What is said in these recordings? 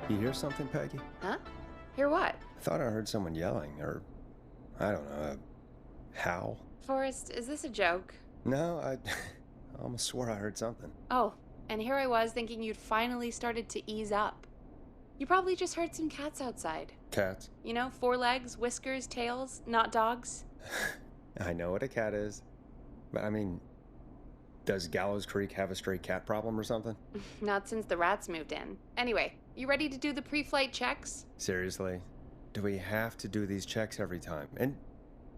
You hear something, Peggy? Huh? Hear what? I thought I heard someone yelling, or, I don't know, a howl. Forrest, is this a joke? No, I almost swore I heard something. Oh, and here I was thinking you'd finally started to ease up. You probably just heard some cats outside. Cats? You know, 4 legs, whiskers, tails, not dogs. I know what a cat is. But I mean, does Gallows Creek have a stray cat problem or something? Not since the rats moved in. Anyway, you ready to do the pre-flight checks? Seriously? Do we have to do these checks every time? And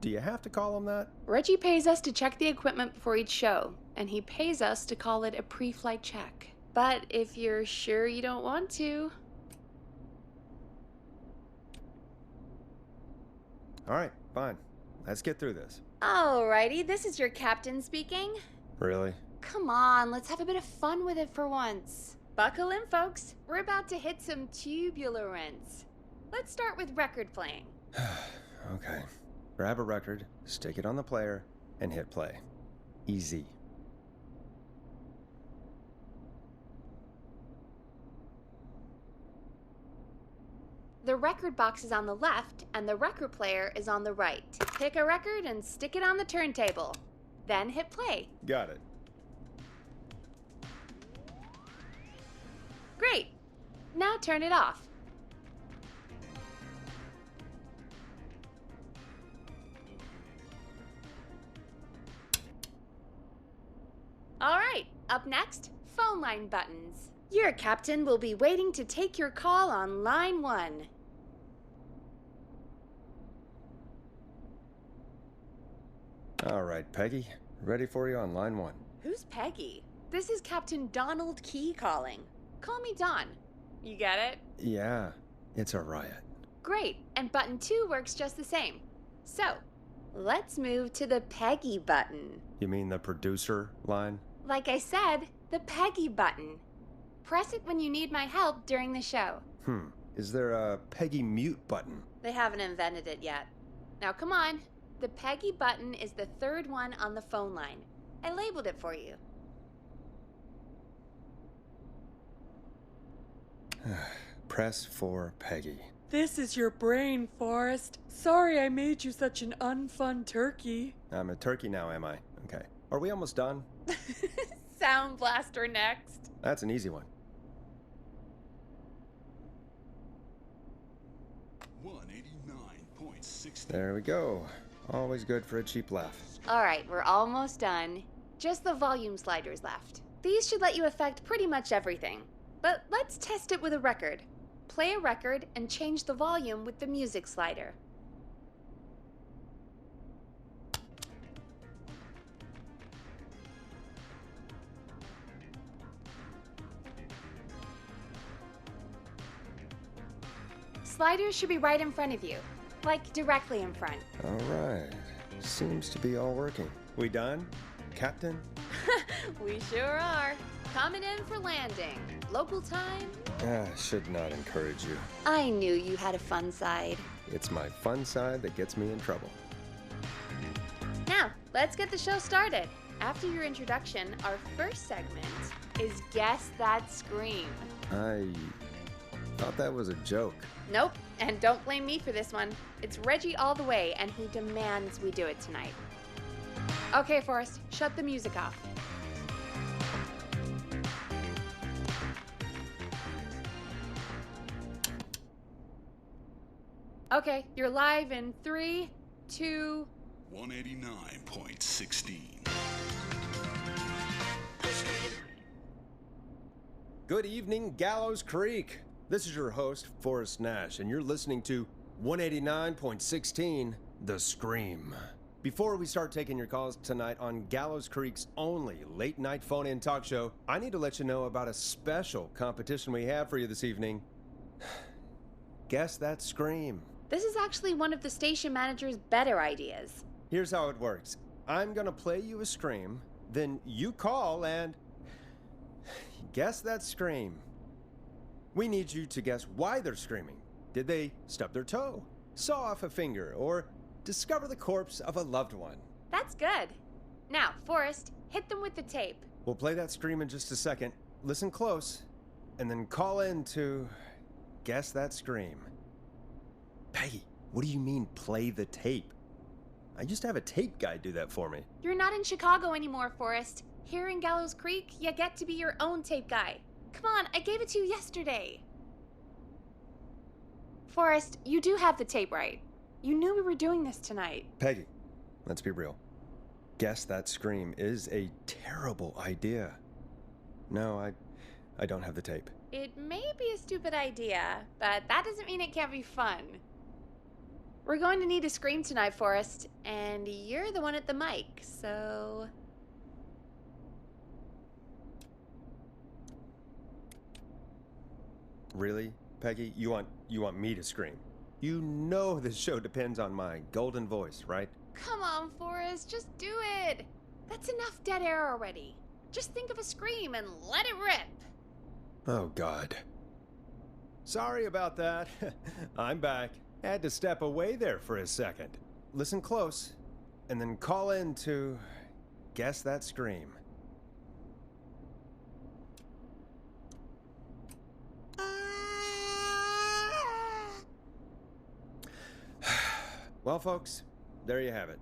do you have to call them that? Reggie pays us to check the equipment before each show, and he pays us to call it a pre-flight check. But if you're sure you don't want to... Alright, fine. Let's get through this. Alrighty, this is your captain speaking. Really? Come on, let's have a bit of fun with it for once. Buckle in, folks. We're about to hit some tubular rents. Let's start with record playing. Okay. Grab a record, stick it on the player, and hit play. Easy. The record box is on the left, and the record player is on the right. Pick a record and stick it on the turntable. Then hit play. Got it. Great. Now turn it off. All right, up next, phone line buttons. Your captain will be waiting to take your call on line 1. All right, Peggy. Ready for you on line 1. Who's Peggy? This is Captain Donald Key calling. Call me Don. You get it? Yeah, it's a riot. Great, and button 2 works just the same. So, let's move to the Peggy button. You mean the producer line? Like I said, the Peggy button. Press it when you need my help during the show. Is there a Peggy mute button? They haven't invented it yet. Now come on. The Peggy button is the 3rd one on the phone line. I labeled it for you. Press for Peggy. This is your brain, Forrest. Sorry I made you such an unfun turkey. I'm a turkey now, am I? Okay. Are we almost done? Sound blaster next. That's an easy one. 189.60. There we go. Always good for a cheap laugh. All right, we're almost done. Just the volume sliders left. These should let you affect pretty much everything. But let's test it with a record. Play a record and change the volume with the music slider. Sliders should be right in front of you, like directly in front. All right. Seems to be all working. We done, Captain? We sure are. Coming in for landing. Local time? Should not encourage you. I knew you had a fun side. It's my fun side that gets me in trouble. Now, let's get the show started. After your introduction, our first segment is Guess That Scream. I thought that was a joke. Nope, and don't blame me for this one. It's Reggie all the way, and he demands we do it tonight. Okay, Forrest, shut the music off. Okay, you're live in 3, 2... 189.16. Good evening, Gallows Creek. This is your host, Forrest Nash, and you're listening to 189.16, The Scream. Before we start taking your calls tonight on Gallows Creek's only late-night phone-in talk show, I need to let you know about a special competition we have for you this evening. Guess That Scream. This is actually one of the station manager's better ideas. Here's how it works. I'm gonna play you a scream, then you call and guess that scream. We need you to guess why they're screaming. Did they stub their toe, saw off a finger, or discover the corpse of a loved one? That's good. Now, Forrest, hit them with the tape. We'll play that scream in just a second. Listen close, and then call in to guess that scream. Peggy, what do you mean, play the tape? I used to have a tape guy do that for me. You're not in Chicago anymore, Forrest. Here in Gallows Creek, you get to be your own tape guy. Come on, I gave it to you yesterday. Forrest, you do have the tape right. You knew we were doing this tonight. Peggy, let's be real. Guess that scream is a terrible idea. No, I don't have the tape. It may be a stupid idea, but that doesn't mean it can't be fun. We're going to need a scream tonight, Forrest, and you're the one at the mic, so... Really, Peggy? You want me to scream? You know this show depends on my golden voice, right? Come on, Forrest, just do it. That's enough dead air already. Just think of a scream and let it rip. Oh, God. Sorry about that. I'm back. Had to step away there for a second. Listen close, and then call in to guess that scream. Well, folks, there you have it.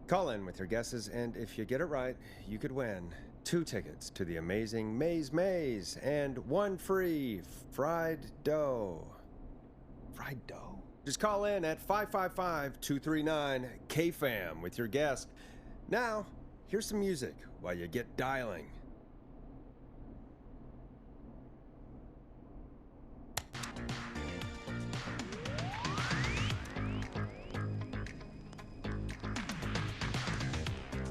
Call in with your guesses, and if you get it right, you could win 2 tickets to the amazing Maze and 1 free fried dough. Fried dough? Just call in at 555-239-KFAM with your guess. Now, here's some music while you get dialing.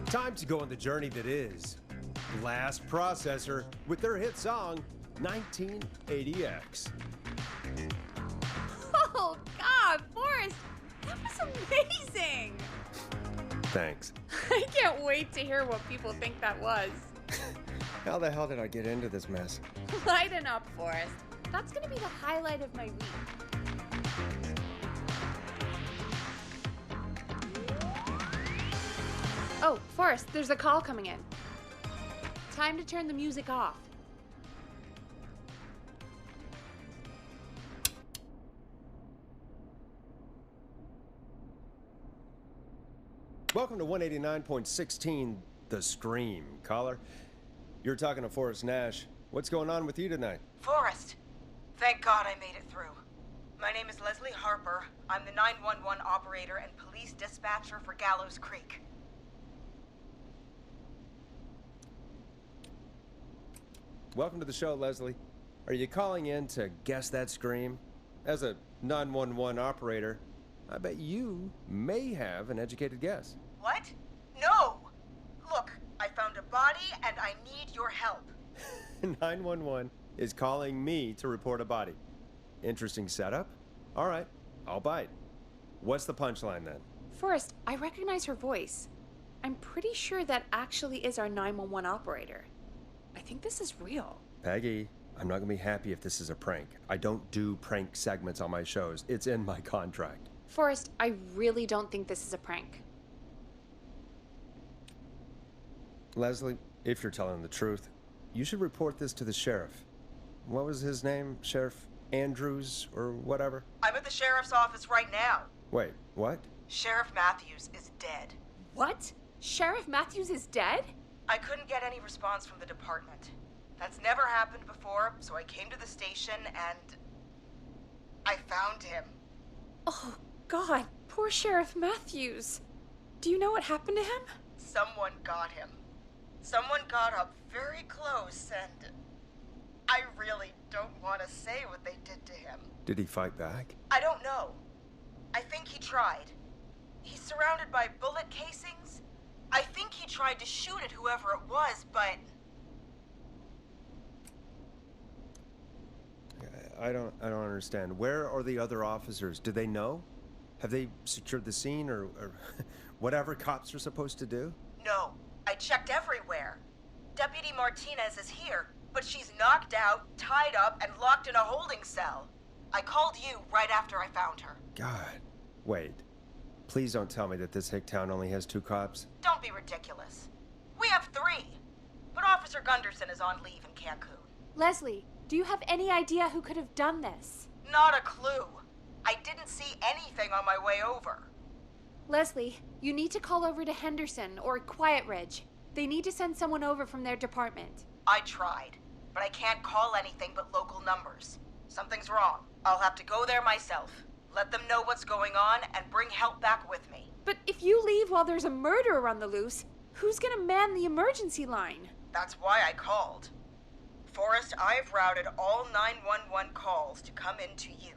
Time to go on the journey that is Blast Processor with their hit song 1980X. Oh, God, Forrest, that was amazing. Thanks. I can't wait to hear what people think that was. How the hell did I get into this mess? Lighten up, Forrest. That's going to be the highlight of my week. Oh, Forrest, there's a call coming in. Time to turn the music off. Welcome to 189.16, The Scream. Caller, you're talking to Forrest Nash. What's going on with you tonight? Forrest, thank God I made it through. My name is Leslie Harper. I'm the 911 operator and police dispatcher for Gallows Creek. Welcome to the show, Leslie. Are you calling in to guess that scream? As a 911 operator, I bet you may have an educated guess. What? No! Look, I found a body and I need your help. 911 is calling me to report a body. Interesting setup. All right, I'll bite. What's the punchline then? Forrest, I recognize her voice. I'm pretty sure that actually is our 911 operator. I think this is real. Peggy, I'm not gonna be happy if this is a prank. I don't do prank segments on my shows. It's in my contract. Forrest, I really don't think this is a prank. Leslie, if you're telling the truth, you should report this to the sheriff. What was his name? Sheriff Andrews or whatever? I'm at the sheriff's office right now. Wait, what? Sheriff Matthews is dead. What? Sheriff Matthews is dead? I couldn't get any response from the department. That's never happened before, so I came to the station and I found him. Oh, God, poor Sheriff Matthews. Do you know what happened to him? Someone got him. Someone got up very close and I really don't want to say what they did to him. Did he fight back? I don't know. I think he tried. He's surrounded by bullet casings. I think he tried to shoot at whoever it was, but... I don't understand. Where are the other officers? Do they know? Have they secured the scene or whatever cops are supposed to do? No. I checked everywhere. Deputy Martinez is here, but she's knocked out, tied up, and locked in a holding cell. I called you right after I found her. God. Wait. Please don't tell me that this hick town only has 2 cops. Don't be ridiculous. We have 3. But Officer Gunderson is on leave in Cancun. Leslie, do you have any idea who could have done this? Not a clue. I didn't see anything on my way over. Leslie, you need to call over to Henderson or Quiet Ridge. They need to send someone over from their department. I tried, but I can't call anything but local numbers. Something's wrong. I'll have to go there myself. Let them know what's going on and bring help back with me. But if you leave while there's a murderer on the loose, who's gonna man the emergency line? That's why I called. Forrest, I've routed all 911 calls to come into you.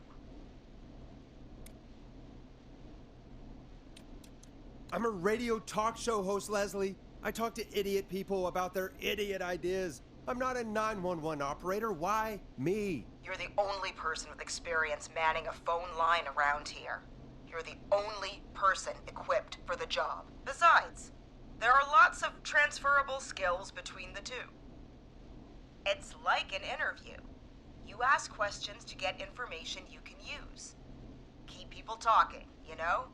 I'm a radio talk show host, Leslie. I talk to idiot people about their idiot ideas. I'm not a 911 operator. Why me? You're the only person with experience manning a phone line around here. You're the only person equipped for the job. Besides, there are lots of transferable skills between the two. It's like an interview. You ask questions to get information you can use. Keep people talking, you know?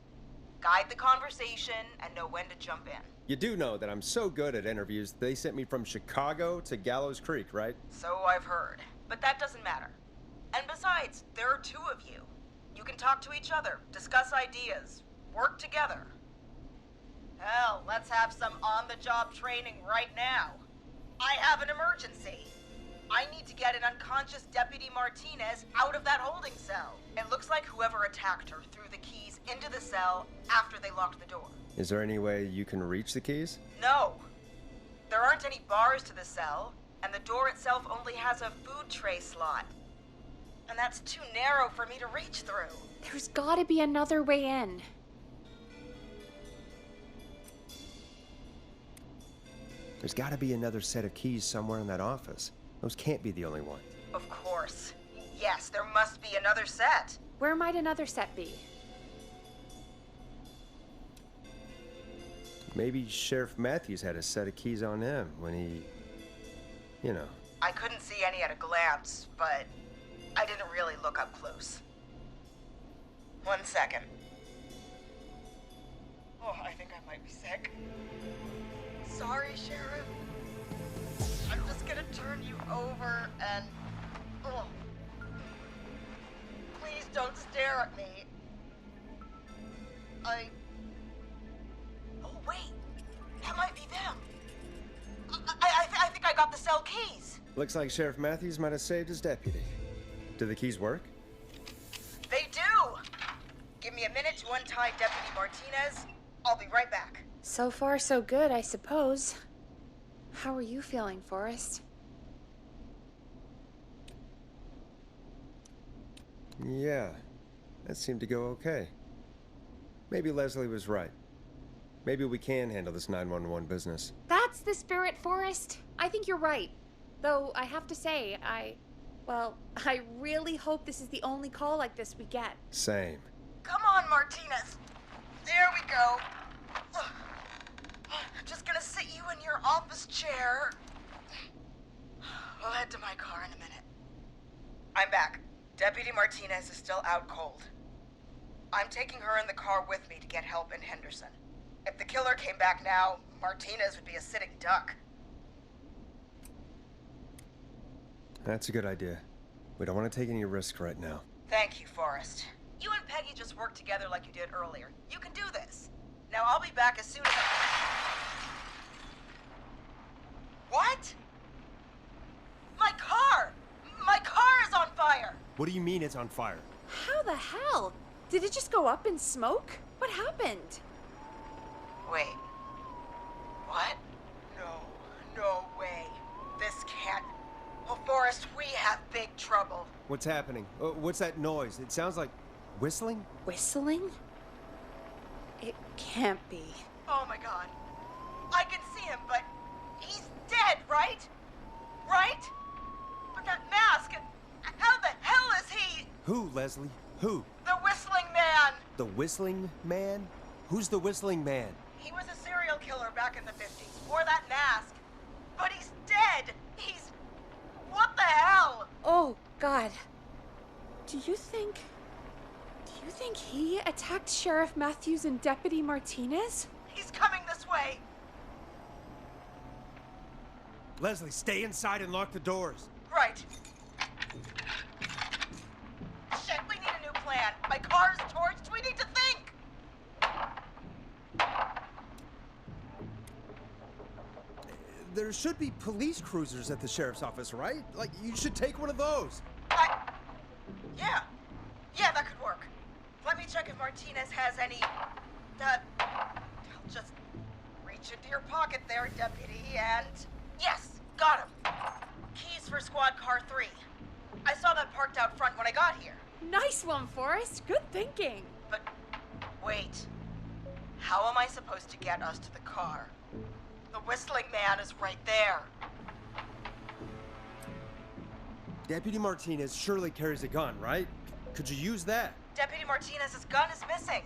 Guide the conversation and know when to jump in. You do know that I'm so good at interviews, they sent me from Chicago to Gallows Creek, right? So I've heard. But that doesn't matter. And besides, there are two of you. You can talk to each other, discuss ideas, work together. Hell, let's have some on-the-job training right now. I have an emergency. I need to get an unconscious Deputy Martinez out of that holding cell. It looks like whoever attacked her threw the keys into the cell after they locked the door. Is there any way you can reach the keys? No. There aren't any bars to the cell, and the door itself only has a food tray slot. And that's too narrow for me to reach through. There's gotta be another way in. There's gotta be another set of keys somewhere in that office. Those can't be the only ones. Of course. Yes, there must be another set. Where might another set be? Maybe Sheriff Matthews had a set of keys on him when he... you know. I couldn't see any at a glance, but I didn't really look up close. 1 second. Oh, I think I might be sick. Sorry, Sheriff. I'm just gonna turn you over and... Oh. Please don't stare at me. Oh, wait. That might be them. I think I got the cell keys. Looks like Sheriff Matthews might have saved his deputy. Do the keys work? They do! Give me a minute to untie Deputy Martinez. I'll be right back. So far, so good, I suppose. How are you feeling, Forrest? Yeah, that seemed to go okay. Maybe Leslie was right. Maybe we can handle this 911 business. That's the spirit, Forrest. I think you're right. Though, I have to say, I really hope this is the only call like this we get. Same. Come on, Martinez. There we go. Just gonna sit you in your office chair. We'll head to my car in a minute. I'm back. Deputy Martinez is still out cold. I'm taking her in the car with me to get help in Henderson. If the killer came back now, Martinez would be a sitting duck. That's a good idea. We don't want to take any risk right now. Thank you, Forrest. You and Peggy just worked together like you did earlier. You can do this. Now I'll be back as soon as What? My car! My car is on fire! What do you mean it's on fire? How the hell? Did it just go up in smoke? What happened? Wait. What? No way. This can't... Oh, Forrest, we have big trouble. What's happening? What's that noise? It sounds like whistling? Whistling? It can't be. Oh my god. I can see him, but he's dead, right? Right? But that mask, how the hell is he? Who, Leslie? Who? The Whistling Man! The Whistling Man? Who's the Whistling Man? He was a serial killer back in the 50s, wore that mask. But he's dead! He's... What the hell? Oh, God. Do you think he attacked Sheriff Matthews and Deputy Martinez? He's coming this way. Leslie, stay inside and lock the doors. Right. Shit. My car's torched. We need to think. There should be police cruisers at the sheriff's office, right? Like, you should take one of those. Yeah. Yeah, that could work. Let me check if Martinez has any... I'll just reach into your pocket there, Deputy, and... Yes, got him. Keys for squad car 3. I saw that parked out front when I got here. Nice one, Forrest. Good thinking. But wait. How am I supposed to get us to the car? The whistling man is right there. Deputy Martinez surely carries a gun, right? Could you use that? Deputy Martinez's gun is missing.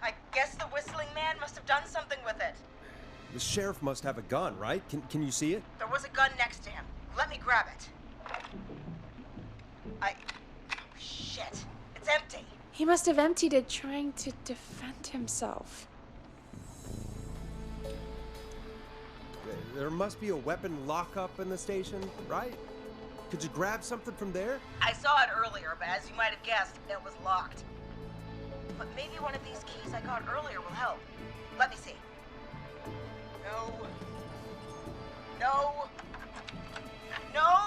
I guess the whistling man must have done something with it. The sheriff must have a gun, right? Can you see it? There was a gun next to him. Let me grab it. Oh, shit. It's empty. He must have emptied it trying to defend himself. There must be a weapon lockup in the station, right? Could you grab something from there? I saw it earlier, but as you might have guessed, it was locked. But maybe one of these keys I got earlier will help. Let me see. No. No. No!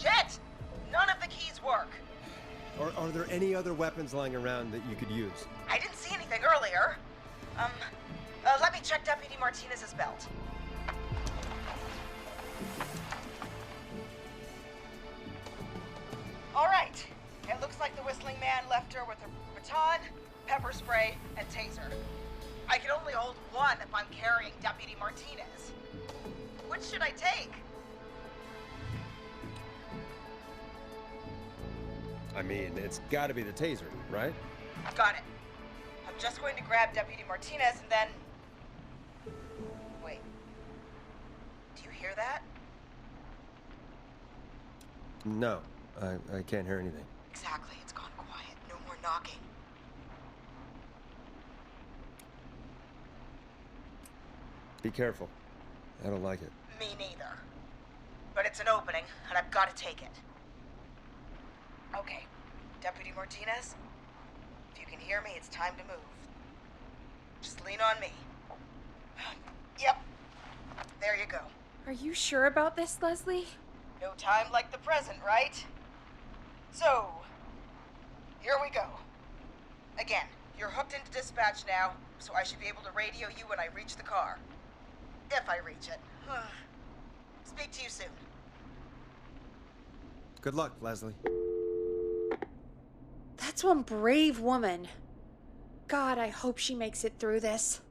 Shit! None of the keys work. Are there any other weapons lying around that you could use? I didn't see anything earlier. Let me check Deputy Martinez's belt. All right. It looks like the whistling man left her with a baton, pepper spray, and taser. I can only hold one if I'm carrying Deputy Martinez. Which should I take? I mean, it's gotta be the taser, right? Got it. I'm just going to grab Deputy Martinez and then... Wait. Do you hear that? No, I can't hear anything. Exactly. It's gone quiet. No more knocking. Be careful. I don't like it. Me neither. But it's an opening, and I've got to take it. Okay. Deputy Martinez, if you can hear me, it's time to move. Just lean on me. Yep. There you go. Are you sure about this, Leslie? No time like the present, right? So, here we go. Again, you're hooked into dispatch now, so I should be able to radio you when I reach the car. If I reach it. Speak to you soon. Good luck, Leslie. That's one brave woman. God, I hope she makes it through this.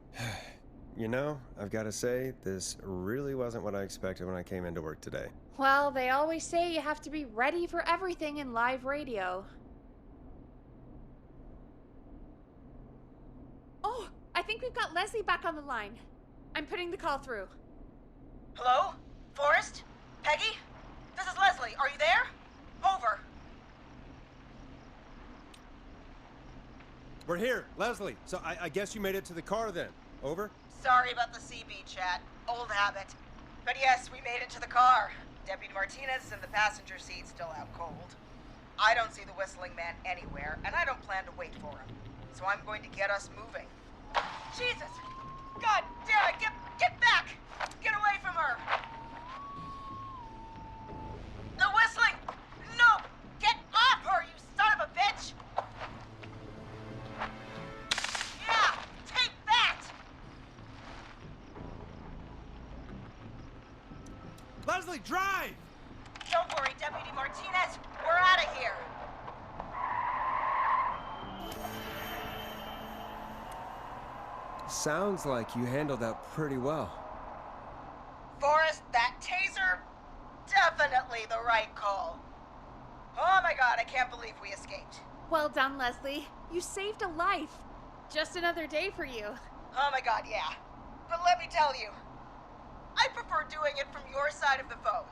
You know, I've got to say, this really wasn't what I expected when I came into work today. Well, they always say you have to be ready for everything in live radio. Oh, I think we've got Leslie back on the line. I'm putting the call through. Hello? Forrest? Peggy? This is Leslie. Are you there? Over. We're here, Leslie. So I guess you made it to the car then. Over? Sorry about the CB chat. Old habit. But yes, we made it to the car. Deputy Martinez is in the passenger seat, still out cold. I don't see the whistling man anywhere, and I don't plan to wait for him. So I'm going to get us moving. Jesus! God damn it! Get back! Get away from her! The whistling! No! Get off her, you son of a bitch! Yeah! Take that! Leslie, drive! Don't worry, Deputy Martinez. We're out of here. Sounds like you handled that pretty well. Forrest, that taser? Definitely the right call. Oh my god, I can't believe we escaped. Well done, Leslie. You saved a life. Just another day for you. Oh my god, yeah. But let me tell you, I prefer doing it from your side of the phone.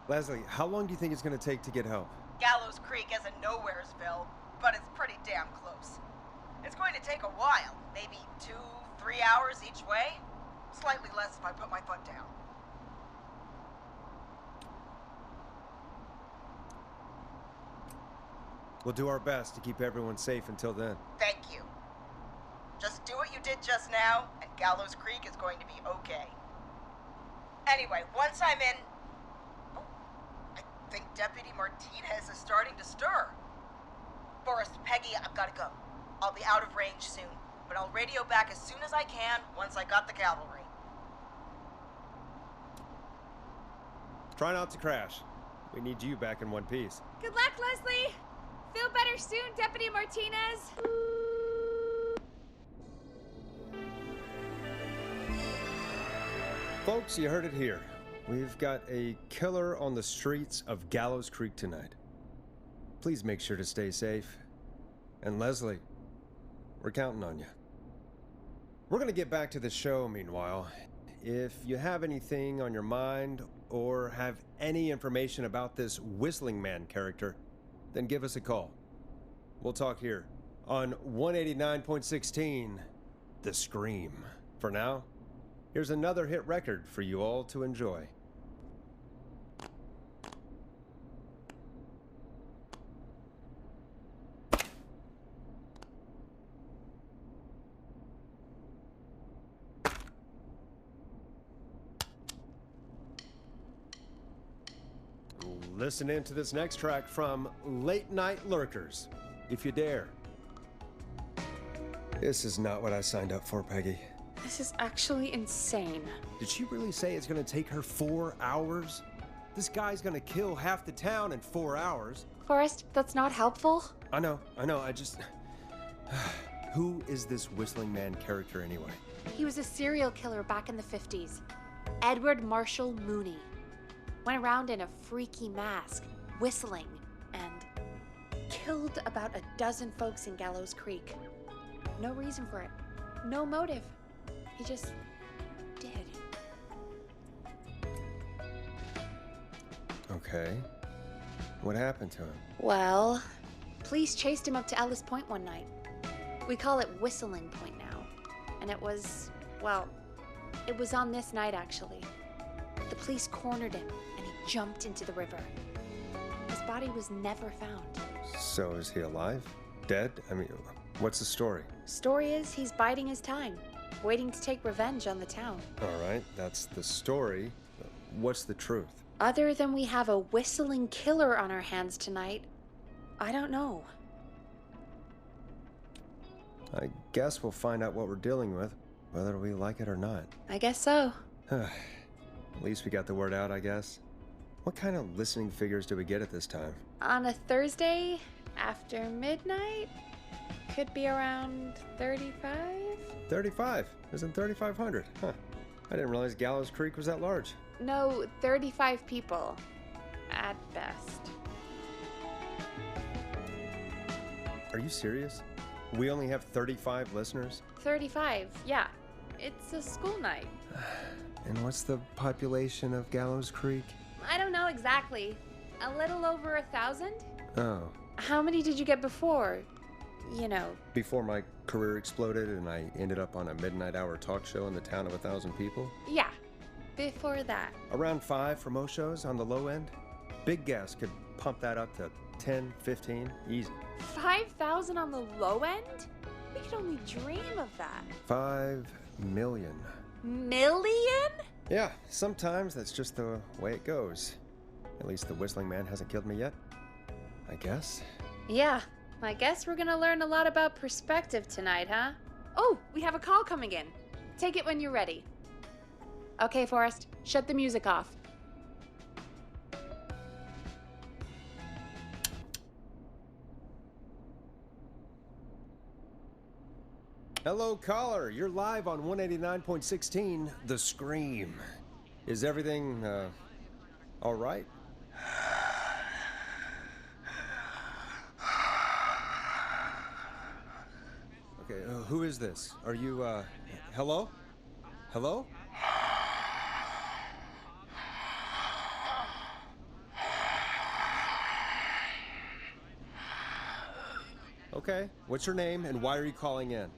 Leslie, how long do you think it's going to take to get help? Gallows Creek isn't Nowheresville, but it's pretty damn close. It's going to take a while, maybe 2-3 hours each way. Slightly less if I put my foot down. We'll do our best to keep everyone safe until then. Thank you. Just do what you did just now, and Gallows Creek is going to be okay. Anyway, once I'm in... Oh, I think Deputy Martinez is starting to stir. Forrest, Peggy, I've got to go. I'll be out of range soon, but I'll radio back as soon as I can once I got the cavalry. Try not to crash. We need you back in one piece. Good luck, Leslie! Feel better soon, Deputy Martinez! Folks, you heard it here. We've got a killer on the streets of Gallows Creek tonight. Please make sure to stay safe. And Leslie, we're counting on you. We're gonna get back to the show meanwhile. If you have anything on your mind or have any information about this Whistling Man character, then give us a call. We'll talk here on 189.16, The Scream. For now, here's another hit record for you all to enjoy. Listen in to this next track from Late Night Lurkers, if you dare. This is not what I signed up for, Peggy. This is actually insane. Did she really say it's gonna take her 4 hours? This guy's gonna kill half the town in 4 hours. Forrest, that's not helpful. I know, I just... Who is this Whistling Man character anyway? He was a serial killer back in the 50s. Edward Marshall Mooney. Went around in a freaky mask, whistling, and killed about a dozen folks in Gallows Creek. No reason for it. No motive. He just did. Okay. What happened to him? Well, police chased him up to Ellis Point one night. We call it Whistling Point now. And it was, well, it was on this night actually. The police cornered him and he jumped into the river. His body was never found. So is he alive? Dead? I mean, what's the story? Story is he's biding his time, waiting to take revenge on the town. All right, that's the story. What's the truth? Other than we have a whistling killer on our hands tonight, I don't know. I guess we'll find out what we're dealing with, whether we like it or not. I guess so. At least we got the word out, I guess. What kind of listening figures do we get at this time? On a Thursday after midnight, could be around 35? 35? Isn't 3,500? Huh. I didn't realize Gallows Creek was that large. No, 35 people. At best. Are you serious? We only have 35 listeners? 35, yeah. It's a school night. And what's the population of Gallows Creek? I don't know exactly. A little over 1,000? Oh. How many did you get before? You know. Before my career exploded and I ended up on a midnight hour talk show in the town of 1,000 people? Yeah, before that. Around 5 for most shows on the low end. Big gas could pump that up to 10, 15, easy. 5,000 on the low end? We could only dream of that. 5 million. Million? Yeah, sometimes that's just the way it goes. At least the Whistling Man hasn't killed me yet. I guess. Yeah, I guess we're gonna learn a lot about perspective tonight, huh? Oh, we have a call coming in. Take it when you're ready. Okay, Forrest, shut the music off. Hello, caller. You're live on 189.16, The Scream. Is everything, all right? Okay, who is this? Are you, hello? Hello? Okay, what's your name and why are you calling in?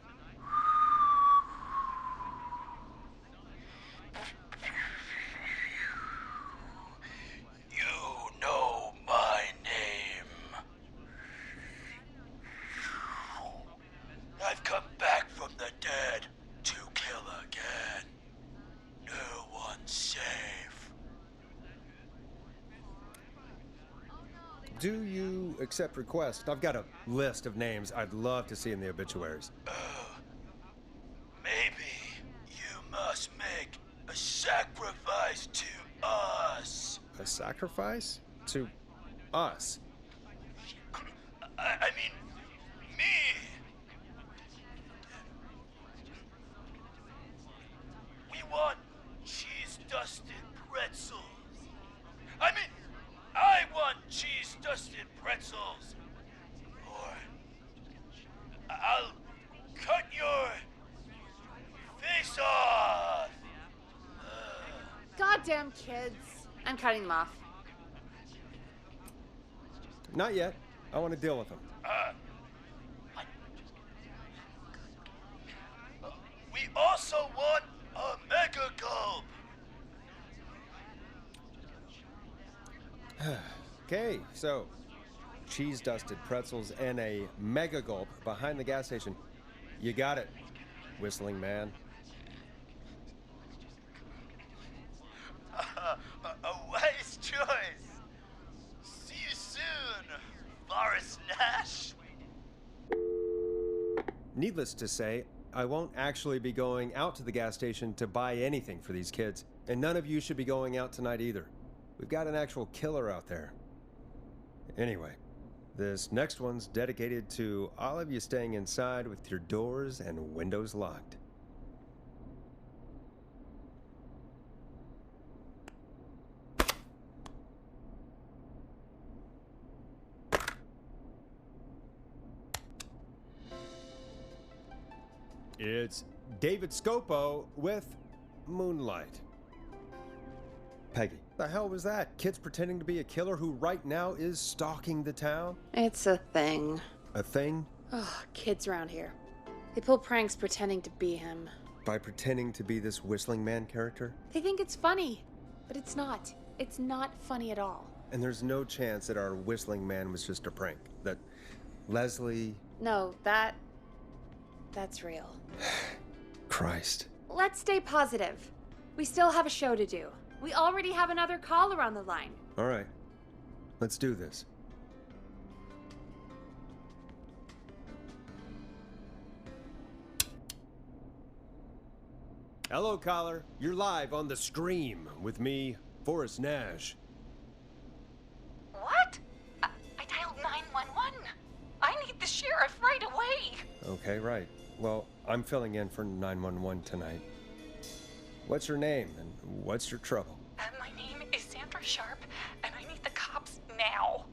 do you accept requests? I've got a list of names I'd love to see in the obituaries. Maybe you must make a sacrifice to us. A sacrifice? To us? I mean, me. We want cheese-dusted pretzels. I mean, I want cheese-dusted pretzels. Or I'll cut your face off. Goddamn kids. I'm cutting them off. Not yet. I want to deal with them. We also want a mega gulp. Okay, so cheese-dusted pretzels and a mega gulp behind the gas station. You got it, Whistling Man. A wise choice. See you soon, Boris Nash. Needless to say, I won't actually be going out to the gas station to buy anything for these kids, and none of you should be going out tonight either. We've got an actual killer out there. Anyway, this next one's dedicated to all of you staying inside with your doors and windows locked. It's David Scopo with Moonlight. Peggy, the hell was that? Kids pretending to be a killer who right now is stalking the town? It's a thing. A thing? Oh, kids around here. They pull pranks pretending to be him. By pretending to be this Whistling Man character? They think it's funny, but it's not. It's not funny at all. And there's no chance that our Whistling Man was just a prank. That Leslie... No, that's real. Christ. Let's stay positive. We still have a show to do. We already have another caller on the line. All right. Let's do this. Hello, caller. You're live on The Scream with me, Forrest Nash. What? I dialed 911. I need the sheriff right away. Okay, right. Well, I'm filling in for 911 tonight. What's your name and what's your trouble? My name is Sandra Sharp, and I need the cops now.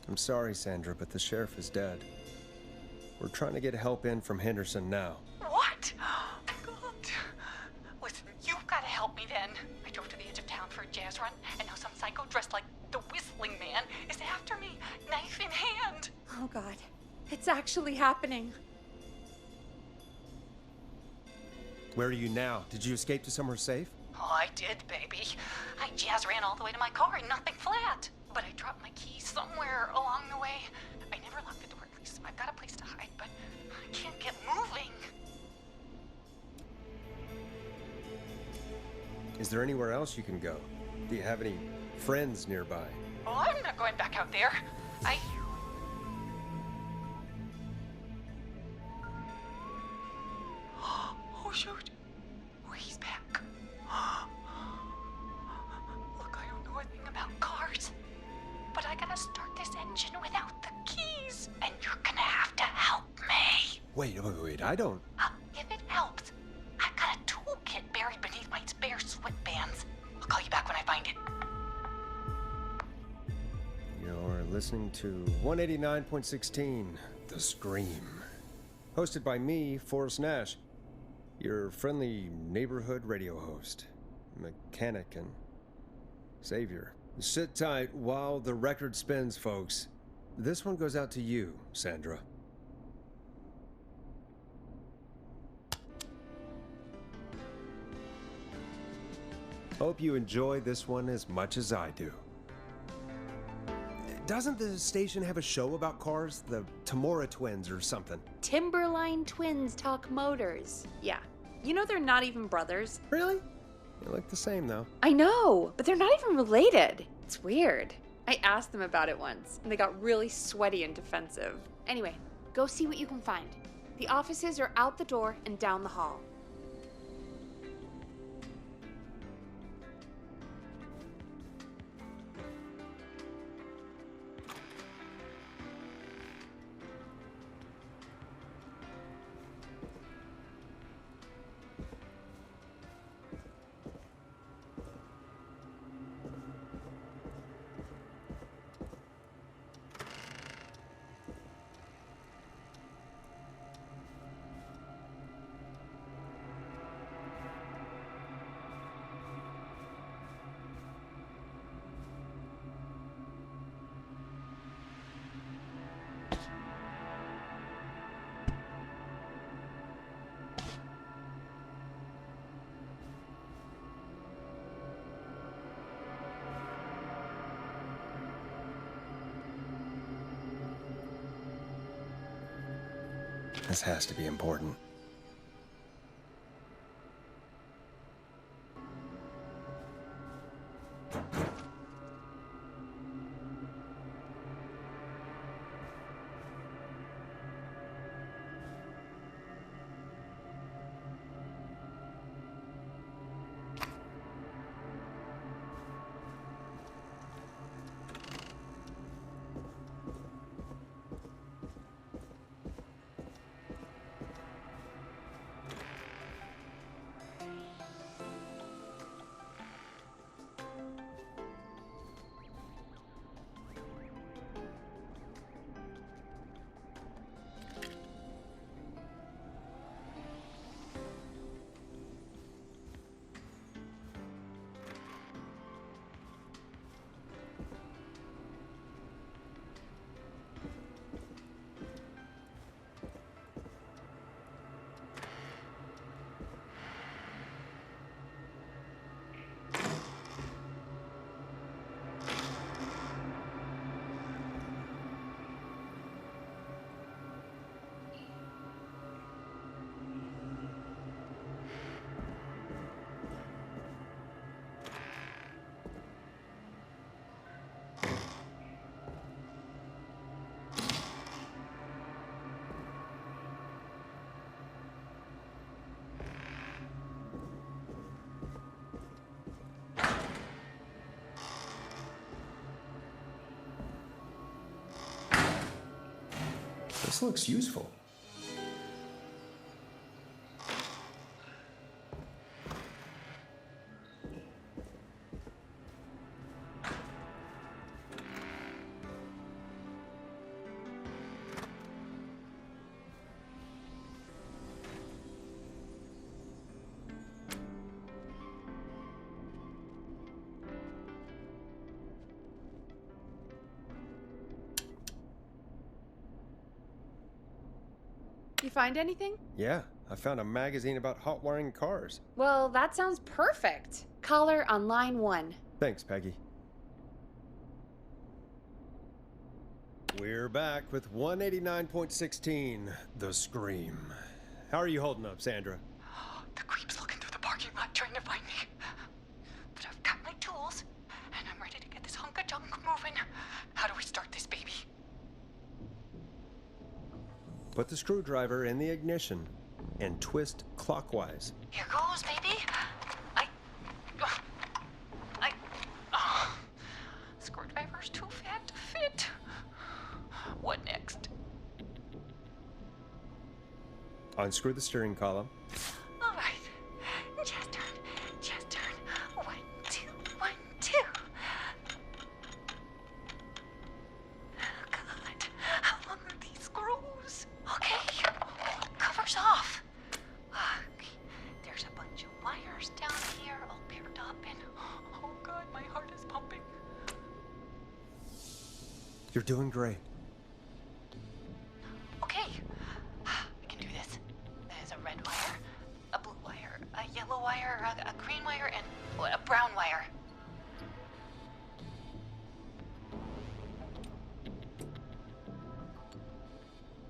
I'm sorry, Sandra, but the sheriff is dead. We're trying to get help in from Henderson now. What? God. Listen, you've got to help me then. I drove to the edge of town for a jazz run, and now some psycho dressed like the Whistling Man is after me, knife in hand. Oh, God. It's actually happening. Where are you now? Did you escape to somewhere safe? Oh, I did, baby. I jazz ran all the way to my car and nothing flat. But I dropped my keys somewhere along the way. I never locked the door, at least. I've got a place to hide, but I can't get moving. Is there anywhere else you can go? Do you have any friends nearby? Oh, I'm not going back out there. Oh, shoot. Oh, he's back. Look, I don't know a thing about cars, but I gotta start this engine without the keys, and you're gonna have to help me. Wait, I don't... If it helps, I've got a toolkit buried beneath my spare sweatbands. I'll call you back when I find it. You're listening to 189.16, The Scream. Hosted by me, Forrest Nash, your friendly neighborhood radio host, mechanic and savior. Sit tight while the record spins, folks. This one goes out to you, Sandra. Hope you enjoy this one as much as I do. Doesn't the station have a show about cars? The Tamora twins or something? Timberline twins talk motors. Yeah. You know they're not even brothers. Really? They look the same, though. I know, but they're not even related. It's weird. I asked them about it once, and they got really sweaty and defensive. Anyway, go see what you can find. The offices are out the door and down the hall. This has to be important. This looks useful. You find anything? Yeah, I found a magazine about hot wiring cars. Well, that sounds perfect. Caller on line 1. Thanks, Peggy. We're back with 189.16, The Scream. How are you holding up, Sandra? The creep's looking through the parking lot trying to find me. But I've got my tools, and I'm ready to get this hunk of junk moving. How do we start this baby? Put the screwdriver in the ignition and twist clockwise. Here goes, baby. Screwdriver's too fat to fit. What next? Unscrew the steering column. All right. Just turn. 1, 2, 1, 2. Oh, God. How long are these screws? Okay. Cover's off. Okay. There's a bunch of wires down here all paired up and... Oh, God, my heart is pumping. You're doing great. Okay. I can do this. There's a red wire, a blue wire, a yellow wire, a green wire, and a brown wire.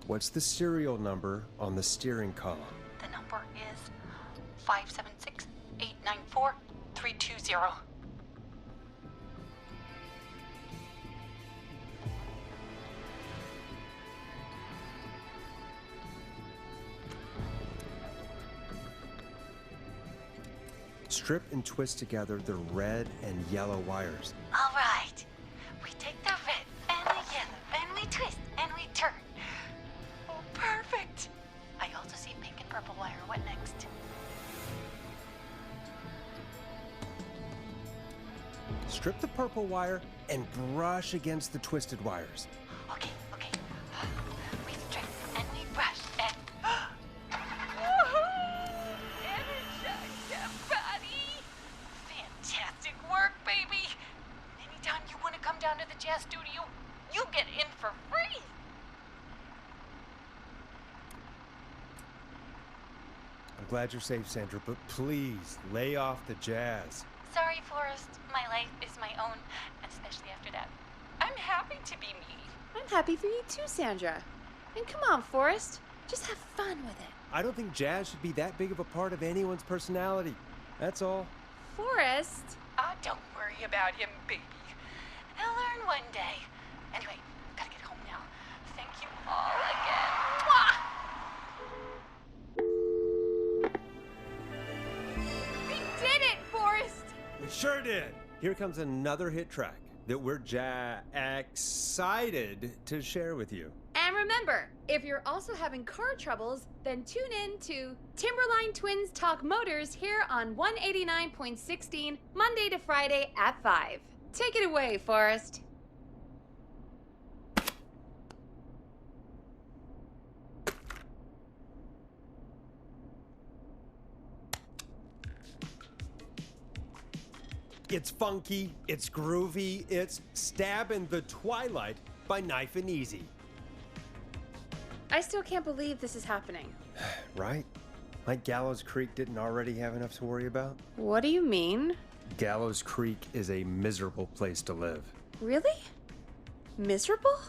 What's the serial number on the steering column? The number is 576894. 320. Strip and twist together the red and yellow wires. All right. We take the red and the yellow and we twist and we turn. Oh, perfect. I also see pink and purple wire. What next? Strip the purple wire and brush against the twisted wires. Okay. We strip and we brush and... Energize body! Fantastic work, baby! Anytime you want to come down to the jazz studio, you get in for free! I'm glad you're safe, Sandra, but please lay off the jazz. Sorry, Forrest. My life is my own, especially after that. I'm happy to be me. I'm happy for you too, Sandra. And come on, Forrest. Just have fun with it. I don't think jazz should be that big of a part of anyone's personality. That's all. Forrest? Oh, don't worry about him, baby. He'll learn one day. Anyway, gotta get home now. Thank you all again. Mwah! We did it, Forrest! We sure did. Here comes another hit track that we're excited to share with you. And remember, if you're also having car troubles, then tune in to Timberline Twins Talk Motors here on 189.16, Monday to Friday at 5. Take it away, Forrest. It's funky, it's groovy, it's Stabbing the Twilight by Knife and Easy. I still can't believe this is happening. Right? Like Gallows Creek didn't already have enough to worry about? What do you mean? Gallows Creek is a miserable place to live. Really? Miserable?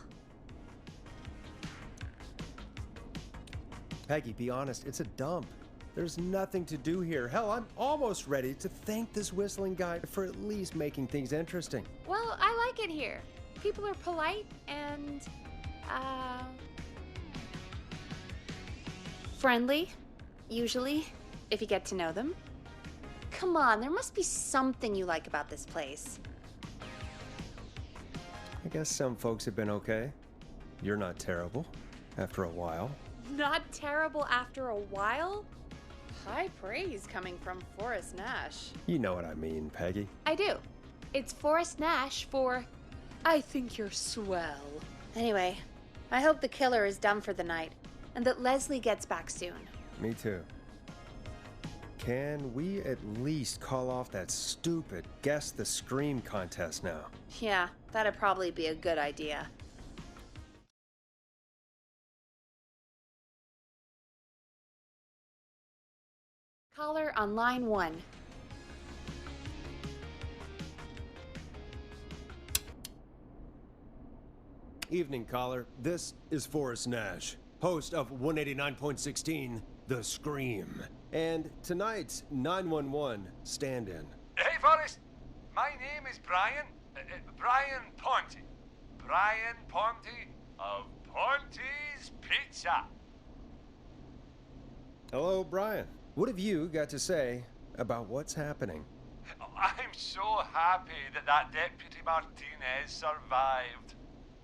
Peggy, be honest, it's a dump. There's nothing to do here. Hell, I'm almost ready to thank this whistling guy for at least making things interesting. Well, I like it here. People are polite and, friendly, usually, if you get to know them. Come on, there must be something you like about this place. I guess some folks have been okay. You're not terrible, after a while. Not terrible after a while? High praise coming from Forrest Nash. You know what I mean, Peggy. I do. It's Forrest Nash for I think you're swell. Anyway, I hope the killer is done for the night and that Leslie gets back soon. Me too. Can we at least call off that stupid Guess the Scream contest now? Yeah, that'd probably be a good idea. Caller on line 1. Evening, caller. This is Forrest Nash, host of 189.16, The Scream. And tonight's 911 stand-in. Hey, Forrest. My name is Brian. Brian Ponte. Brian Ponte of Ponte's Pizza. Hello, Brian. What have you got to say about what's happening? I'm so happy that Deputy Martinez survived.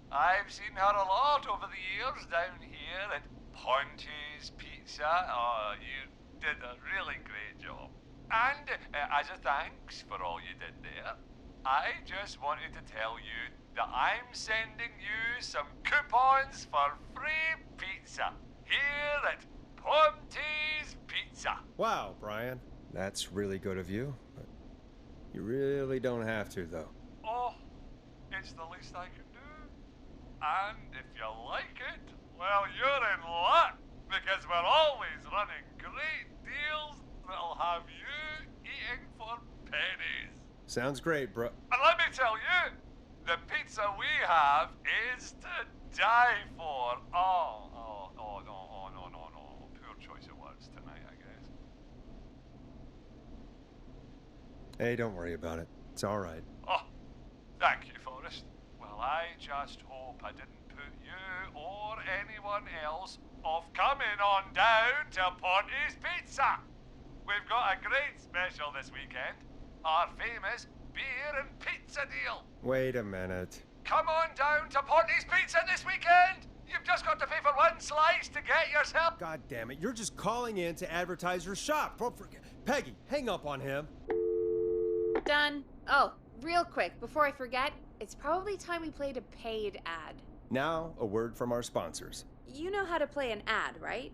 I've seen her a lot over the years down here at Ponte's Pizza. Oh, you did a really great job. And as a thanks for all you did there, I just wanted to tell you that I'm sending you some coupons for free pizza here at Ponte's Pizza. Wow, Brian. That's really good of you. But you really don't have to, though. Oh, it's the least I can do. And if you like it, well, you're in luck, because we're always running great deals that'll have you eating for pennies. Sounds great, bro. And let me tell you, the pizza we have is to die for. No. Poor choice of words tonight, I guess. Hey, don't worry about it. It's all right. Oh, thank you, Forrest. Well, I just hope I didn't put you or anyone else off coming on down to Ponty's Pizza. We've got a great special this weekend. Our famous beer and pizza deal. Wait a minute. Come on down to Ponty's Pizza this weekend. You've just got to pay for one slice to get yourself... God damn it, you're just calling in to advertise your shop. Peggy, hang up on him. Done. Oh, real quick, before I forget, it's probably time we played a paid ad. Now, a word from our sponsors. You know how to play an ad, right?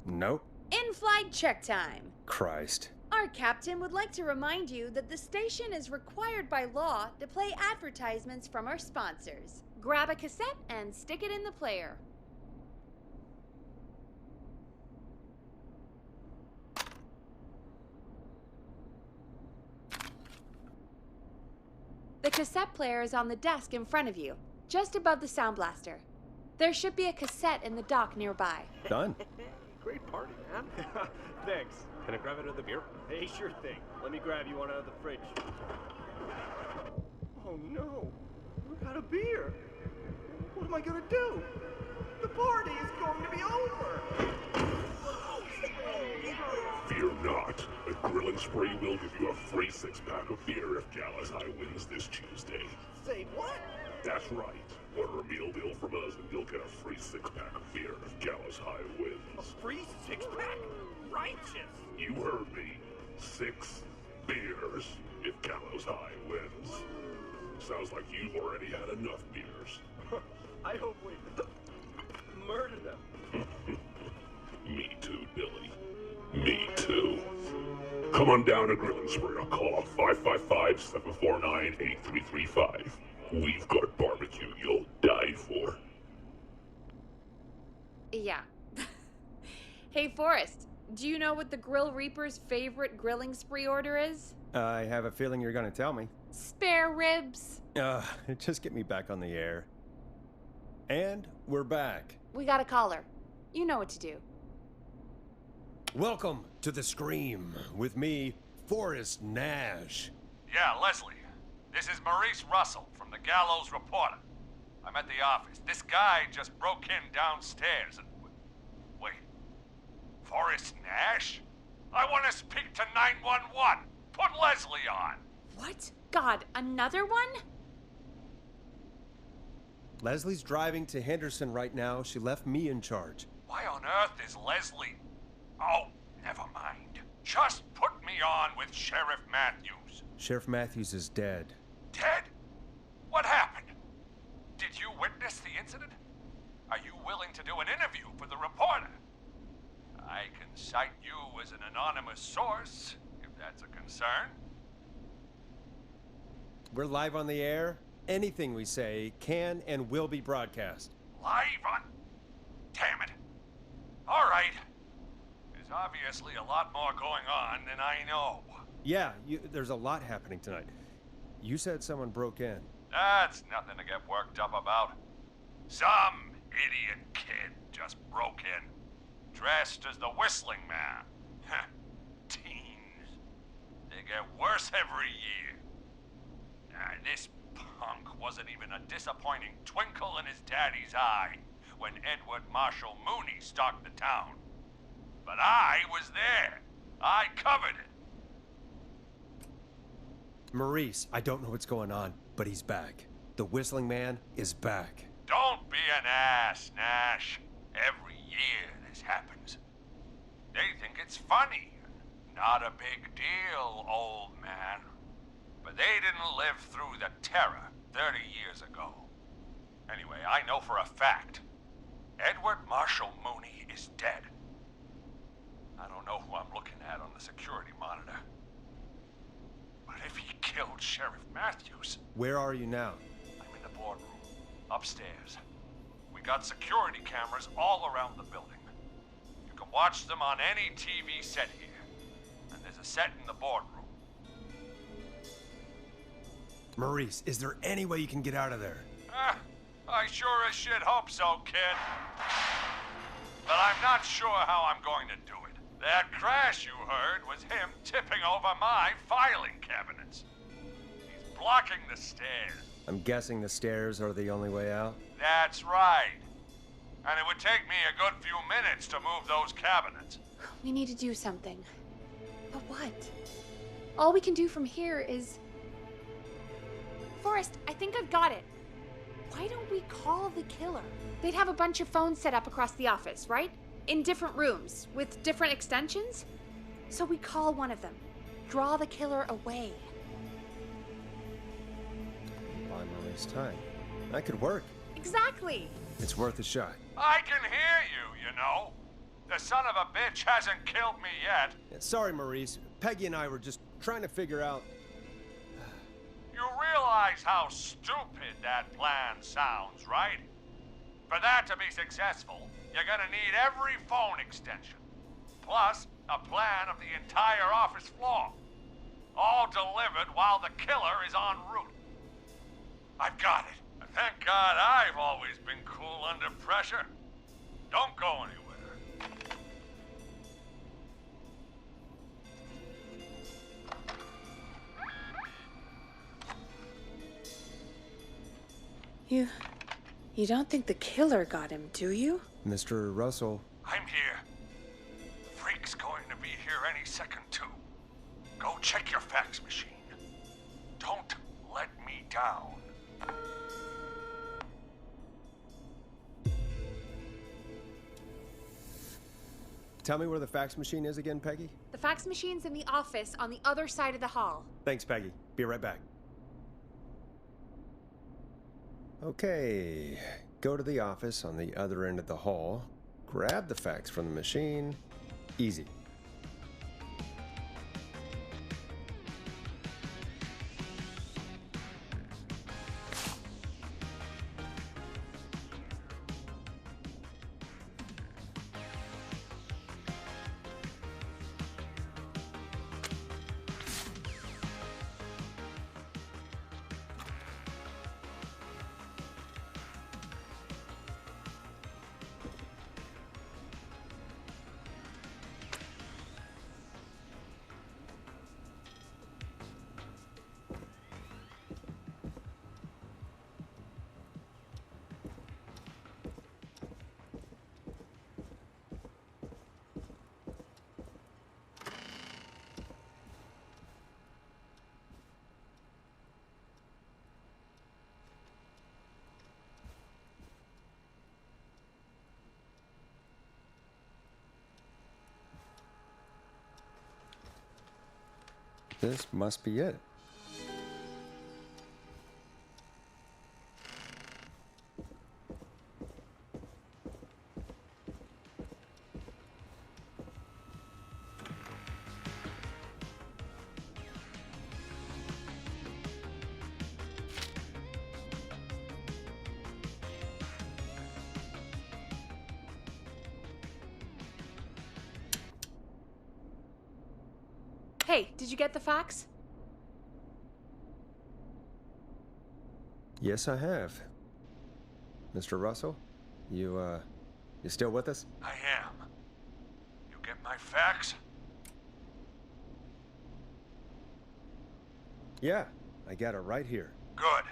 Nope. In-flight check time. Christ. Our captain would like to remind you that the station is required by law to play advertisements from our sponsors. Grab a cassette and stick it in the player. The cassette player is on the desk in front of you, just above the sound blaster. There should be a cassette in the dock nearby. Done. Great party, man. Thanks. Can I grab another beer? Hey, sure thing. Let me grab you one out of the fridge. Oh no, we're out of beer. What am I gonna do? The party is going to be over. Fear not. A Grilling Spree will give you a free 6-pack of beer if Gallus High wins this Tuesday. Say what? That's right. Order a meal deal from us and you'll get a free 6-pack of beer if Gallus High A wins. free 6-pack? Righteous. You heard me. 6 beers if Gallows High wins. Sounds like you've already had enough beers. I hope we murder them. Me too, Billy. Me too. Come on down to Grilling Spree or call 555-749-8335. We've got barbecue you'll die for. Yeah. Hey, Forrest, do you know what the Grill Reaper's favorite grilling spree order is? I have a feeling you're gonna tell me. Spare ribs. Just get me back on the air. And we're back. We got a caller. You know what to do. Welcome to The Scream with me, Forrest Nash. Yeah, Leslie. This is Maurice Russell from the Gallows Reporter. I'm at the office. This guy just broke in downstairs and... Wait. Forrest Nash? I want to speak to 911. Put Leslie on. What? God, another one? Leslie's driving to Henderson right now. She left me in charge. Why on earth is Leslie... Oh, never mind. Just put me on with Sheriff Matthews. Sheriff Matthews is dead. Dead? What happened? Did you witness the incident? Are you willing to do an interview for the reporter? I can cite you as an anonymous source, if that's a concern. We're live on the air. Anything we say can and will be broadcast. Live on... Damn it. All right. There's obviously a lot more going on than I know. Yeah, there's a lot happening tonight. You said someone broke in. That's nothing to get worked up about. Some idiot kid just broke in, dressed as the Whistling Man. Teens. They get worse every year. This punk wasn't even a disappointing twinkle in his daddy's eye when Edward Marshall Mooney stalked the town. But I was there. I covered it. Maurice, I don't know what's going on, but he's back. The Whistling Man is back. Don't be an ass, Nash. Every year this happens. They think it's funny. Not a big deal, old man. But they didn't live through the terror 30 years ago. Anyway, I know for a fact, Edward Marshall Mooney is dead. I don't know who I'm looking at on the security monitor. But if he killed Sheriff Matthews... Where are you now? I'm in the boardroom, upstairs. We got security cameras all around the building. You can watch them on any TV set here. And there's a set in the boardroom. Maurice, is there any way you can get out of there? I sure as shit hope so, kid. But I'm not sure how I'm going to do it. That crash you heard was him tipping over my filing cabinets. He's blocking the stairs. I'm guessing the stairs are the only way out? That's right. And it would take me a good few minutes to move those cabinets. We need to do something. But what? All we can do from here is... Forrest, I think I've got it. Why don't we call the killer? They'd have a bunch of phones set up across the office, right? In different rooms, with different extensions? So we call one of them. Draw the killer away. Buy Marie's time. That could work. Exactly! It's worth a shot. I can hear you, you know. The son of a bitch hasn't killed me yet. Yeah, sorry, Maurice. Peggy and I were just trying to figure out... You realize how stupid that plan sounds, right? For that to be successful, you're gonna need every phone extension, plus a plan of the entire office floor, all delivered while the killer is en route. I've got it. And thank God I've always been cool under pressure. Don't go anywhere. You don't think the killer got him, do you? Mr. Russell. I'm here. The freak's going to be here any second, too. Go check your fax machine. Don't let me down. Tell me where the fax machine is again, Peggy? The fax machine's in the office on the other side of the hall. Thanks, Peggy. Be right back. Okay, go to the office on the other end of the hall, grab the fax from the machine. Easy. This must be it. Hey, did you get the fax? Yes, I have. Mr. Russell, you still with us? I am. You get my fax? Yeah, I got it right here. Good.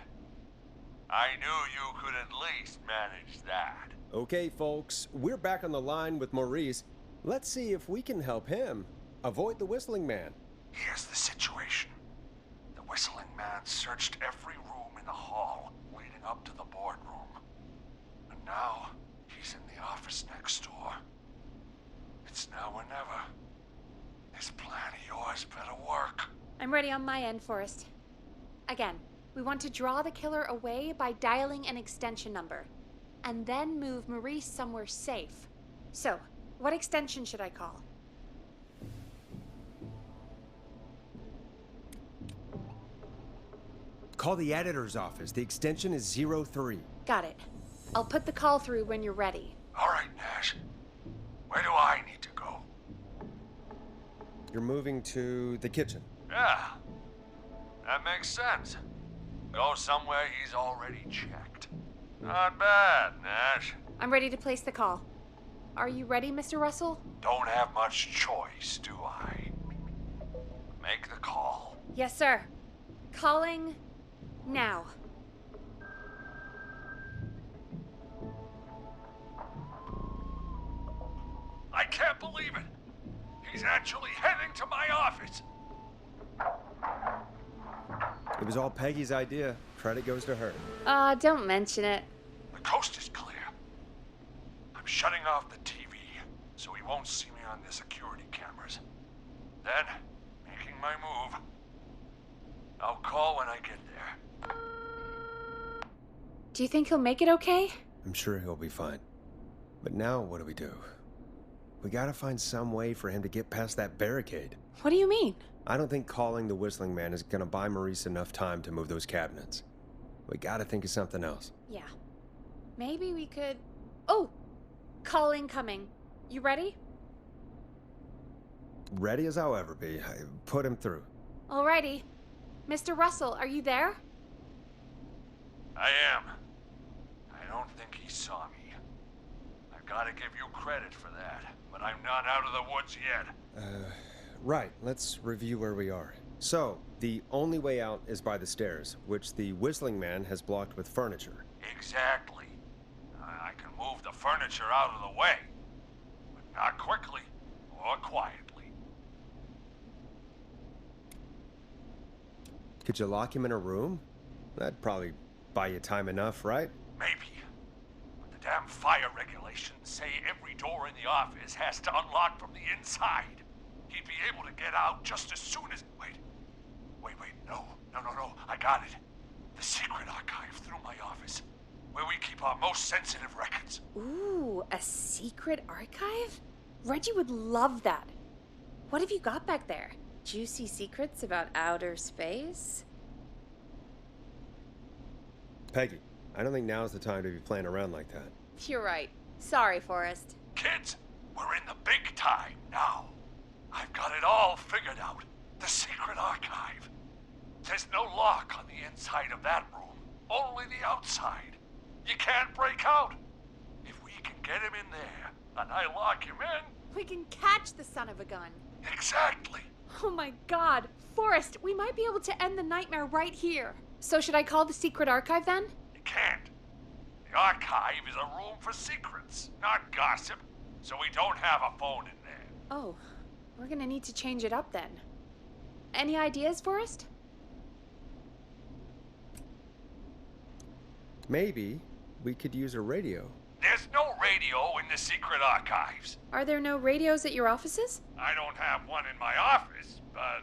I knew you could at least manage that. Okay, folks, we're back on the line with Maurice. Let's see if we can help him avoid the Whistling Man. Here's the situation. The Whistling Man searched every room in the hall leading up to the boardroom. And now, he's in the office next door. It's now or never. This plan of yours better work. I'm ready on my end, Forrest. Again, we want to draw the killer away by dialing an extension number, and then move Maurice somewhere safe. So, what extension should I call? Call the editor's office. The extension is 03. Got it. I'll put the call through when you're ready. All right, Nash. Where do I need to go? You're moving to the kitchen. Yeah. That makes sense. Go somewhere he's already checked. Not bad, Nash. I'm ready to place the call. Are you ready, Mr. Russell? Don't have much choice, do I? Make the call. Yes, sir. Calling now. I can't believe it. He's actually heading to my office. It was all Peggy's idea. Credit goes to her. Don't mention it. The coast is clear. I'm shutting off the TV so he won't see me on the security cameras. Then, making my move. I'll call when I get there. Do you think he'll make it okay? I'm sure he'll be fine. But now what do we do? We gotta find some way for him to get past that barricade. What do you mean? I don't think calling the Whistling Man is gonna buy Maurice enough time to move those cabinets. We gotta think of something else. Yeah. Maybe we could... Oh! Call incoming. You ready? Ready as I'll ever be. Put him through. Alrighty. Mr. Russell, are you there? I am. I don't think he saw me. I've got to give you credit for that, but I'm not out of the woods yet. Right. Let's review where we are. So, the only way out is by the stairs, which the Whistling Man has blocked with furniture. Exactly. I can move the furniture out of the way, but not quickly or quietly. Could you lock him in a room? That'd probably buy you time enough, right? Maybe. But the damn fire regulations say every door in the office has to unlock from the inside. He'd be able to get out just as soon as... Wait, no. I got it. The secret archive through my office, where we keep our most sensitive records. Ooh, a secret archive? Reggie would love that. What have you got back there? Juicy secrets about outer space? Peggy, I don't think now's the time to be playing around like that. You're right. Sorry, Forrest. Kids, we're in the big time now. I've got it all figured out. The secret archive. There's no lock on the inside of that room, only the outside. You can't break out. If we can get him in there, and I lock him in... We can catch the son of a gun. Exactly. Oh my god. Forrest, we might be able to end the nightmare right here. So should I call the secret archive then? You can't. The archive is a room for secrets, not gossip, so we don't have a phone in there. Oh, we're gonna need to change it up then. Any ideas, Forrest? Maybe we could use a radio. There's no radio in the secret archives. Are there no radios at your offices? I don't have one in my office, but...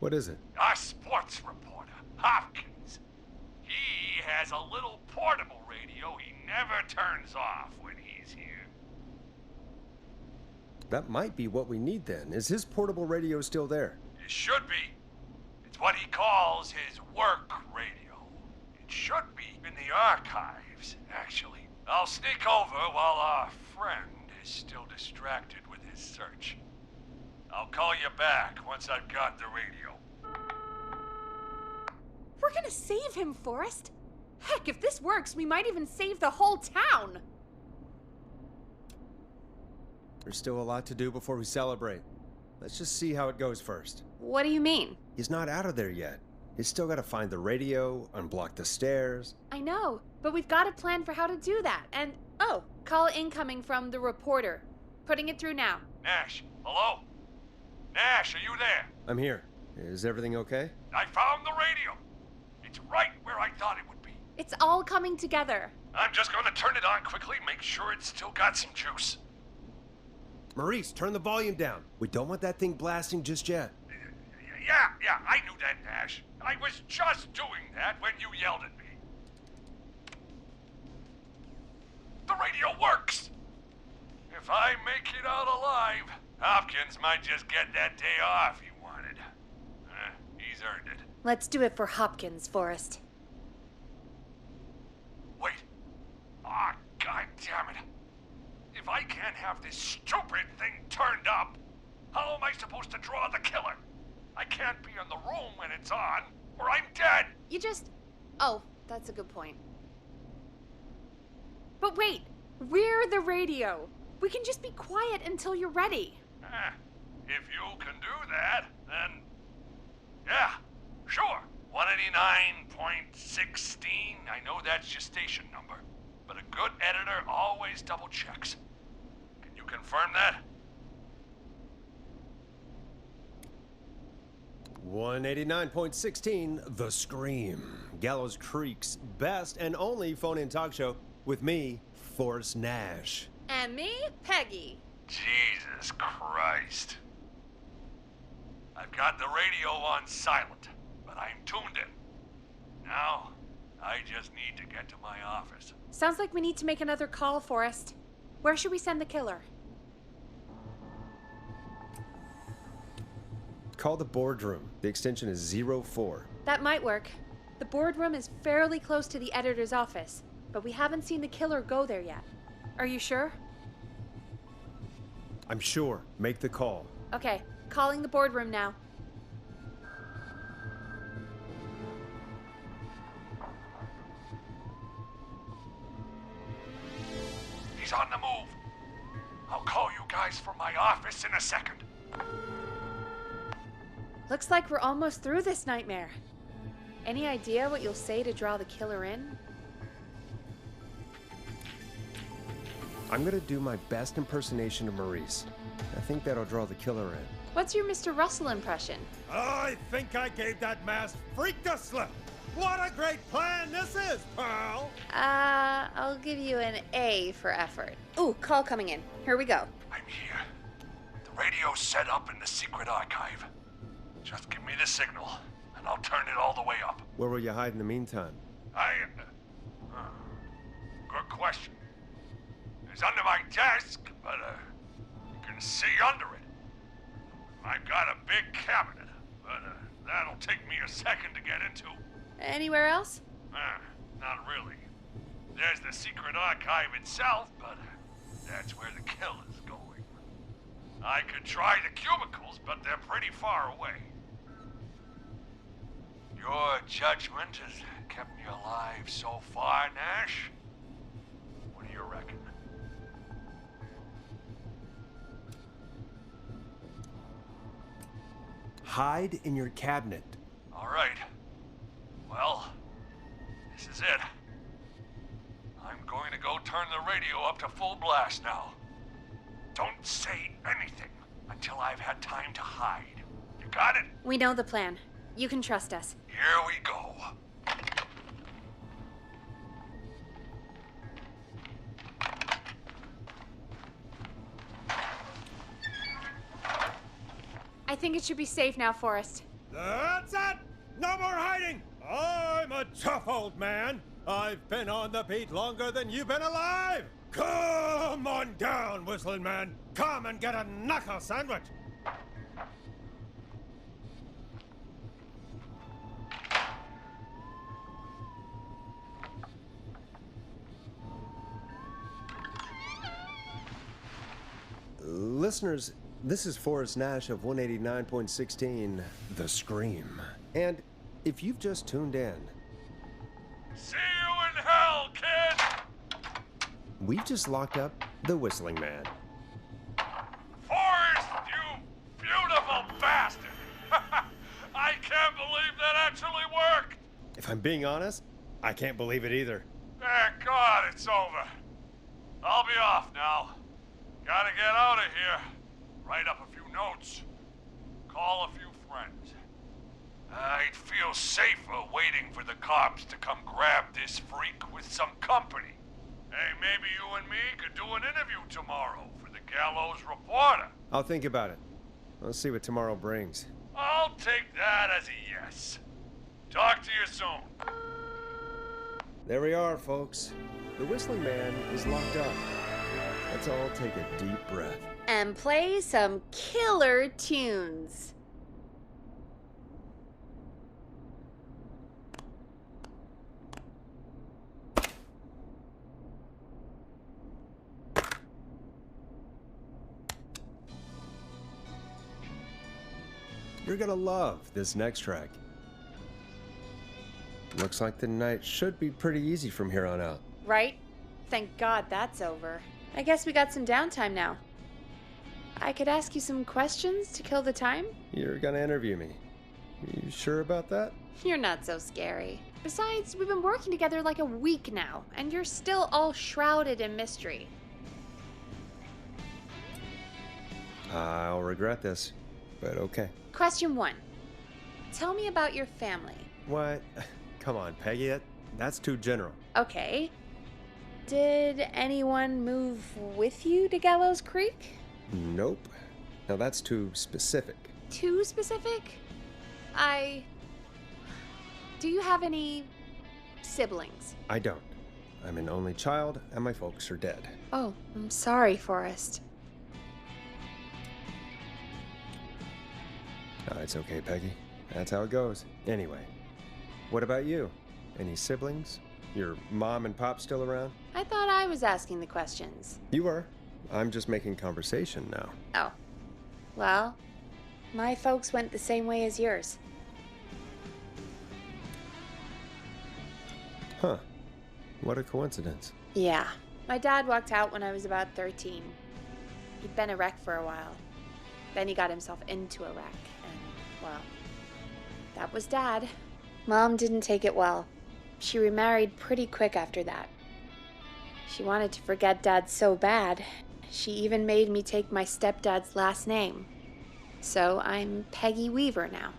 What is it? Our sports reporter, Hopkins. He has a little portable radio he never turns off when he's here. That might be what we need then. Is his portable radio still there? It should be. It's what he calls his work radio. It should be in the archives, actually. I'll sneak over while our friend is still distracted with his search. I'll call you back once I've got the radio. We're gonna save him, Forrest. Heck, if this works, we might even save the whole town. There's still a lot to do before we celebrate. Let's just see how it goes first. What do you mean? He's not out of there yet. He's still got to find the radio, unblock the stairs. I know, but we've got a plan for how to do that. And, oh, call incoming from the reporter. Putting it through now. Nash, hello? Nash, are you there? I'm here. Is everything okay? I found the radio. It's right where I thought it would be. It's all coming together. I'm just gonna turn it on quickly, make sure it's still got some juice. Maurice, turn the volume down. We don't want that thing blasting just yet. Yeah, I knew that, Nash. I was just doing that when you yelled at me. The radio works! If I make it out alive, Hopkins might just get that day off he wanted. He's earned it. Let's do it for Hopkins, Forrest. Wait. Ah, God damn it. If I can't have this stupid thing turned up, how am I supposed to draw the killer? I can't be in the room when it's on, or I'm dead. You just... Oh, that's a good point. But wait! We're the radio. We can just be quiet until you're ready. If you can do that, then... Yeah, sure. 189.16. I know that's your station number. But a good editor always double checks. Can you confirm that? 189.16, The Scream. Gallows Creek's best and only phone-in talk show with me, Forrest Nash. And me, Peggy. Jesus Christ. I've got the radio on silent, but I'm tuned in. Now, I just need to get to my office. Sounds like we need to make another call, Forrest. Where should we send the killer? Call the boardroom. The extension is 04. That might work. The boardroom is fairly close to the editor's office, but we haven't seen the killer go there yet. Are you sure? I'm sure. Make the call. Okay, calling the boardroom now. He's on the move. I'll call you guys from my office in a second. Looks like we're almost through this nightmare. Any idea what you'll say to draw the killer in? I'm gonna do my best impersonation of Maurice. I think that'll draw the killer in. What's your Mr. Russell impression? I think I gave that masked freak the slip. What a great plan this is, pal! I'll give you an A for effort. Ooh, call coming in. Here we go. I'm here. The radio's set up in the secret archive. Just give me the signal, and I'll turn it all the way up. Where will you hide in the meantime? Good question. It's under my desk, but you can see under it. I've got a big cabinet, but that'll take me a second to get into. Anywhere else? Not really. There's the secret archive itself, but that's where the killer's going. I could try the cubicles, but they're pretty far away. Your judgment has kept me alive so far, Nash. What do you reckon? Hide in your cabinet. All right. Well, this is it. I'm going to go turn the radio up to full blast now. Don't say anything until I've had time to hide. You got it? We know the plan. You can trust us. Here we go. I think it should be safe now, Forrest. That's it! No more hiding! I'm a tough old man. I've been on the beat longer than you've been alive! Come on down, Whistling Man. Come and get a knuckle sandwich. Listeners, this is Forrest Nash of 189.16, The Scream. And if you've just tuned in, See you in hell, kid! we've just locked up the Whistling Man. Forrest, you beautiful bastard! I can't believe that actually worked! If I'm being honest, I can't believe it either. Thank God it's over. I'll be off now. Gotta get out of here. Write up a few notes. Call a few friends. I'd feel safer waiting for the cops to come grab this freak with some company. Hey, maybe you and me could do an interview tomorrow for the Gallows Reporter. I'll think about it. Let's see what tomorrow brings. I'll take that as a yes. Talk to you soon. There we are, folks. The Whistling Man is locked up. Let's all take a deep breath. And play some killer tunes. You're gonna love this next track. Looks like the night should be pretty easy from here on out. Right? Thank God that's over. I guess we got some downtime now. I could ask you some questions to kill the time? You're gonna interview me. You sure about that? You're not so scary. Besides, we've been working together like a week now, and you're still all shrouded in mystery. I'll regret this, but okay. Question 1. Tell me about your family. What? Come on, Peggy, that's too general. Okay. Did anyone move with you to Gallows Creek? Nope. Now that's too specific. Too specific? Do you have any siblings? I don't. I'm an only child, and my folks are dead. Oh, I'm sorry, Forrest. No, it's okay, Peggy. That's how it goes. Anyway, what about you? Any siblings? Your mom and pop still around? I thought I was asking the questions. You were. I'm just making conversation now. Oh. Well, my folks went the same way as yours. Huh. What a coincidence. Yeah. My dad walked out when I was about 13. He'd been a wreck for a while. Then he got himself into a wreck, and, well, that was Dad. Mom didn't take it well. She remarried pretty quick after that. She wanted to forget Dad so bad, she even made me take my stepdad's last name. So I'm Peggy Weaver now.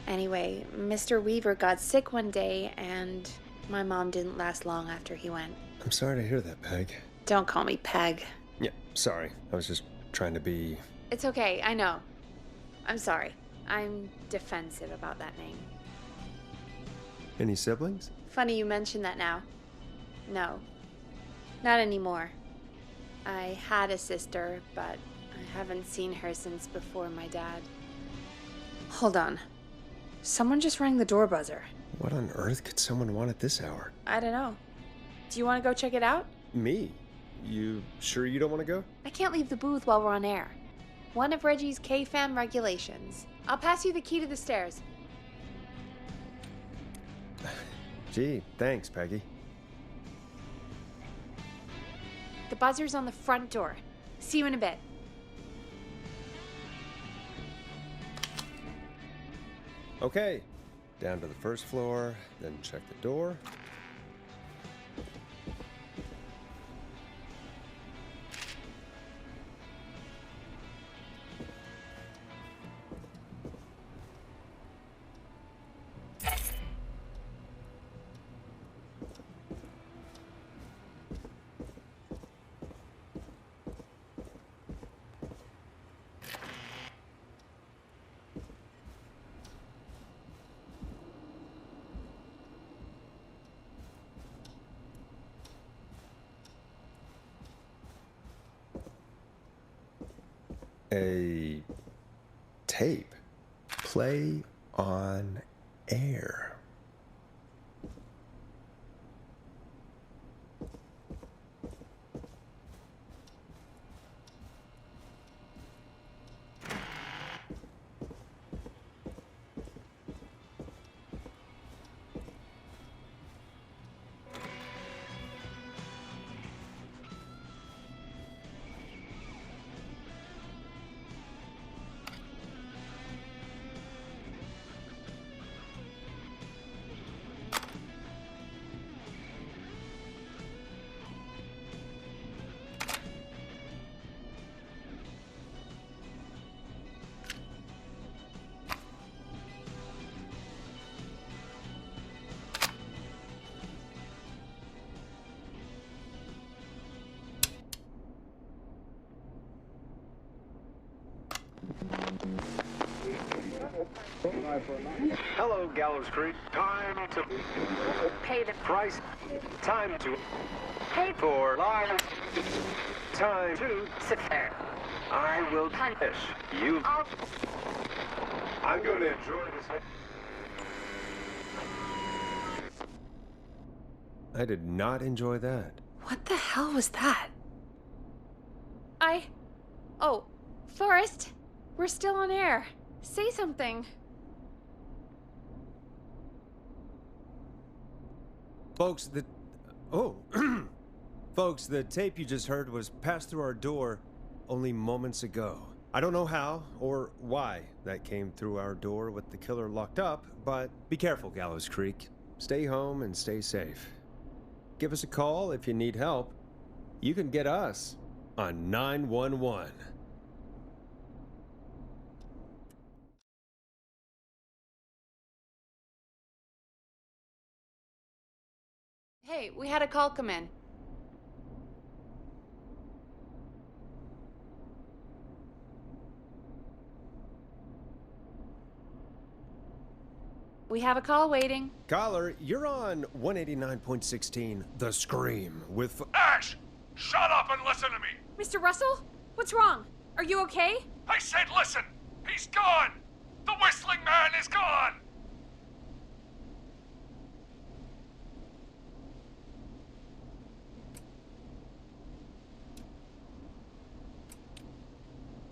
Anyway, Mr. Weaver got sick one day, and my mom didn't last long after he went. I'm sorry to hear that, Peg. Don't call me Peg. Yeah, sorry. I was just trying to be... It's okay, I know. I'm sorry. I'm defensive about that name. Any siblings? Funny you mention that now. No. Not anymore. I had a sister, but I haven't seen her since before my dad. Hold on. Someone just rang the door buzzer. What on earth could someone want at this hour? I don't know. Do you want to go check it out? Me? You sure you don't want to go? I can't leave the booth while we're on air. One of Reggie's K-Fan regulations. I'll pass you the key to the stairs. Gee, thanks, Peggy. The buzzer's on the front door. See you in a bit. Okay, down to the first floor, then check the door. A tape. Play on air. Hello, Gallows Creek. Time to Pay the price. Time to pay for live. Time to sit there. I will punish you. I'm going to enjoy this. I did not enjoy that. What the hell was that? Oh, Forrest, we're still on air. Say something. Folks, Oh, folks, the tape you just heard was passed through our door only moments ago. I don't know how or why that came through our door with the killer locked up, but be careful, Gallows Creek. Stay home and stay safe. Give us a call if you need help. You can get us on 911. Hey, we had a call come in. We have a call waiting. Caller, you're on 189.16, The Scream, with... Ash! Shut up and listen to me! Mr. Russell? What's wrong? Are you okay? I said listen! He's gone! The whistling man is gone!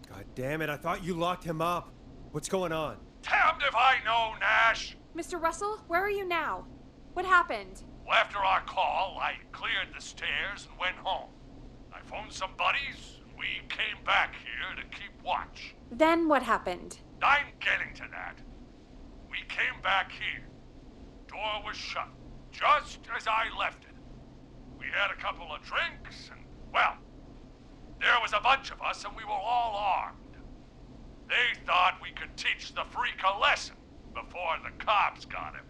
God damn it, I thought you locked him up. What's going on? Damned if I know, Nash! Mr. Russell, where are you now? What happened? Well, after our call, I cleared the stairs and went home. I phoned some buddies, and we came back here to keep watch. Then what happened? I'm getting to that. We came back here. Door was shut, just as I left it. We had a couple of drinks, and, well, there was a bunch of us, and we were all armed. They thought we could teach the freak a lesson before the cops got him.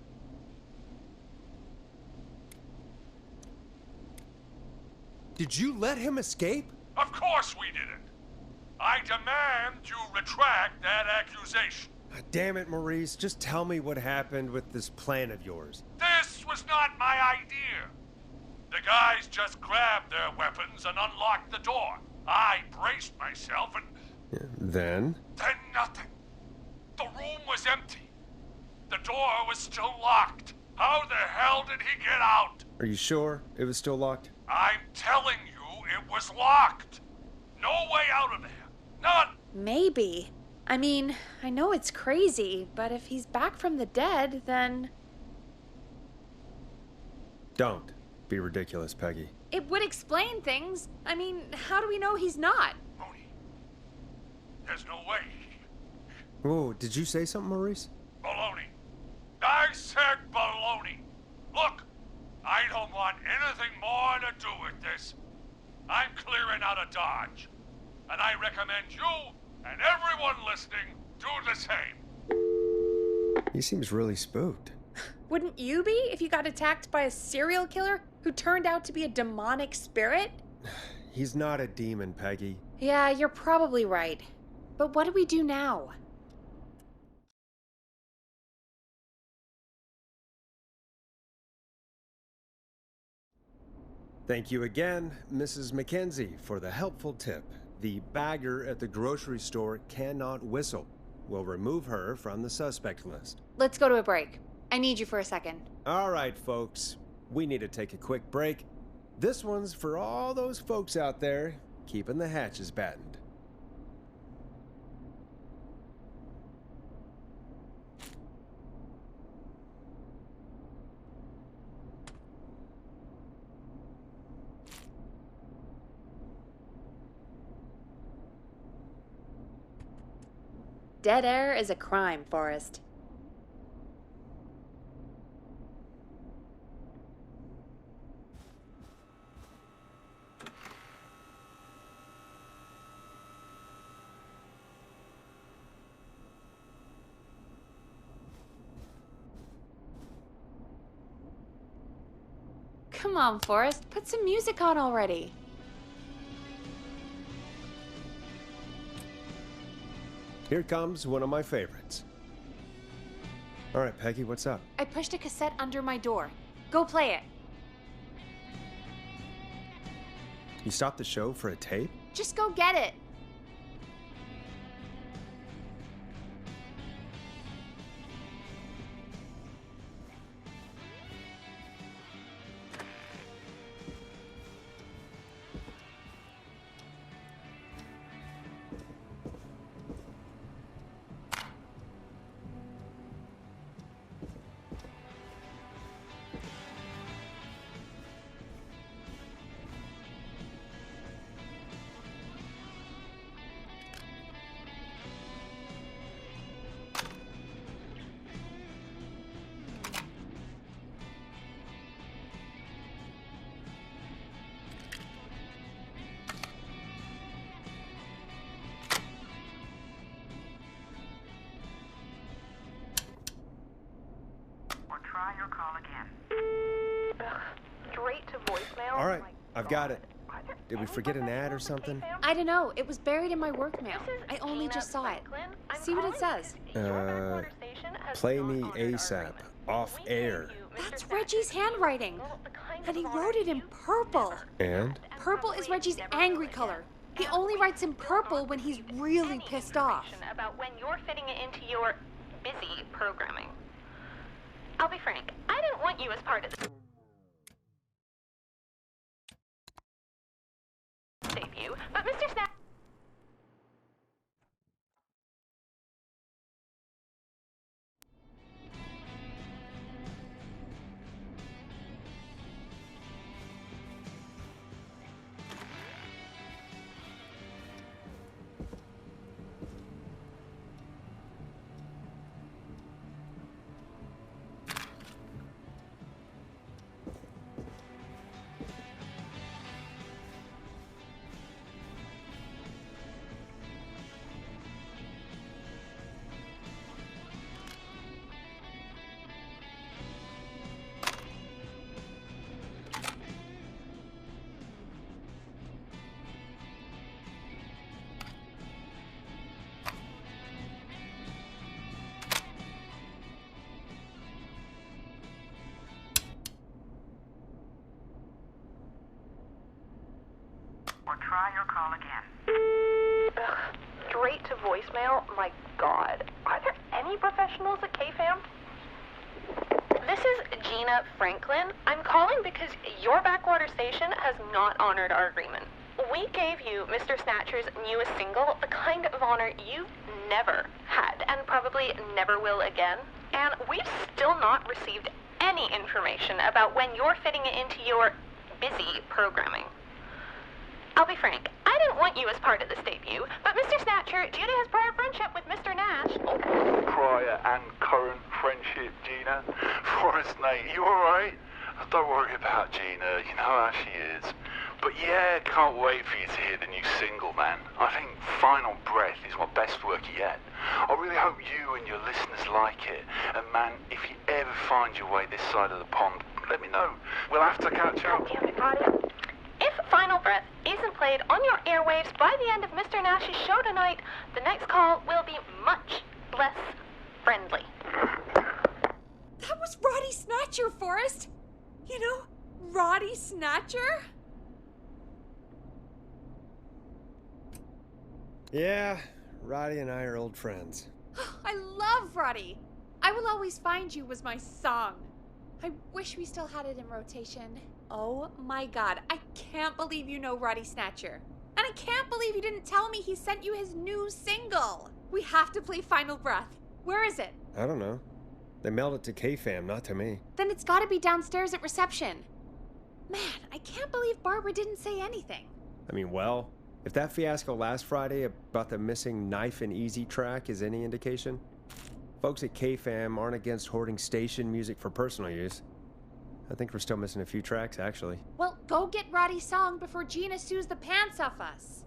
Did you let him escape? Of course we didn't. I demand you retract that accusation. Ah, damn it, Maurice. Just tell me what happened with this plan of yours. This was not my idea. The guys just grabbed their weapons and unlocked the door. I braced myself and... Then nothing. The room was empty. The door was still locked. How the hell did he get out? Are you sure it was still locked? I'm telling you, it was locked. No way out of there. None. Maybe. I mean, I know it's crazy, but if he's back from the dead, then... Don't be ridiculous, Peggy. It would explain things. I mean, how do we know he's not? Mooney, there's no way. Oh, did you say something, Maurice? Baloney. I said baloney. Look, I don't want anything more to do with this. I'm clearing out of Dodge. And I recommend you and everyone listening do the same. He seems really spooked. Wouldn't you be if you got attacked by a serial killer who turned out to be a demonic spirit? He's not a demon, Peggy. Yeah, you're probably right. But what do we do now? Thank you again, Mrs. Mackenzie, for the helpful tip. The bagger at the grocery store cannot whistle. We'll remove her from the suspect list. Let's go to a break. I need you for a second. All right, folks. We need to take a quick break. This one's for all those folks out there keeping the hatches battened. Dead air is a crime, Forrest. Come on, Forrest, put some music on already. Here comes one of my favorites. All right, Peggy, what's up? I pushed a cassette under my door. Go play it. You stopped the show for a tape? Just go get it. I've got it. Did we forget an ad or something? I don't know. It was buried in my work mail. I only just saw it. See what it says. Play me ASAP. Off air. That's Reggie's handwriting. And he wrote it in purple. And? Purple is Reggie's angry color. He only writes in purple when he's really pissed off. About when you're fitting it into your busy programming. I'll be frank, I didn't want you as part of this. Save you, but Mr. Snap. Or try your call again. Straight to voicemail? My God. Are there any professionals at KFAM? This is Gina Franklin. I'm calling because your backwater station has not honored our agreement. We gave you Mr. Snatcher's newest single, the kind of honor you've never had and probably never will again. And we've still not received any information about when you're fitting it into your busy programming. I'll be frank, I didn't want you as part of this debut, but Mr. Snatcher, due to his prior friendship with Mr. Nash... Prior and current friendship, Gina. Forrest, mate, you alright? Don't worry about Gina, you know how she is. But yeah, can't wait for you to hear the new single, man. I think Final Breath is my best work yet. I really hope you and your listeners like it. And man, if you ever find your way this side of the pond, let me know. We'll have to catch up. If Final Breath isn't played on your airwaves by the end of Mr. Nash's show tonight, the next call will be much less friendly. That was Roddy Snatcher, Forrest. You know, Roddy Snatcher? Yeah, Roddy and I are old friends. I love Roddy. I Will Always Find You was my song. I wish we still had it in rotation. Oh my God, I can't believe you know Roddy Snatcher. And I can't believe you didn't tell me he sent you his new single. We have to play Final Breath. Where is it? I don't know. They mailed it to KFAM, not to me. Then it's gotta be downstairs at reception. Man, I can't believe Barbara didn't say anything. I mean, well, if that fiasco last Friday about the missing Knife and Easy track is any indication, folks at KFAM aren't against hoarding station music for personal use. I think we're still missing a few tracks, actually. Well, go get Roddy's song before Gina sues the pants off us.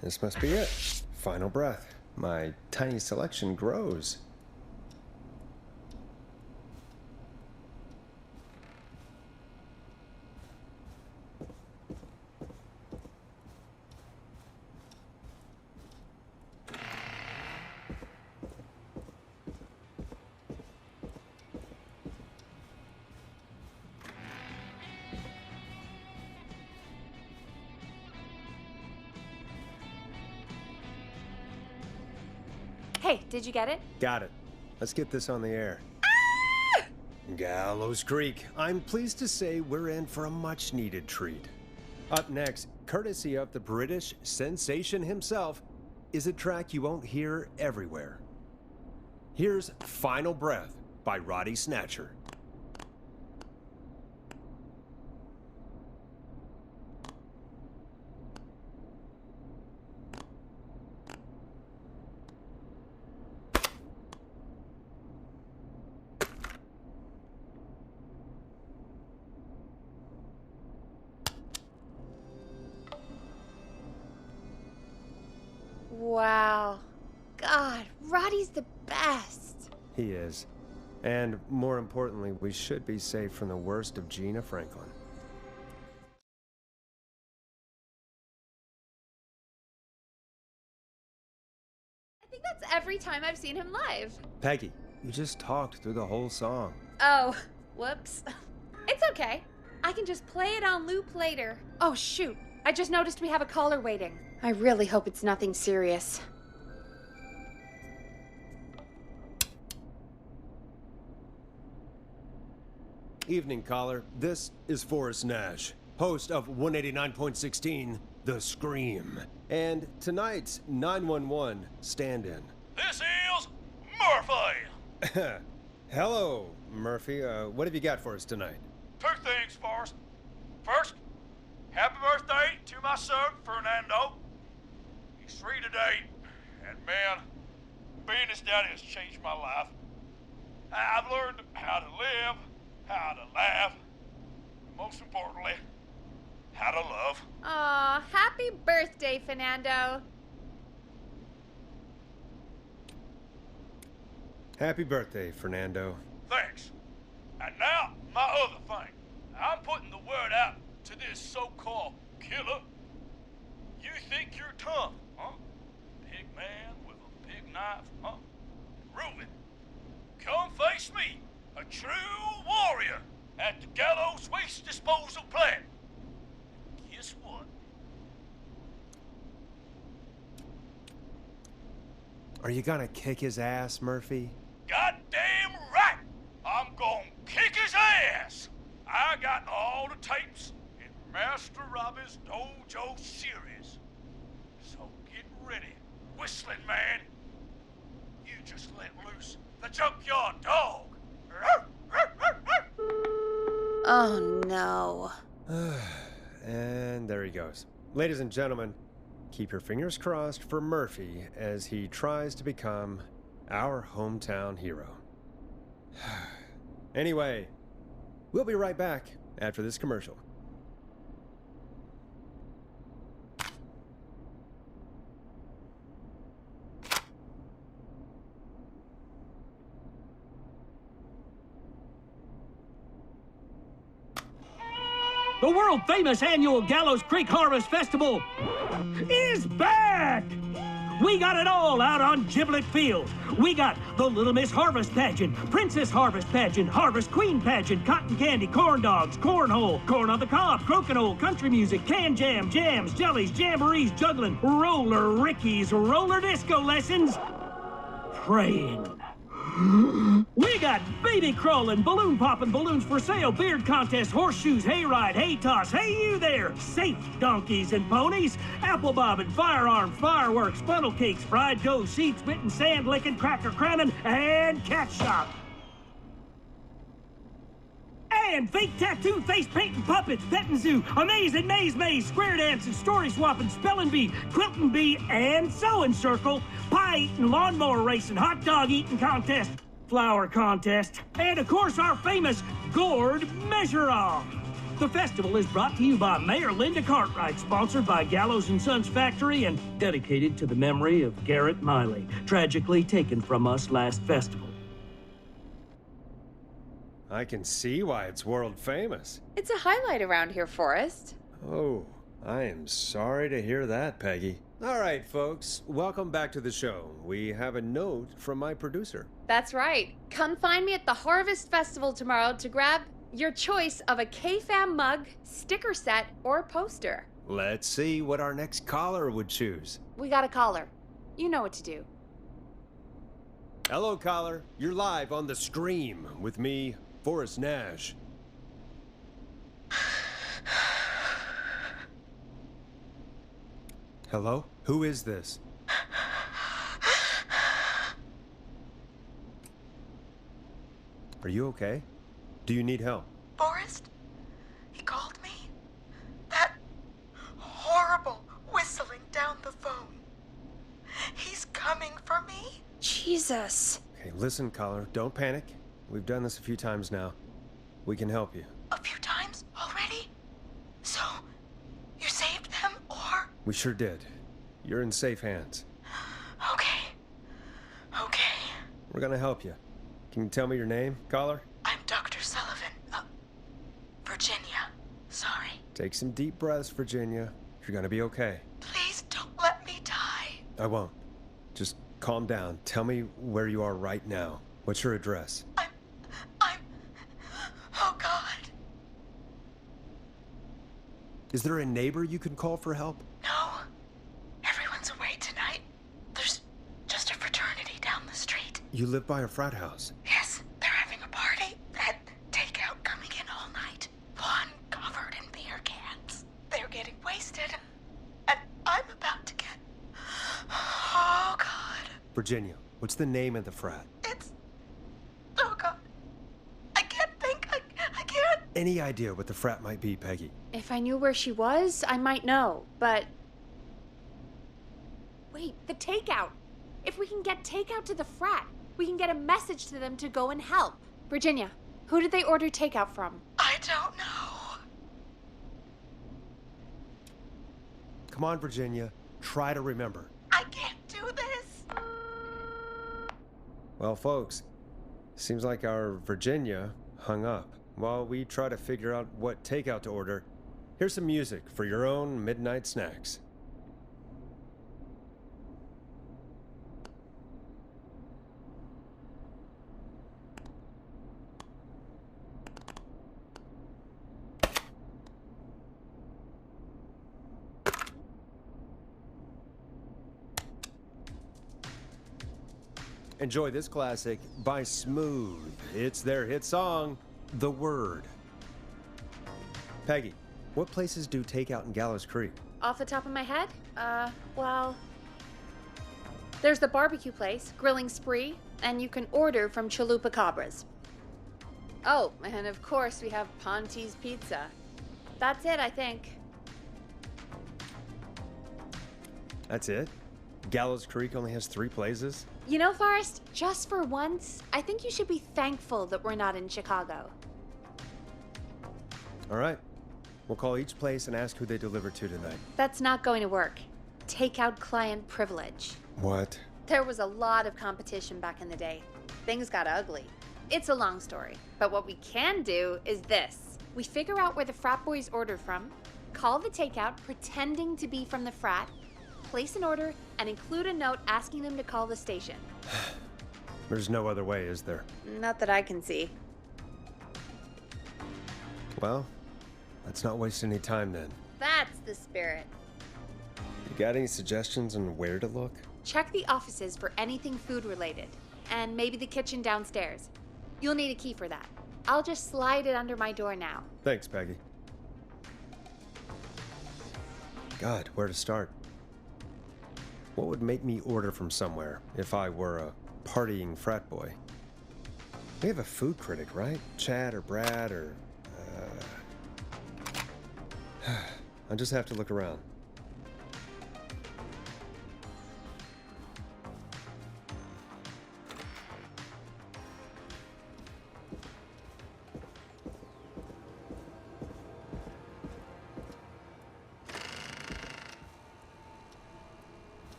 This must be it. Final Breath. My tiny selection grows. Hey, did you get it? Got it. Let's get this on the air. Gallows Creek. I'm pleased to say we're in for a much-needed treat. Up next, courtesy of the British sensation himself, is a track you won't hear everywhere. Here's Final Breath by Roddy Snatcher. Wow. God, Roddy's the best. He is. And more importantly, we should be safe from the worst of Gina Franklin. I think that's every time I've seen him live. Peggy, you just talked through the whole song. Oh, whoops. It's okay. I can just play it on loop later. Oh, shoot. I just noticed we have a caller waiting. I really hope it's nothing serious. Evening, caller. This is Forrest Nash, host of 189.16, The Scream. And tonight's 911 stand-in. This is Murphy! Hello, Murphy. What have you got for us tonight? Two things, Forrest. First, happy birthday to my son, Fernando. He's 3 today, and man, being his daddy has changed my life. I've learned how to live, how to laugh, and most importantly, how to love. Aw, happy birthday, Fernando. Happy birthday, Fernando. Thanks. And now, my other thing. I'm putting the word out to this so-called killer. You think you're tough, huh? Big man with a big knife, huh? Prove it. Come face me, a true warrior, at the Gallows Waste Disposal Plant. Guess what? Are you gonna kick his ass, Murphy? Goddamn right! I'm gonna kick his ass! I got all the tapes in Master Robbie's Dojo series. So get ready, whistling man. You just let loose the junkyard dog. Oh, no. And there he goes. Ladies and gentlemen, keep your fingers crossed for Murphy as he tries to become our hometown hero. Anyway, we'll be right back after this commercial. The world-famous annual Gallows Creek Harvest Festival is back! We got it all out on Giblet Field. We got the Little Miss Harvest Pageant, Princess Harvest Pageant, Harvest Queen Pageant, Cotton Candy, Corn Dogs, Cornhole, Corn on the Cob, Crokinole, Country Music, Can Jam, Jams, Jellies, Jamborees, Juggling, Roller Rickies, Roller Disco Lessons, Praying. We got baby crawling, balloon popping, balloons for sale, beard contest, horseshoes, hayride, hay toss, hey you there, safe donkeys and ponies, apple bobbing, firearm, fireworks, funnel cakes, fried dough, seed spitting, sand licking, cracker cramming, and cat shop. And fake tattoo, face painting, puppets, petting zoo, amazing maze, square dancing, story swapping, spelling bee, quilting bee, and sewing circle, pie eating, lawnmower racing, hot dog eating contest, flower contest, and of course our famous gourd measure-off. The festival is brought to you by Mayor Linda Cartwright, sponsored by Gallows & Sons Factory, and dedicated to the memory of Garrett Miley, tragically taken from us last festival. I can see why it's world famous. It's a highlight around here, Forrest. Oh, I am sorry to hear that, Peggy. All right, folks, welcome back to the show. We have a note from my producer. That's right. Come find me at the Harvest Festival tomorrow to grab your choice of a K-Fam mug, sticker set, or poster. Let's see what our next caller would choose. We got a caller. You know what to do. Hello, caller. You're live on The Scream with me, Forrest Nash. Hello? Who is this? Are you okay? Do you need help? Forrest? He called me? That horrible whistling down the phone. He's coming for me? Jesus. Okay, listen, caller. Don't panic. We've done this a few times now. We can help you. A few times already? So, you saved them, or? We sure did. You're in safe hands. Okay. Okay. We're gonna help you. Can you tell me your name, caller? I'm Dr. Sullivan. Virginia. Sorry. Take some deep breaths, Virginia. You're gonna be okay. Please don't let me die. I won't. Just calm down. Tell me where you are right now. What's your address? Oh, God. Is there a neighbor you can call for help? No. Everyone's away tonight. There's just a fraternity down the street. You live by a frat house. Yes, they're having a party. That takeout coming in all night. One covered in beer cans. They're getting wasted. And I'm about to get... Oh, God. Virginia, what's the name of the frat? It's... Oh, God. I can't think. I can't. Any idea what the frat might be, Peggy? If I knew where she was, I might know, but... Wait, the takeout! If we can get takeout to the frat, we can get a message to them to go and help. Virginia, who did they order takeout from? I don't know. Come on, Virginia. Try to remember. I can't do this. Well, folks, seems like our Virginia hung up. While we try to figure out what takeout to order, here's some music for your own midnight snacks. Enjoy this classic by Smooth. It's their hit song, The Word. Peggy, what places do takeout in Gallows Creek? Off the top of my head? Well... There's the barbecue place, Grilling Spree, and you can order from Chalupa Cabras. Oh, and of course we have Ponte's Pizza. That's it, I think. That's it? Gallows Creek only has 3 places? You know, Forrest, just for once, I think you should be thankful that we're not in Chicago. All right. We'll call each place and ask who they deliver to tonight. That's not going to work. Takeout client privilege. What? There was a lot of competition back in the day. Things got ugly. It's a long story, but what we can do is this. We figure out where the frat boys ordered from, call the takeout pretending to be from the frat, place an order, and include a note asking them to call the station. There's no other way, is there? Not that I can see. Well, let's not waste any time then. That's the spirit. You got any suggestions on where to look? Check the offices for anything food related, and maybe the kitchen downstairs. You'll need a key for that. I'll just slide it under my door now. Thanks, Peggy. God, where to start? What would make me order from somewhere if I were a partying frat boy? We have a food critic, right? Chad or Brad or... I'll just have to look around.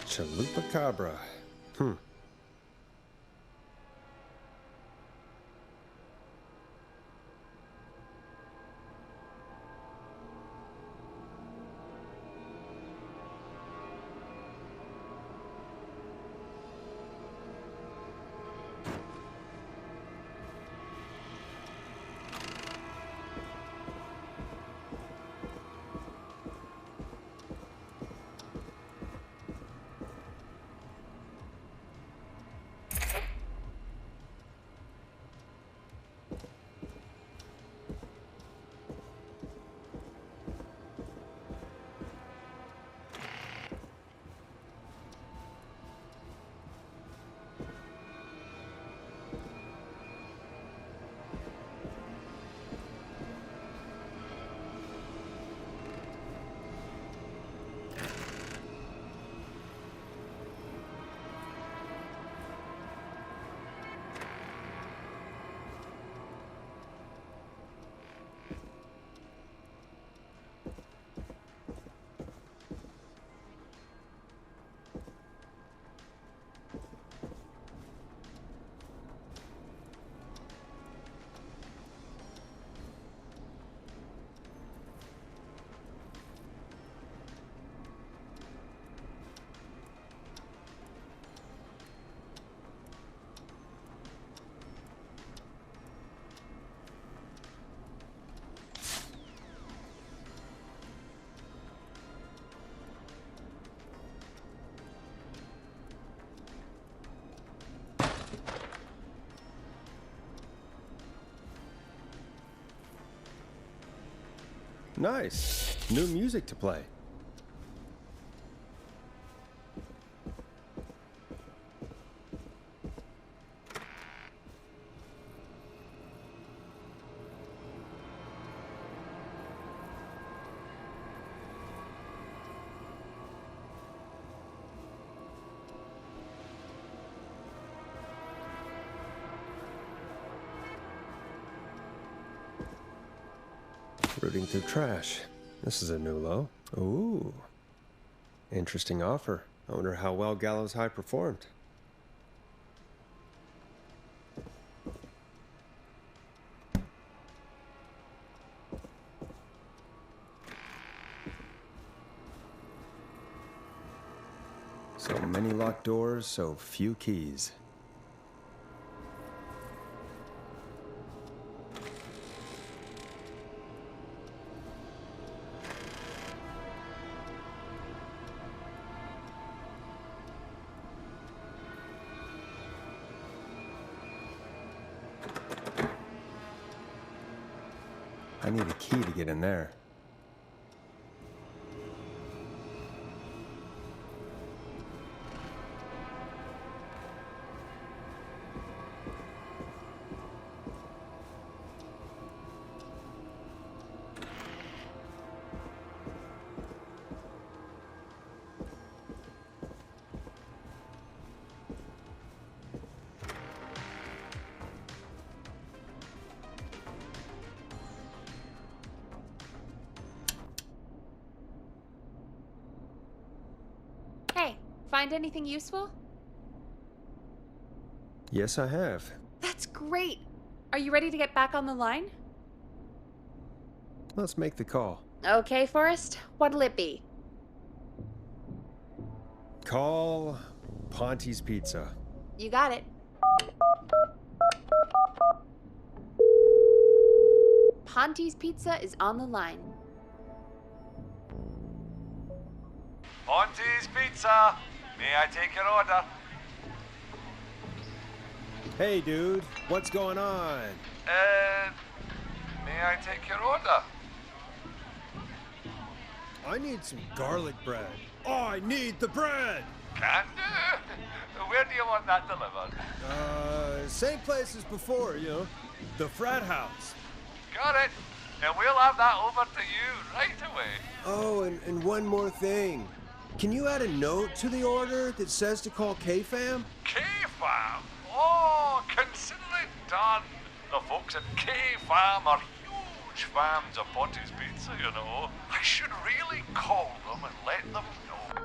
Chalupa Cabra. Nice. New music to play. Rooting through trash. This is a new low. Ooh. Interesting offer. I wonder how well Gallows High performed. So many locked doors, so few keys. I need a key to get in there. Hey, find anything useful? Yes, I have. That's great. Are you ready to get back on the line? Let's make the call. Okay, Forrest. What'll it be? Call Ponte's Pizza. You got it. Ponte's Pizza is on the line. Ponte's Pizza. May I take your order? Hey, dude. What's going on? May I take your order? I need some garlic bread. Oh, I need the bread! Can do. Where do you want that delivered? Same place as before, you know. The frat house. Got it. And we'll have that over to you right away. Oh, and one more thing. Can you add a note to the order that says to call K-Fam? K-Fam? Oh, consider it done. The folks at K-Fam are huge fans of Ponte's Pizza, you know. I should really call them and let them know.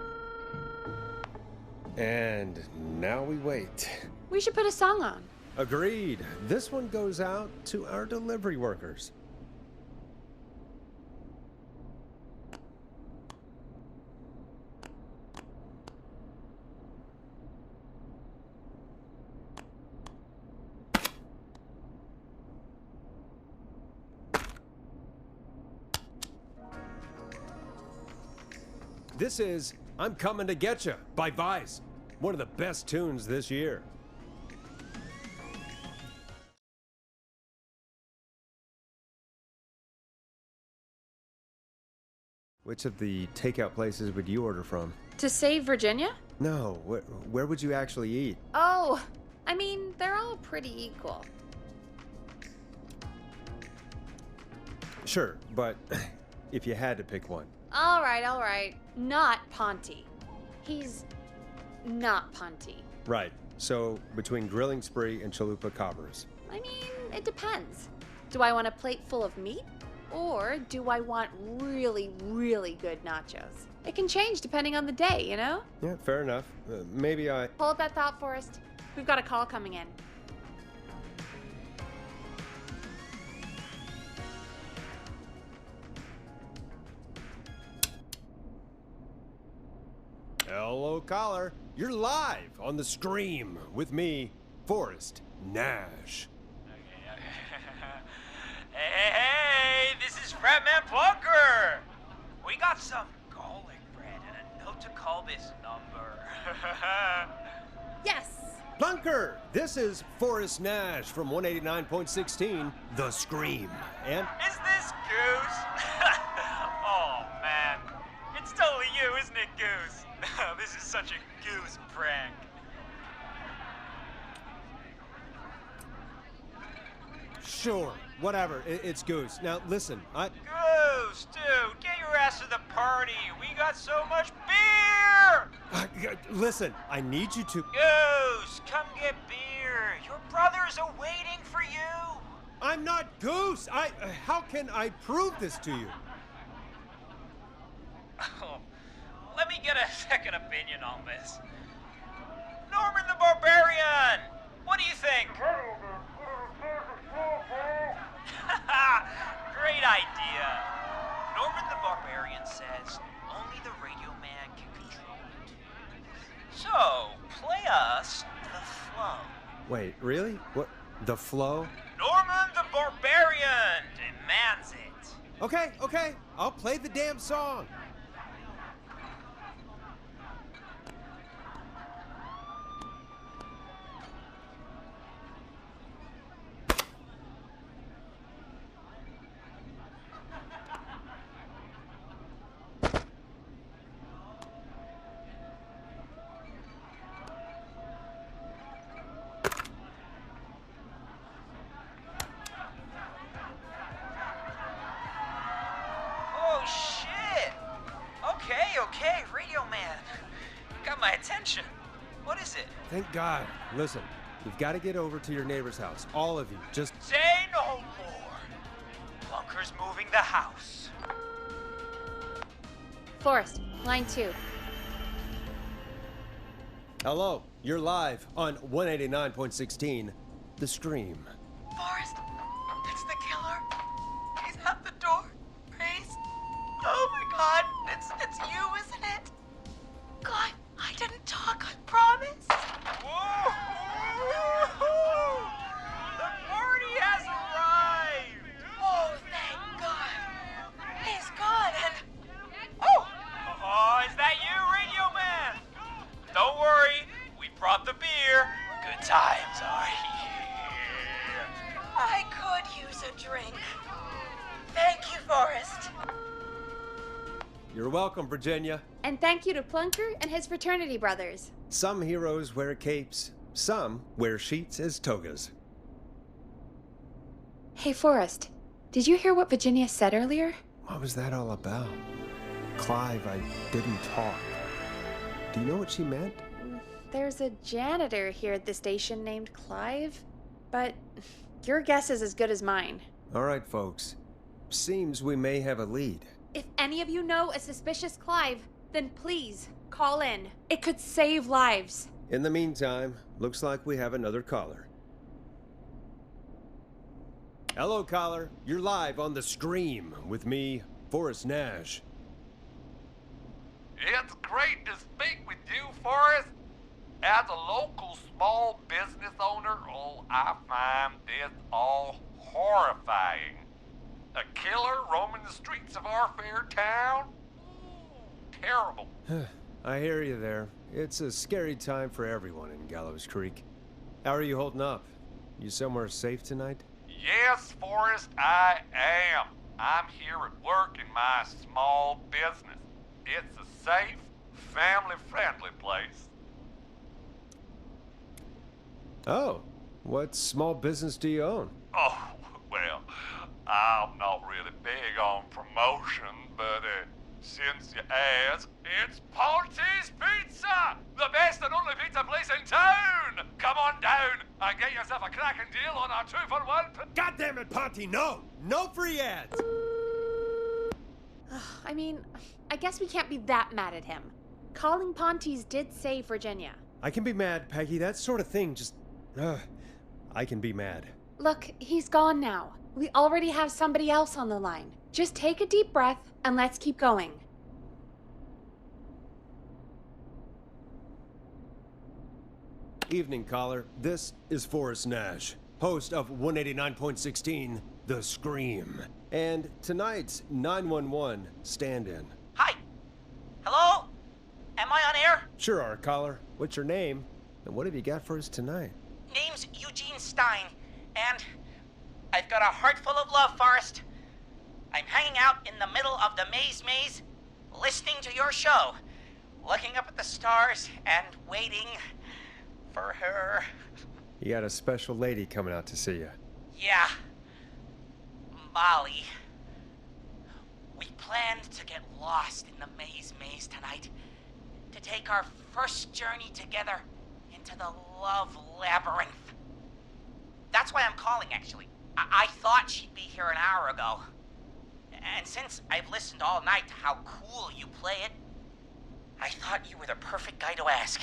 And now we wait. We should put a song on. Agreed. This one goes out to our delivery workers. This is I'm Coming to Get Ya by Vice. One of the best tunes this year. Which of the takeout places would you order from? To save Virginia? No, where would you actually eat? Oh, I mean, they're all pretty equal. Sure, but if you had to pick one. All right. Not Ponte. He's not Ponte. Right. So between Grilling Spree and Chalupa Cabras. I mean, it depends. Do I want a plate full of meat? Or do I want really, really good nachos? It can change depending on the day, you know? Yeah, fair enough. Maybe I... Hold that thought, Forrest. We've got a call coming in. Hello, caller. You're live on The Scream with me, Forrest Nash. Hey, this is Fratman Plunker. We got some garlic bread and a note to call this number. Yes. Plunker, this is Forrest Nash from 189.16, The Scream. And... Is this Goose? Goose. This is such a goose prank. Sure, whatever. It's Goose. Now, listen, Goose, dude, get your ass to the party. We got so much beer! Listen, I need you to... Goose, come get beer. Your brothers are waiting for you. I'm not Goose! How can I prove this to you? Oh, let me get a second opinion on this. Norman the Barbarian! What do you think? Great idea. Norman the Barbarian says only the radio man can control it. So, play us the flow. Wait, really? What? The flow? Norman the Barbarian demands it. Okay. I'll play the damn song. Okay, Radio Man. Got my attention. What is it? Thank God. Listen, you've got to get over to your neighbor's house. All of you. Just... Say no more. Bunker's moving the house. Forrest, line 2. Hello, you're live on 189.16, The Scream. Forrest, it's the killer. He's at the door. Grace. Oh my God, it's you, isn't it? God, I didn't talk, I promise. Whoa! The party has arrived. Oh, thank God. He's gone and... Oh, is that you, Radio Man? Don't worry, we brought the beer. Good times are here. I could use a drink. Thank you, Forrest. You're welcome, Virginia. And thank you to Plunker and his fraternity brothers. Some heroes wear capes, some wear sheets as togas. Hey, Forrest, did you hear what Virginia said earlier? What was that all about? Clive, I didn't talk. Do you know what she meant? There's a janitor here at the station named Clive, but your guess is as good as mine. All right, folks. Seems we may have a lead. If any of you know a suspicious Clive, then please call in. It could save lives. In the meantime, looks like we have another caller. Hello, caller. You're live on The Scream with me, Forrest Nash. It's great to speak with you, Forrest. As a local small business owner, I find this all horrifying. A killer roaming the streets of our fair town? Terrible. I hear you there. It's a scary time for everyone in Gallows Creek. How are you holding up? You somewhere safe tonight? Yes, Forrest, I am. I'm here at work in my small business. It's a safe, family-friendly place. Oh, what small business do you own? Oh, well, I'm not really big on promotion, but since you ask, it's Ponty's Pizza! The best and only pizza place in town! Come on down and get yourself a cracking deal on our 2-for-1... God damn it, Ponty, no! No free ads! I mean, I guess we can't be that mad at him. Calling Ponty's did save Virginia. I can be mad, Peggy. That sort of thing just... I can be mad. Look, he's gone now. We already have somebody else on the line. Just take a deep breath and let's keep going. Evening, caller. This is Forrest Nash, host of 189.16, The Scream. And tonight's 911 stand-in. Hi. Hello? Am I on air? Sure are, caller. What's your name? And what have you got for us tonight? Name's Eugene Stein, and I've got a heart full of love, Forrest. I'm hanging out in the middle of the maze, listening to your show. looking up at the stars and waiting for her. You got a special lady coming out to see you. Yeah. Molly. We planned to get lost in the maze tonight. To take our first journey together into the love labyrinth. That's why I'm calling, actually. I thought she'd be here an hour ago. And since I've listened all night to how cool you play it, I thought you were the perfect guy to ask.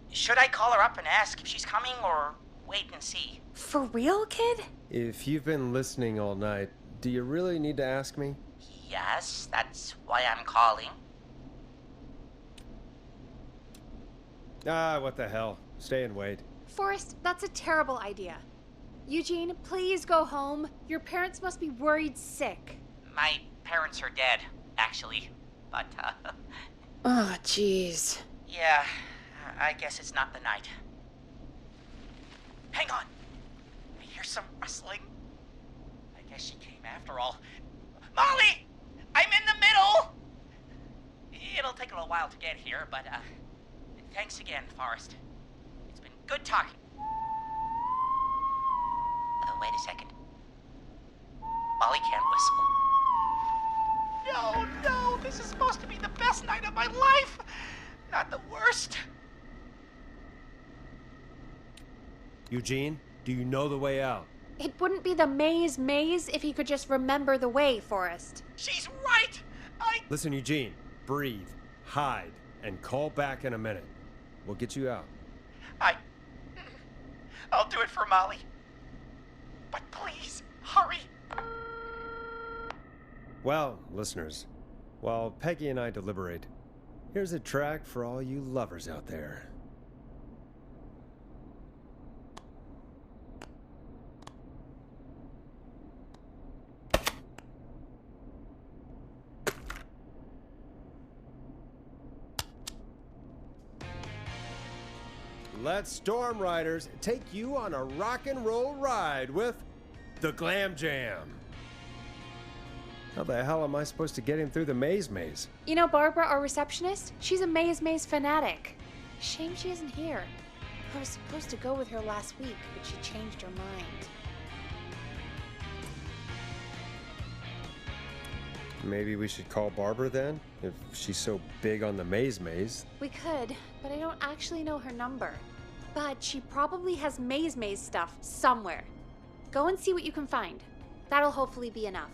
Should I call her up and ask if she's coming, or wait and see? For real, kid? If you've been listening all night, do you really need to ask me? Yes, that's why I'm calling. Ah, what the hell. Stay and wait. Forrest, that's a terrible idea. Eugene, please go home. Your parents must be worried sick. My parents are dead, actually. But, Oh, jeez. yeah, I guess it's not the night. Hang on. I hear some rustling. I guess she came after all. Molly! I'm in the middle! It'll take a little while to get here, but, thanks again, Forrest. It's been good talking. Oh, wait a second. Molly can't whistle. No, this is supposed to be the best night of my life! Not the worst. Eugene, do you know the way out? It wouldn't be the maze if he could just remember the way, Forrest. She's right! Listen, Eugene, breathe, hide, and call back in a minute. We'll get you out. I'll do it for Molly. But please, hurry. Well, listeners, while Peggy and I deliberate, here's a track for all you lovers out there. Let Storm Riders take you on a rock and roll ride with the Glam Jam. How the hell am I supposed to get him through the maze? You know Barbara, our receptionist? She's a maze fanatic. Shame she isn't here. I was supposed to go with her last week, but she changed her mind. Maybe we should call Barbara then, if she's so big on the maze. We could, but I don't actually know her number. But she probably has maze stuff somewhere. Go and see what you can find. That'll hopefully be enough.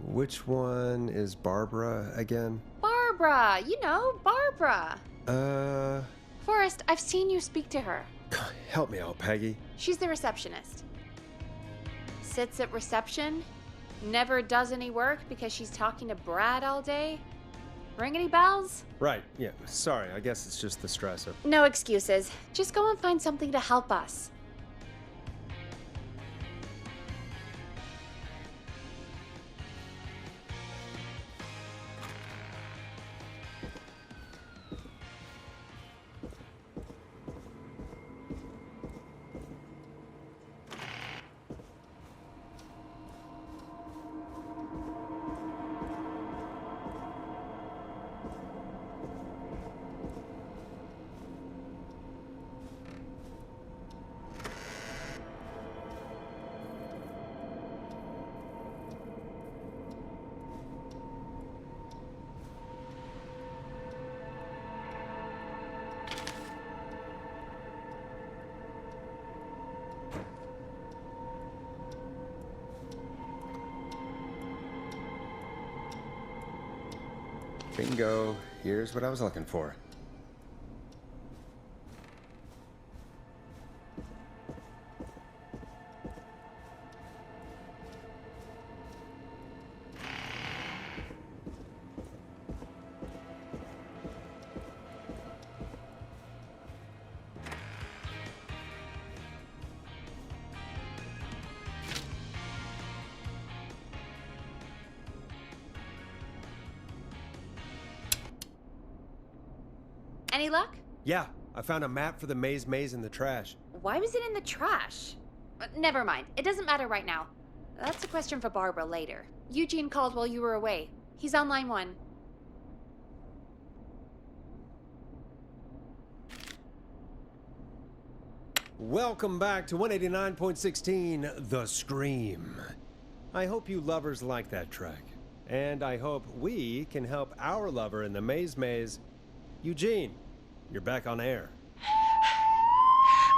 Which one is Barbara again? Barbara! You know, Barbara! Forrest, I've seen you speak to her. Help me out, Peggy. She's the receptionist. Sits at reception, never does any work because she's talking to Brad all day. Ring any bells? Right, yeah, sorry, I guess it's just the stress of... No excuses. Just go and find something to help us. Bingo. Here's what I was looking for. Any luck? Yeah, I found a map for the maze in the trash. Why was it in the trash? Never mind. It doesn't matter right now. That's a question for Barbara later. Eugene called while you were away. He's on line 1. Welcome back to 189.16 The Scream. I hope you lovers like that track. And I hope we can help our lover in the maze. Eugene, you're back on air.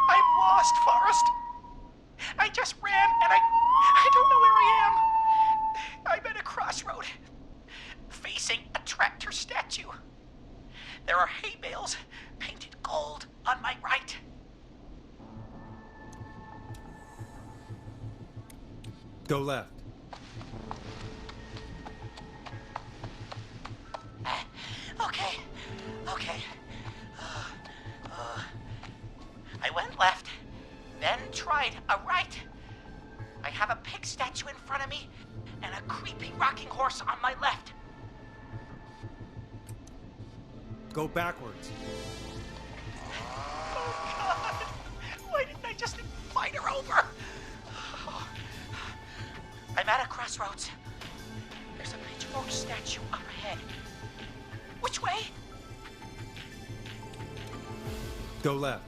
I'm lost, Forrest. I just ran and I don't know where I am. I'm at a crossroad, facing a tractor statue. There are hay bales painted gold on my right. Go left. Okay. I went left, then tried a right. I have a pig statue in front of me and a creepy rocking horse on my left. Go backwards. Oh, God. Why didn't I just invite her over? I'm at a crossroads. There's a pitchfork statue up ahead. Which way? Go left.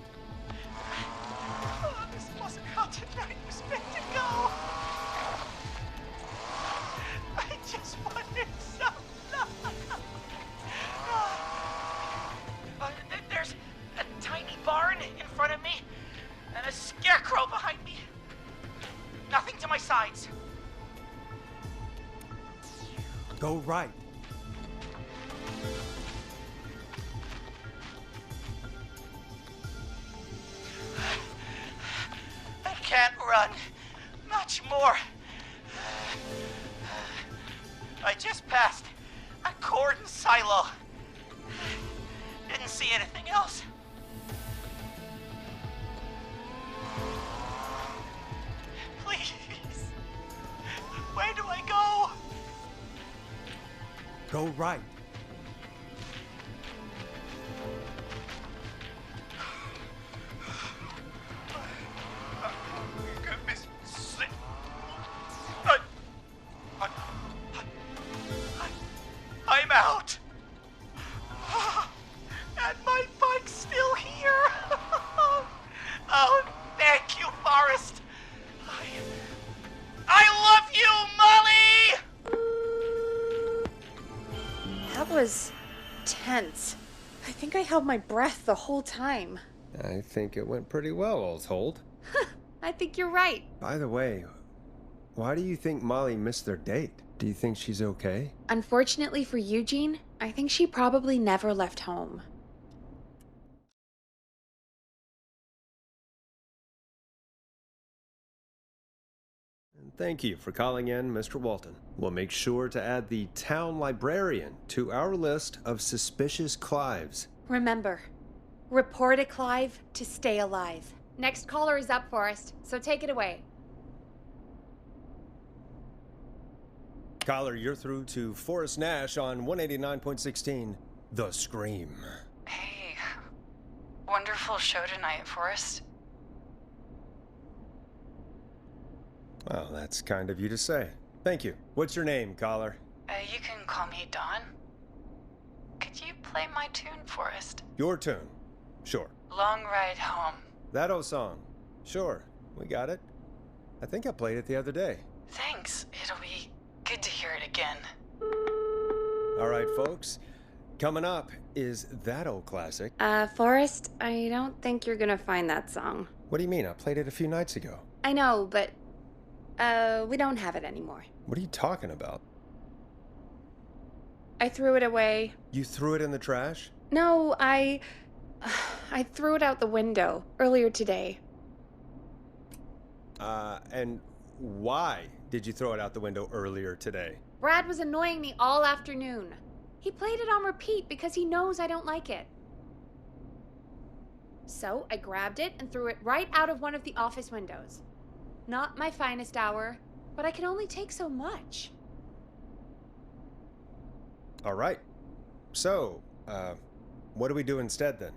Oh, this wasn't how tonight was meant to go. I just wanted some love. There's a tiny barn in front of me and a scarecrow behind me. Nothing to my sides. Go right. I can't run much more. I just passed a corn silo. Didn't see anything else. Please. Where do I go? Go right. I'm out. And my bike's still here. Oh, thank you, Forrest. I love you, Molly! That was tense. I think I held my breath the whole time. I think it went pretty well, all told. I think you're right. By the way, why do you think Molly missed their date? Do you think she's okay? Unfortunately for Eugene, I think she probably never left home. Thank you for calling in, Mr. Walton. We'll make sure to add the town librarian to our list of suspicious Clives. Remember, report a Clive to stay alive. Next caller is up, Forrest, so take it away. Caller, you're through to Forrest Nash on 189.16, The Scream. Hey, wonderful show tonight, Forrest. Well, that's kind of you to say. Thank you. What's your name, caller? You can call me Dawn. Could you play my tune, Forrest? Your tune. Sure. Long Ride Home. That old song. Sure. We got it. I think I played it the other day. Thanks. It'll be good to hear it again. All right, folks. Coming up is that old classic. Forrest, I don't think you're gonna find that song. What do you mean? I played it a few nights ago. I know, but, we don't have it anymore. What are you talking about? I threw it away. You threw it in the trash? No, I threw it out the window earlier today. And why did you throw it out the window earlier today? Brad was annoying me all afternoon. He played it on repeat because he knows I don't like it. So I grabbed it and threw it right out of one of the office windows. Not my finest hour, but I can only take so much. All right. So, what do we do instead then?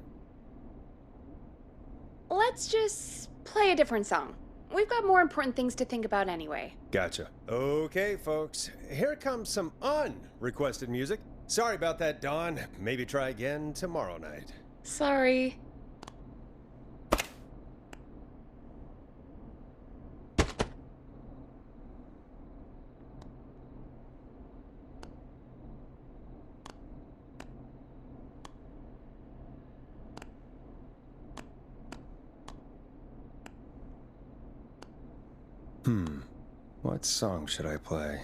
Let's just play a different song. We've got more important things to think about anyway. Gotcha. Okay, folks. Here comes some unrequested music. Sorry about that, Dawn. Maybe try again tomorrow night. Sorry. What song should I play?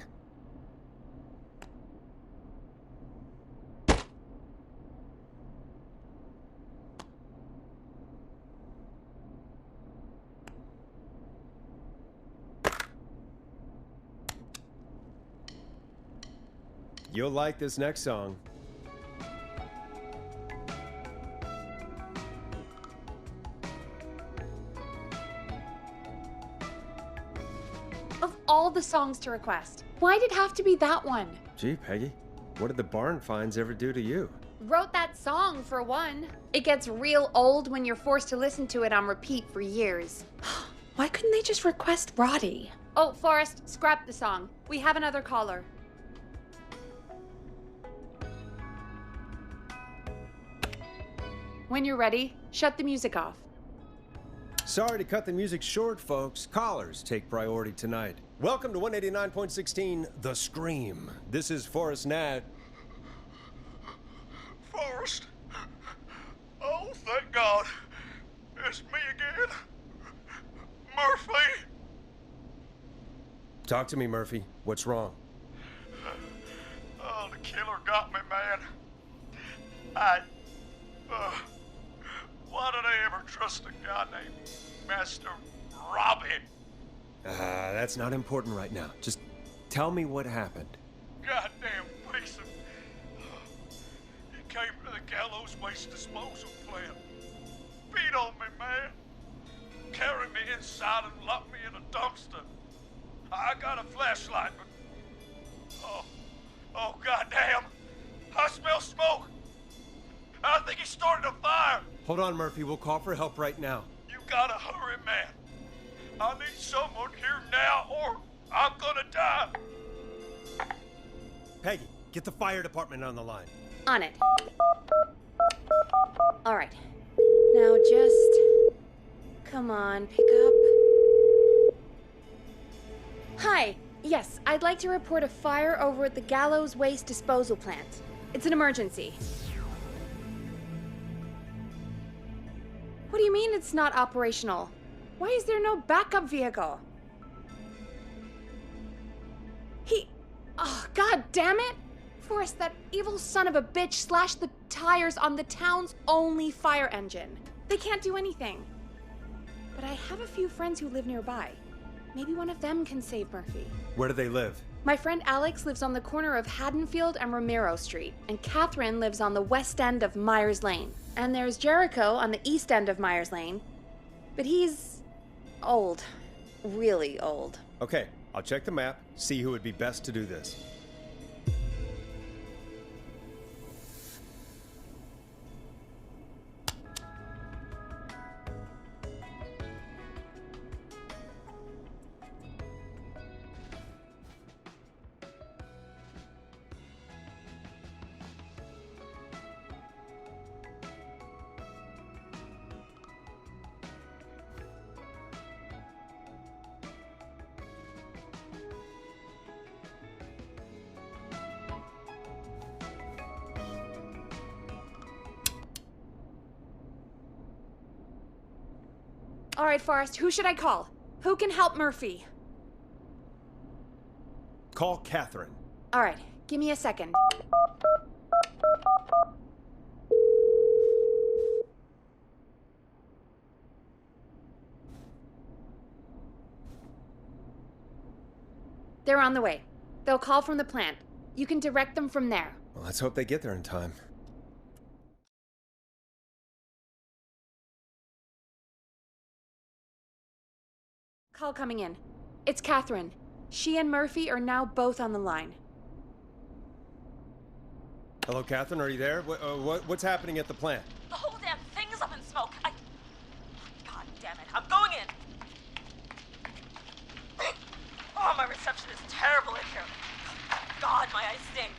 You'll like this next song. Of all the songs to request, why'd it have to be that one? Gee, Peggy, what did the barn finds ever do to you? Wrote that song, for one. It gets real old when you're forced to listen to it on repeat for years. Why couldn't they just request Roddy? Oh, Forrest, scrap the song. We have another caller. When you're ready, shut the music off. Sorry to cut the music short, folks. Callers take priority tonight. Welcome to 189.16, The Scream. This is Forrest Nat. Forrest? Oh, thank God. It's me again. Murphy. Talk to me, Murphy. What's wrong? Oh, the killer got me, man. Why did I ever trust a guy named Master Robbie? That's not important right now. Just tell me what happened. Goddamn piece of... He came to the gallows waste disposal plant. Beat on me, man. Carried me inside and locked me in a dumpster. I got a flashlight, but... Oh, goddamn. I smell smoke. I think he started a fire. Hold on, Murphy. We'll call for help right now. You gotta hurry, man. I need someone here now or I'm gonna die. Peggy, get the fire department on the line. On it. All right. Now just... Come on, pick up. Hi. Yes, I'd like to report a fire over at the Gallows Waste Disposal Plant. It's an emergency. What do you mean it's not operational? Why is there no backup vehicle? Oh, god damn it! Forrest, that evil son of a bitch slashed the tires on the town's only fire engine. They can't do anything. But I have a few friends who live nearby. Maybe one of them can save Murphy. Where do they live? My friend Alex lives on the corner of Haddonfield and Romero Street, and Catherine lives on the west end of Myers Lane. And there's Jericho on the east end of Myers Lane. But he's... old. Really old. Okay, I'll check the map, see who would be best to do this. All right, Forrest, who should I call? Who can help Murphy? Call Catherine. All right, give me a second. They're on the way. They'll call from the plant. You can direct them from there. Well, let's hope they get there in time. Call coming in. It's Catherine. She and Murphy are now both on the line. Hello, Catherine, are you there? What's happening at the plant? The whole damn thing is up in smoke. God damn it. I'm going in. Oh, my reception is terrible in here. God, my eyes sting.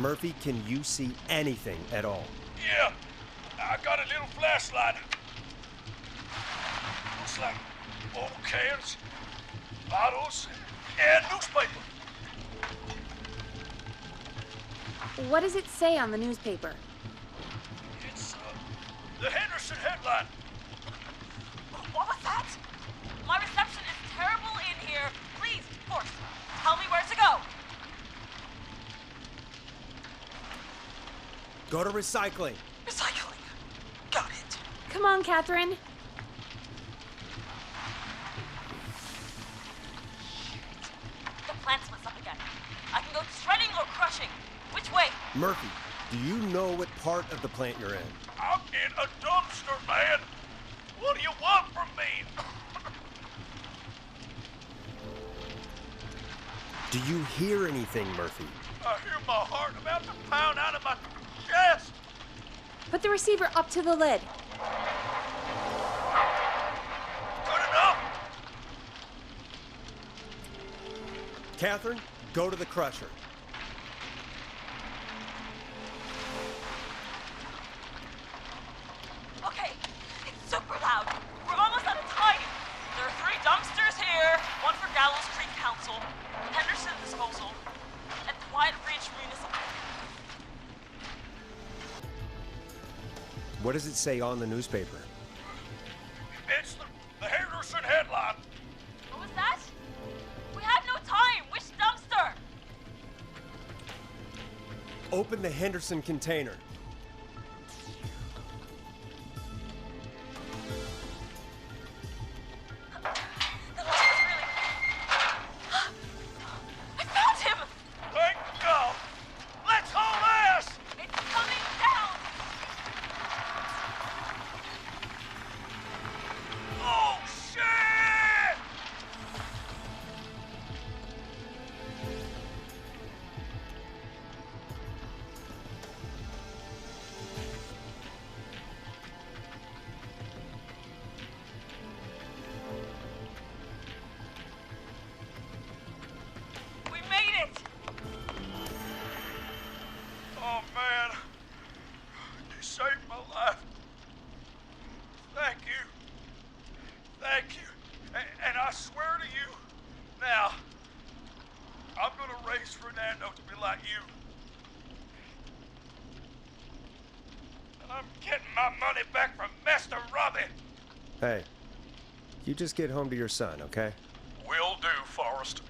Murphy, can you see anything at all? Yeah, I got a little flashlight. Looks like old cans, bottles, and newspaper. What does it say on the newspaper? It's, the Henderson Henderson headline. What was that? My reception is terrible in here. Please, Forrest, tell me where to go. Go to recycling. Recycling. Got it. Come on, Catherine. The plant splits up again. I can go shredding or crushing. Which way? Murphy, do you know what part of the plant you're in? I'm in a dumpster, man. What do you want from me? Do you hear anything, Murphy? I hear my heart about to pound out of my chest. Put the receiver up to the lid. Good enough. Catherine, go to the crusher. Okay, it's super loud. We're almost out of time. There are 3 dumpsters here. 1 for Gallows Creek Council, Henderson Disposal, and Quiet Ridge Municipal. What does it say on the newspaper? It's the Henderson headline. What was that? We have no time. Which dumpster? Open the Henderson container. I found him! Thank God. Let's haul ass. It's coming down! Oh, shit! We made it! Oh, man. You saved my life. Thank you. Thank you. And I swear to you, now, I'm gonna raise Fernando to be like you. And I'm getting my money back from Mr. Robbie. Hey, you just get home to your son, okay? Will do, Forrest.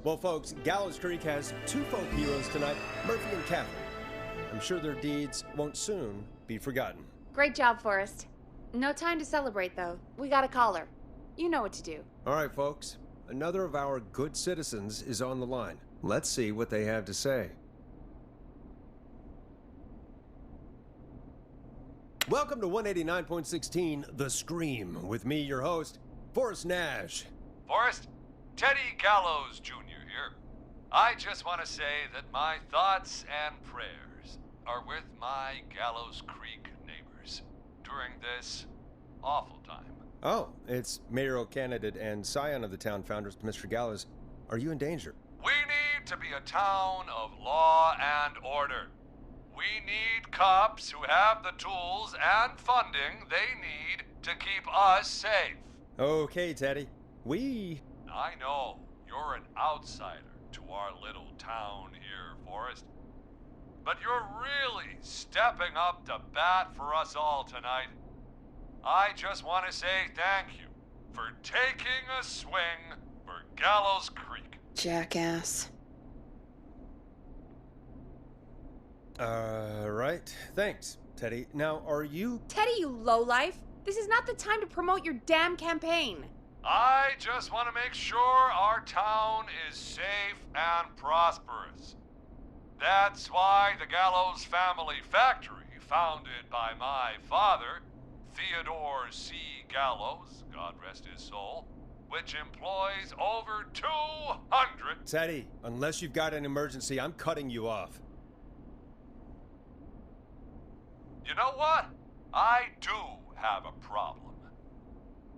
Well, folks, Gallows Creek has 2 folk heroes tonight, Murphy and Catherine. I'm sure their deeds won't soon be forgotten. Great job, Forrest. No time to celebrate, though. We got a caller. You know what to do. All right, folks, another of our good citizens is on the line. Let's see what they have to say. Welcome to 189.16 The Scream, with me, your host, Forrest Nash. Forrest, Teddy Gallows Jr. here. I just want to say that my thoughts and prayers are with my Gallows Creek neighbors during this awful time. Oh, it's mayoral candidate and scion of the town founders, Mr. Gallows. Are you in danger? We need to be a town of law and order. We need cops who have the tools and funding they need to keep us safe. Okay, Teddy. I know you're an outsider to our little town here, Forrest. But you're really stepping up to bat for us all tonight. I just want to say thank you for taking a swing for Gallows Creek. Jackass. Right. Thanks, Teddy. Now, are you... Teddy, you lowlife! This is not the time to promote your damn campaign. I just want to make sure our town is safe and prosperous. That's why the Gallows Family Factory, founded by my father, Theodore C. Gallows, God rest his soul, which employs over 200... Teddy, unless you've got an emergency, I'm cutting you off. You know what? I do have a problem.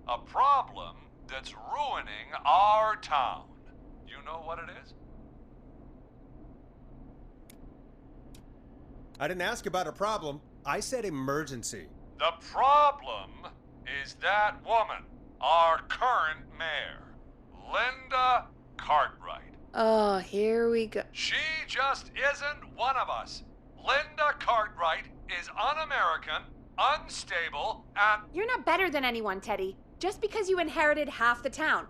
A problem that's ruining our town. You know what it is? I didn't ask about a problem. I said emergency. The problem is that woman, our current mayor, Linda Cartwright. Oh, here we go. She just isn't one of us. Linda Cartwright is un-American, unstable, and... You're not better than anyone, Teddy. Just because you inherited half the town.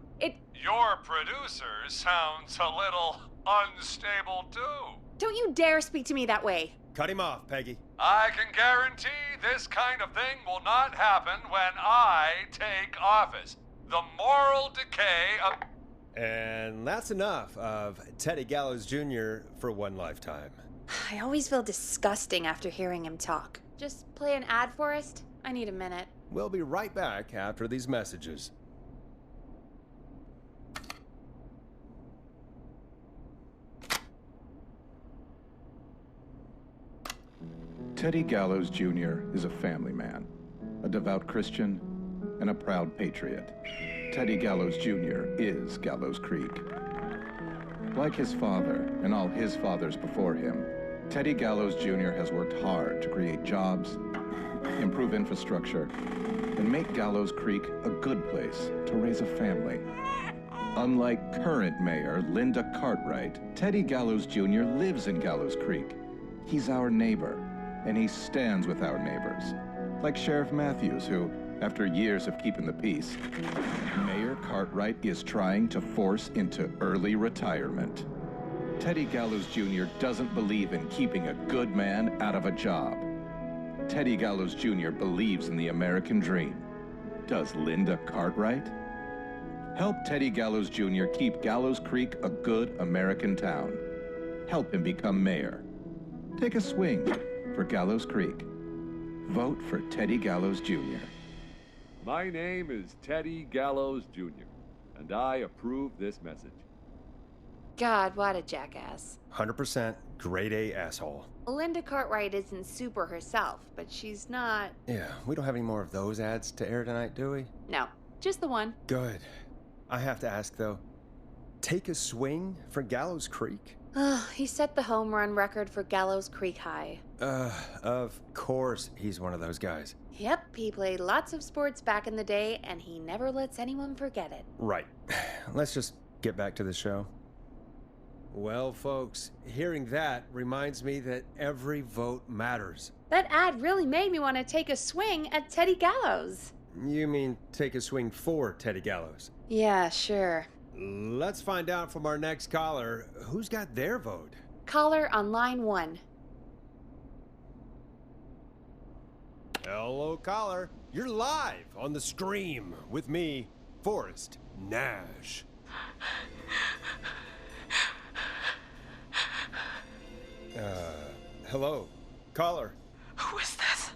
Your producer sounds a little unstable, too. Don't you dare speak to me that way. Cut him off, Peggy. I can guarantee this kind of thing will not happen when I take office. The moral decay of... And that's enough of Teddy Gallows Jr. for one lifetime. I always feel disgusting after hearing him talk. Just play an ad, Forrest. I need a minute. We'll be right back after these messages. Teddy Gallows Jr. is a family man, a devout Christian, and a proud patriot. Teddy Gallows Jr. is Gallows Creek. Like his father and all his fathers before him, Teddy Gallows Jr. has worked hard to create jobs, improve infrastructure, and make Gallows Creek a good place to raise a family. Unlike current mayor Linda Cartwright, Teddy Gallows Jr. lives in Gallows Creek. He's our neighbor, and he stands with our neighbors. Like Sheriff Matthews, who, after years of keeping the peace, Mayor Cartwright is trying to force into early retirement. Teddy Gallows Jr. doesn't believe in keeping a good man out of a job. Teddy Gallows Jr. believes in the American dream. Does Linda Cartwright? Help Teddy Gallows Jr. keep Gallows Creek a good American town. Help him become mayor. Take a swing for Gallows Creek. Vote for Teddy Gallows Jr. My name is Teddy Gallows Jr., and I approve this message. God, what a jackass. 100% grade A asshole. Linda Cartwright isn't super herself, but she's not... Yeah, we don't have any more of those ads to air tonight, do we? No, just the one. Good. I have to ask, though, take a swing for Gallows Creek? He set the home run record for Gallows Creek High. Of course he's one of those guys. Yep, he played lots of sports back in the day, and he never lets anyone forget it. Right. Let's just get back to the show. Well, folks, hearing that reminds me that every vote matters. That ad really made me want to take a swing at Teddy Gallows. You mean take a swing for Teddy Gallows? Yeah, sure. Let's find out from our next caller who's got their vote. Caller on line 1. Hello, caller. You're live on the stream with me, Forrest Nash. Hello, caller. Who is this?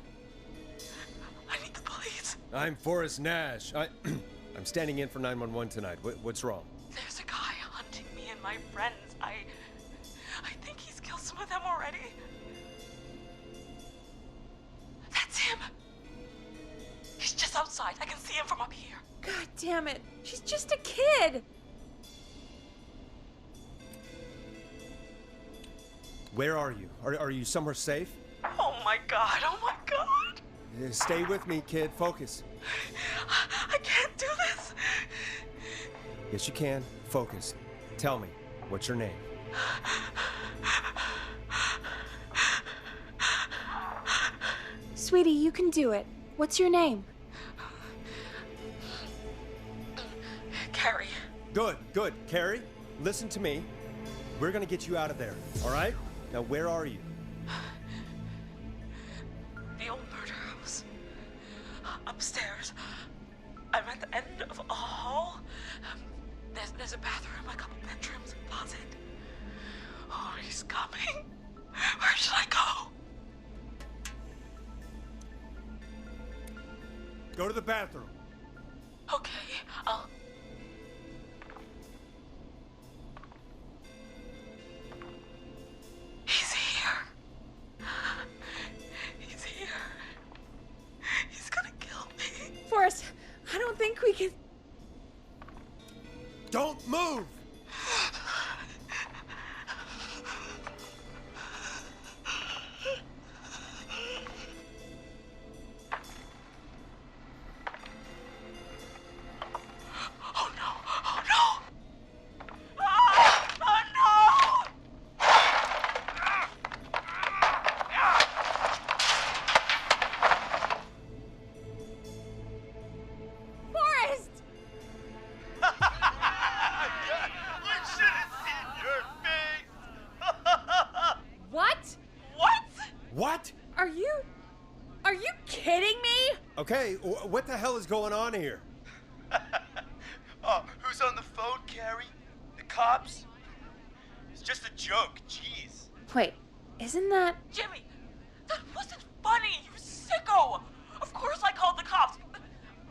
I need the police. I'm Forrest Nash. I'm standing in for 911 tonight. What's wrong? There's a guy hunting me and my friends. I think he's killed some of them already. That's him. He's just outside. I can see him from up here. God damn it. She's just a kid. Where are you? Are you somewhere safe? Oh my god. Oh my god. Stay with me, kid. Focus. I can't do this. Yes, you can. Focus. Tell me, what's your name? Sweetie, you can do it. What's your name? Carrie. Good. Carrie, listen to me. We're gonna get you out of there, all right? Now, where are you? The old murder house. Upstairs. I'm at the end of a hall. There's a bathroom, a couple bedrooms, a closet. Oh, he's coming. Where should I go? Go to the bathroom. Okay, I'll... He's here. He's here. He's gonna kill me. Forrest, I don't think we can... Don't move! Oh no! Oh no! Oh no! Okay, what the hell is going on here? Oh, who's on the phone, Carrie? The cops? It's just a joke, jeez. Wait, isn't that... Jimmy, that wasn't funny, you sicko! Of course I called the cops,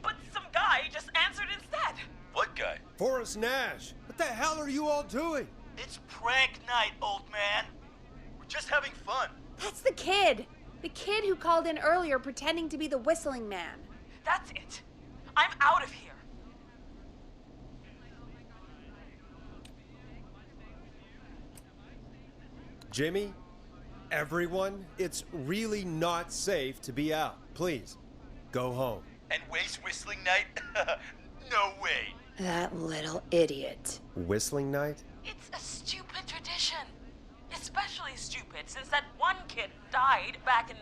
but some guy just answered instead. What guy? Forrest Nash. What the hell are you all doing? It's prank night, old man. We're just having fun. That's the kid! The kid who called in earlier pretending to be the whistling man. That's it. I'm out of here. Jimmy, everyone, it's really not safe to be out. Please, go home. And waste whistling night? No way. That little idiot. Whistling night? It's a stupid tradition. Especially stupid since that one kid died back in...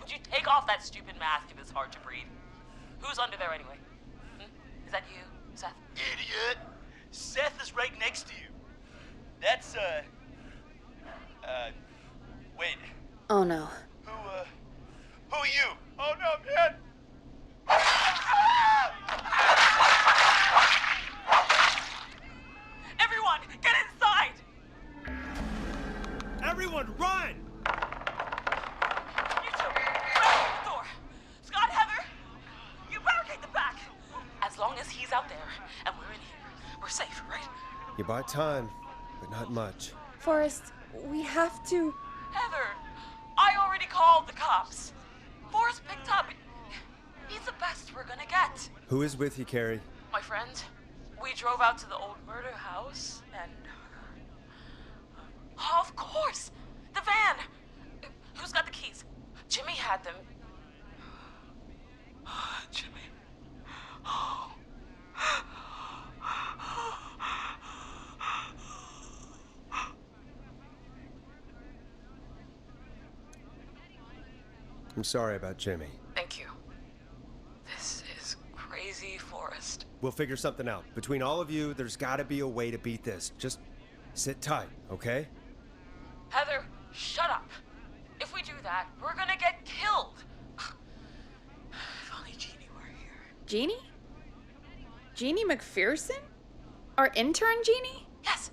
Would you take off that stupid mask if it's hard to breathe? Who's under there anyway? Is that you, Seth? Idiot. Seth is right next to you. That's, wait. Oh no. Who are you? Oh no, man! Everyone, get inside! Everyone, run! You two, barricade the door. Scott, Heather, you barricade the back. As long as he's out there and we're in here, we're safe, right? You bought time, but not much. Forrest, we have to... Heather, I already called the cops. Forrest picked up. He's the best we're gonna get. Who is with you, Carrie? My friend, we drove out to the old murder house and... Oh, of course! The van! Who's got the keys? Jimmy had them. Jimmy. Oh. I'm sorry about Jimmy. Thank you. This is crazy, Forrest. We'll figure something out. Between all of you, there's gotta be a way to beat this. Just sit tight, okay? Heather, shut up. If we do that, we're gonna get killed. If only Jeannie were here. Jeannie? Jeannie McPherson? Our intern Jeannie? Yes.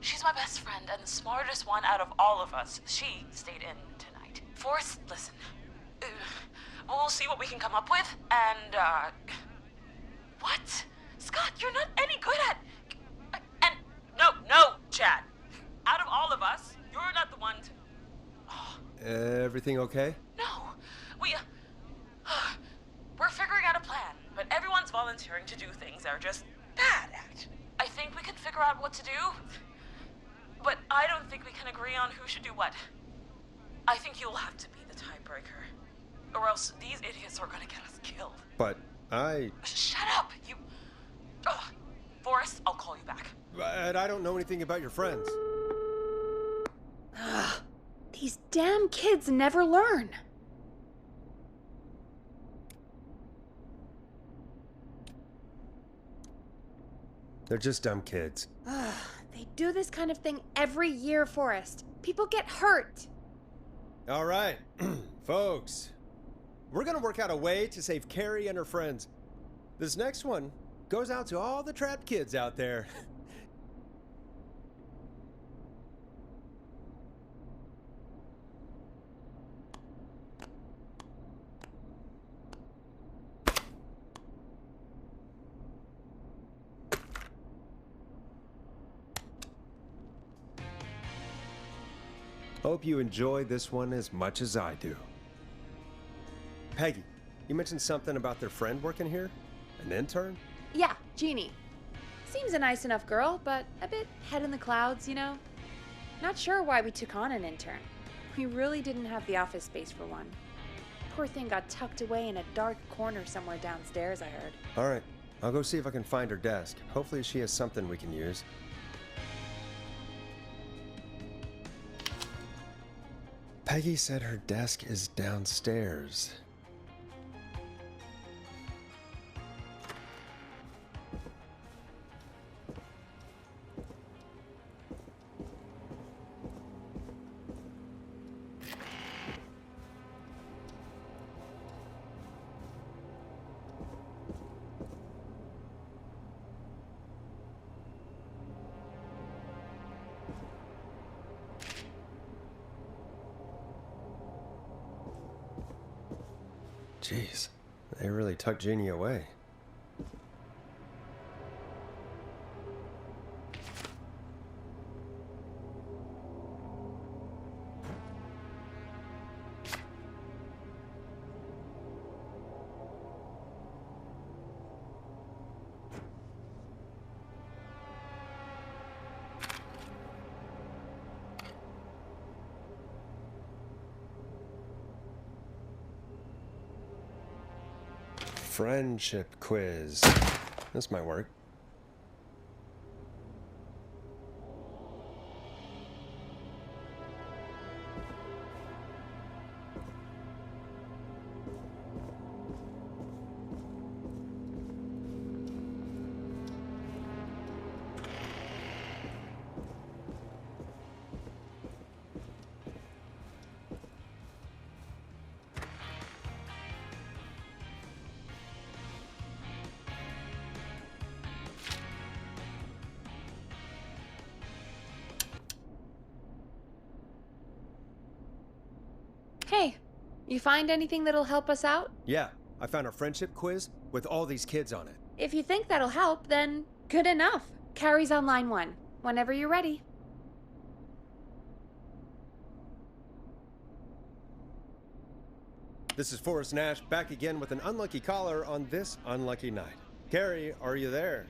She's my best friend and the smartest one out of all of us. She stayed in tonight. Forrest, listen. We'll see what we can come up with, and, What? Scott, you're not any good at... And... No, Chad. Out of all of us, you're not the one to... Everything okay? No. We're figuring out a plan, but everyone's volunteering to do things they're just bad at. I think we can figure out what to do, but I don't think we can agree on who should do what. I think you'll have to be the tiebreaker, or else these idiots are gonna get us killed. But I... Shut up, you... Forrest, I'll call you back. But I don't know anything about your friends. Ugh, these damn kids never learn. They're just dumb kids. Ugh, they do this kind of thing every year, Forrest. People get hurt. All right, folks. We're gonna work out a way to save Carrie and her friends. This next one goes out to all the trapped kids out there. Hope you enjoy this one as much as I do. Peggy, you mentioned something about their friend working here? An intern? Yeah, Jeannie. Seems a nice enough girl, but a bit head in the clouds, you know? Not sure why we took on an intern. We really didn't have the office space for one. Poor thing got tucked away in a dark corner somewhere downstairs, I heard. All right, I'll go see if I can find her desk. Hopefully she has something we can use. Peggy said her desk is downstairs. Jeez, they really tucked Jeannie away. Friendship quiz. This might work. Hey, you find anything that'll help us out? Yeah, I found a friendship quiz with all these kids on it. If you think that'll help, then good enough. Carrie's on line 1. Whenever you're ready. This is Forrest Nash back again with an unlucky caller on this unlucky night. Carrie, are you there?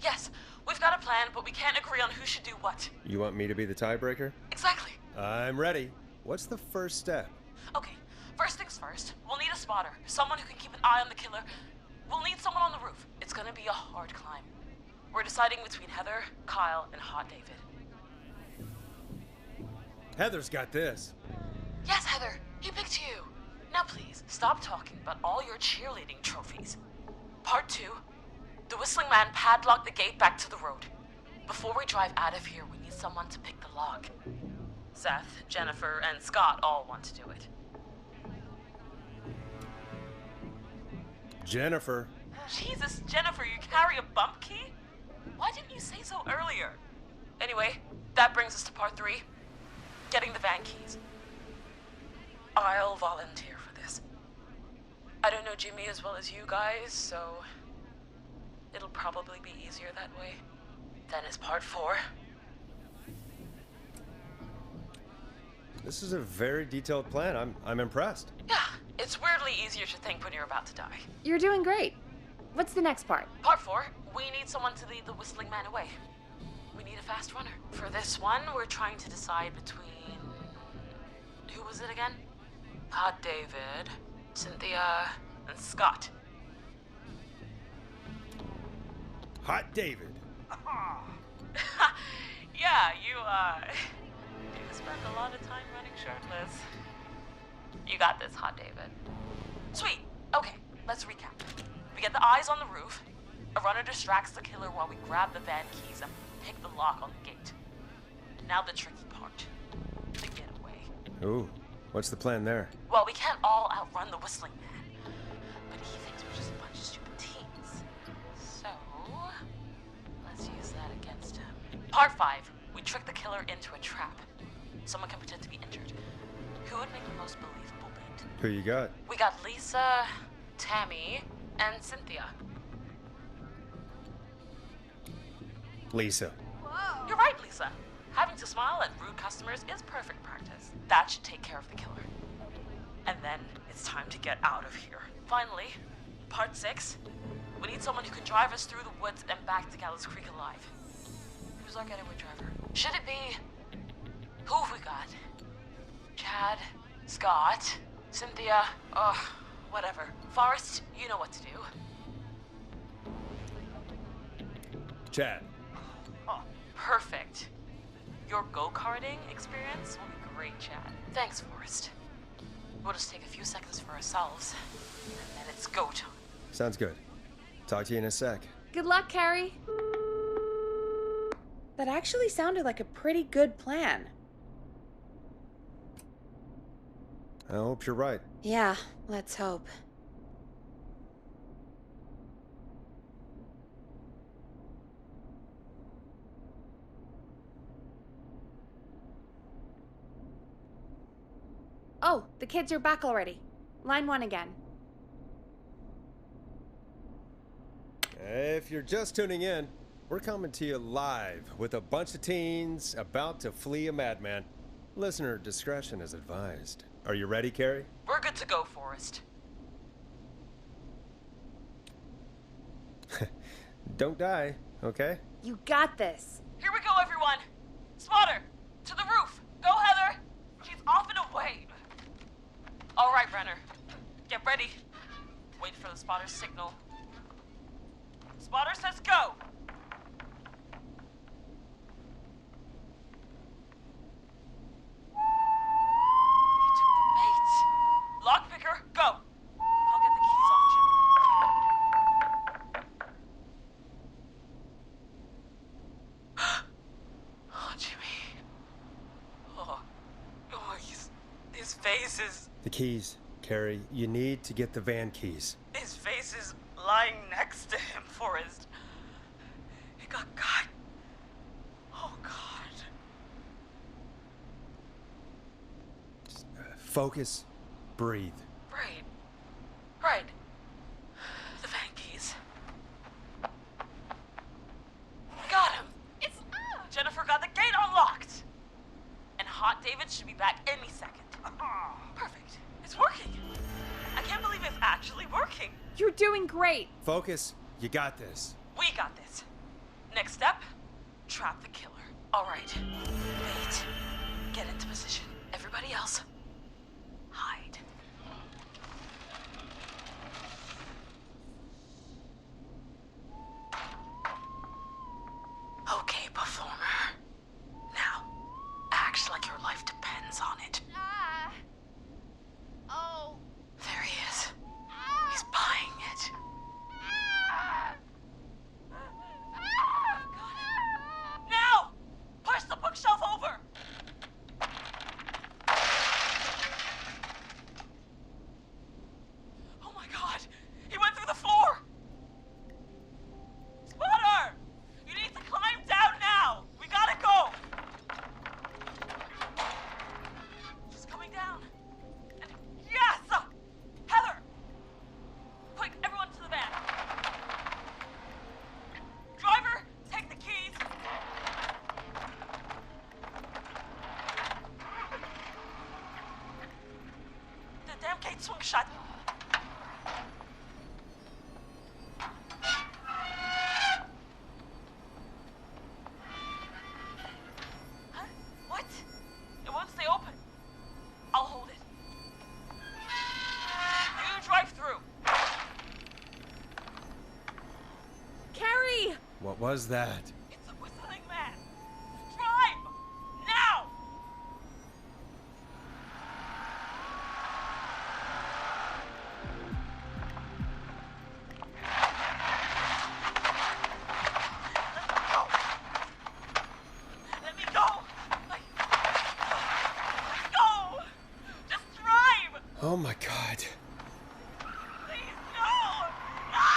Yes, we've got a plan, but we can't agree on who should do what. You want me to be the tiebreaker? Exactly. I'm ready. What's the first step? Okay, first things first. We'll need a spotter, someone who can keep an eye on the killer. We'll need someone on the roof. It's gonna be a hard climb. We're deciding between Heather, Kyle, and Hot David. Heather's got this. Yes, Heather, he picked you. Now please, stop talking about all your cheerleading trophies. Part 2. The Whistling Man padlocked the gate back to the road. Before we drive out of here, we need someone to pick the lock. Seth, Jennifer, and Scott all want to do it. Jennifer. Jesus, Jennifer, you carry a bump key? Why didn't you say so earlier? Anyway, that brings us to part 3. Getting the van keys. I'll volunteer for this. I don't know Jimmy as well as you guys, so it'll probably be easier that way. Then is part 4. This is a very detailed plan. I'm impressed. Yeah, it's weirdly easier to think when you're about to die. You're doing great. What's the next part? Part 4, we need someone to lead the Whistling Man away. We need a fast runner. For this one, we're trying to decide between... Who was it again? Hot David, Cynthia, and Scott. Hot David. Yeah, you spend a lot of time running shirtless. You got this, Hot David. Sweet. Okay, let's recap. We get the eyes on the roof. A runner distracts the killer while we grab the van keys and pick the lock on the gate. Now the tricky part. The getaway. Ooh, what's the plan there? Well, we can't all outrun the Whistling Man. But he thinks we're just a bunch of stupid teens. So, let's use that against him. Part 5. We trick the killer into a trap. Someone can pretend to be injured. Who would make the most believable lead? Who you got? We got Lisa, Tammy, and Cynthia. Lisa. Whoa. You're right, Lisa. Having to smile at rude customers is perfect practice. That should take care of the killer. And then it's time to get out of here. Finally, part 6. We need someone who can drive us through the woods and back to Gallows Creek alive. Who's our getaway driver? Should it be... Who have we got? Chad, Scott, Cynthia, whatever. Forrest, you know what to do. Chad. Oh, perfect. Your go-karting experience will be great, Chad. Thanks, Forrest. We'll just take a few seconds for ourselves, and then it's go time. Sounds good. Talk to you in a sec. Good luck, Carrie. That actually sounded like a pretty good plan. I hope you're right. Yeah, let's hope. Oh, the kids are back already. Line 1 again. If you're just tuning in, we're coming to you live with a bunch of teens about to flee a madman. Listener discretion is advised. Are you ready, Carrie? We're good to go, Forrest. Don't die, okay? You got this. Here we go, everyone. Spotter, to the roof. Go, Heather. She's off and away. All right, Renner. Get ready. Wait for the spotter's signal. Spotter says go. He took the bait. Lockpicker, go. I'll get the keys off Jimmy. Oh, Jimmy. Oh, his face is... The keys, Carrie. You need to get the van keys. His face is lying next to him, Forrest. He got cut. Oh, God. Focus. Breathe. Right. The van keys. Got him. It's... Jennifer got the gate unlocked. And Hot David should be back any second. Perfect. It's working. I can't believe it's actually working. You're doing great. Focus. You got this. We got this. Next step, trap the killer. All right. Wait. Get into position. Everybody else, hide. Okay, performer. Now, act like your life depends on it. Oh. There he is. He's buying it. Now! Push the bookshelf over! Oh my God! He went through the floor! Spotter! You need to climb down now! We gotta go! She's coming down. Yes! Heather! Quick, everyone to the van. Driver, take the keys. The damn gate swung shut. Huh? What? It won't stay open. I'll hold it. You drive through. Carrie! What was that? It's a whistling man. Drive! Now! Let me go! Let me go! Just drive! Oh my God. Please, no! No!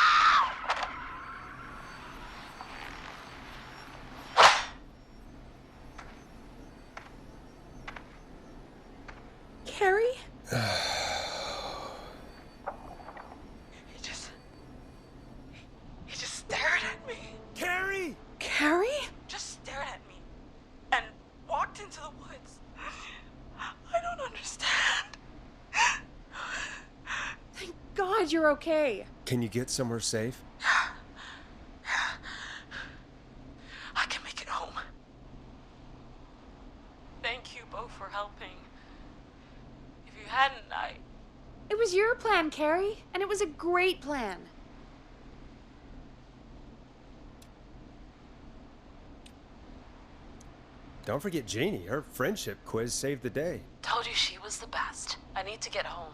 Carrie? He just stared at me. Carrie! Carrie? Just stared at me and walked into the woods. I don't understand. Thank God you're okay. Can you get somewhere safe? I can make it home. Thank you both for helping. If you hadn't, It was your plan, Carrie, and it was a great plan. Don't forget Jeannie. Her friendship quiz saved the day. Told you she was the best. I need to get home.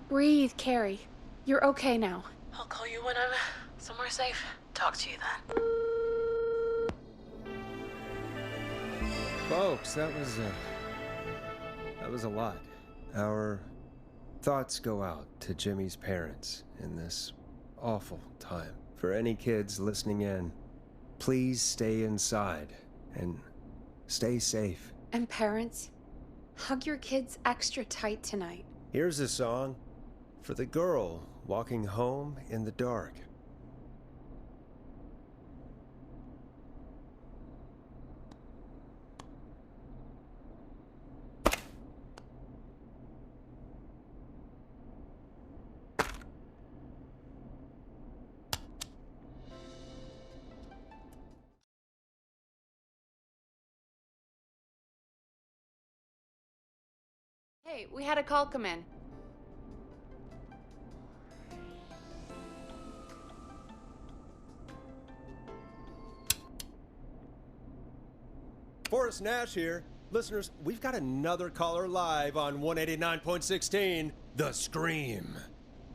Breathe, Carrie. You're okay now. I'll call you when I'm somewhere safe. Talk to you then. Folks, that was a lot. Our thoughts go out to Jimmy's parents in this awful time. For any kids listening in, please stay inside and stay safe. And parents, hug your kids extra tight tonight. Here's a song for the girl walking home in the dark. Hey, we had a call come in. Forrest Nash here. Listeners, we've got another caller live on 189.16, The Scream.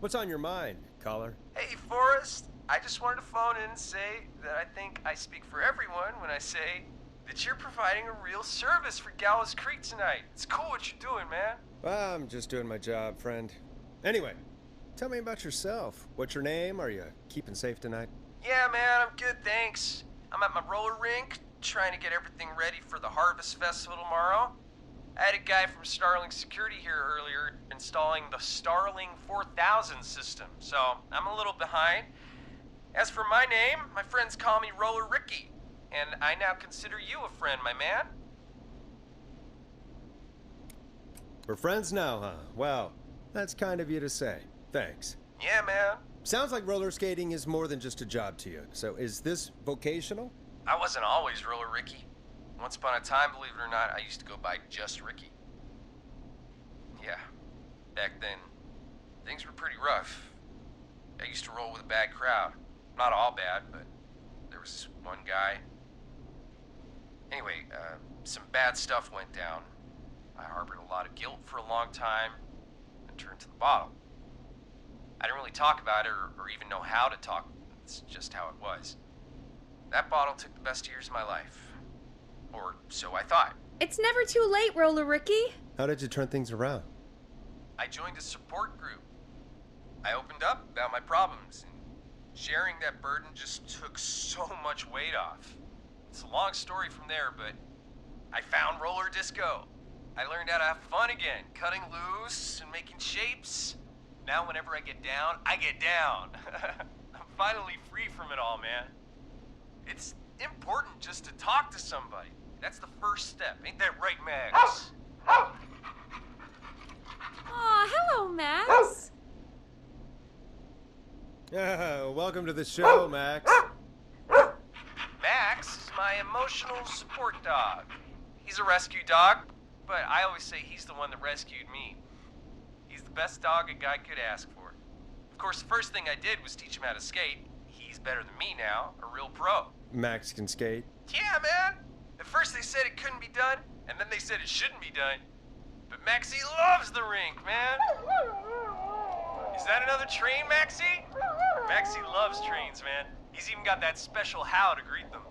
What's on your mind, caller? Hey, Forrest. I just wanted to phone in and say that I think I speak for everyone when I say that you're providing a real service for Gallows Creek tonight. It's cool what you're doing, man. Well, I'm just doing my job, friend. Anyway, tell me about yourself. What's your name? Are you keeping safe tonight? Yeah, man, I'm good, thanks. I'm at my roller rink, trying to get everything ready for the Harvest Festival tomorrow. I had a guy from Starling Security here earlier installing the Starling 4000 system, so I'm a little behind. As for my name, my friends call me Roller Ricky, and I now consider you a friend, my man. We're friends now, huh? Well, that's kind of you to say. Thanks. Yeah, man. Sounds like roller skating is more than just a job to you. So is this vocational? I wasn't always Roller Ricky. Once upon a time, believe it or not, I used to go by just Ricky. Yeah, back then, things were pretty rough. I used to roll with a bad crowd. Not all bad, but there was one guy. Anyway, some bad stuff went down. I harbored a lot of guilt for a long time and turned to the bottle. I didn't really talk about it or even know how to talk. It's just how it was. That bottle took the best years of my life. Or so I thought. It's never too late, Roller Ricky. How did you turn things around? I joined a support group. I opened up about my problems, and sharing that burden just took so much weight off. It's a long story from there, but I found roller disco. I learned how to have fun again, cutting loose and making shapes. Now whenever I get down, I get down. I'm finally free from it all, man. It's important just to talk to somebody. That's the first step. Ain't that right, Max? Aw, hello, Max. Welcome to the show, Max. Max is my emotional support dog. He's a rescue dog, but I always say he's the one that rescued me. He's the best dog a guy could ask for. Of course, the first thing I did was teach him how to skate. He's better than me now, a real pro. Max can skate? Yeah, man. At first they said it couldn't be done, and then they said it shouldn't be done. But Maxie loves the rink, man. Is that another train, Maxie? Maxie loves trains, man. He's even got that special how to greet them.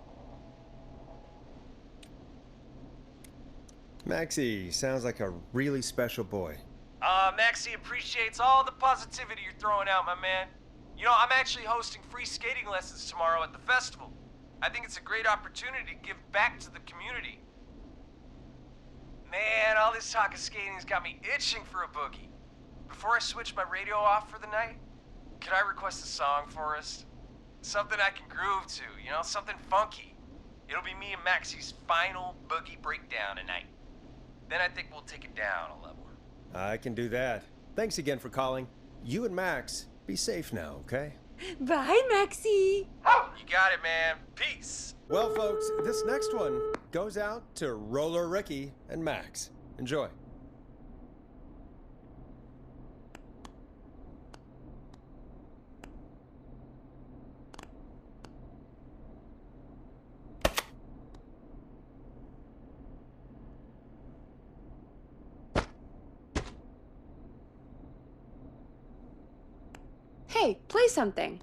Maxie sounds like a really special boy. Maxie appreciates all the positivity you're throwing out, my man. You know, I'm actually hosting free skating lessons tomorrow at the festival. I think it's a great opportunity to give back to the community. Man, all this talk of skating has got me itching for a boogie. Before I switch my radio off for the night, could I request a song for us? Something I can groove to, you know, something funky. It'll be me and Maxie's final boogie breakdown tonight. Then I think we'll take it down a level. I can do that. Thanks again for calling. You and Max, be safe now, okay? Bye, Maxie. You got it, man. Peace. Well, folks, this next one goes out to Roller Ricky and Max. Enjoy. Hey, play something.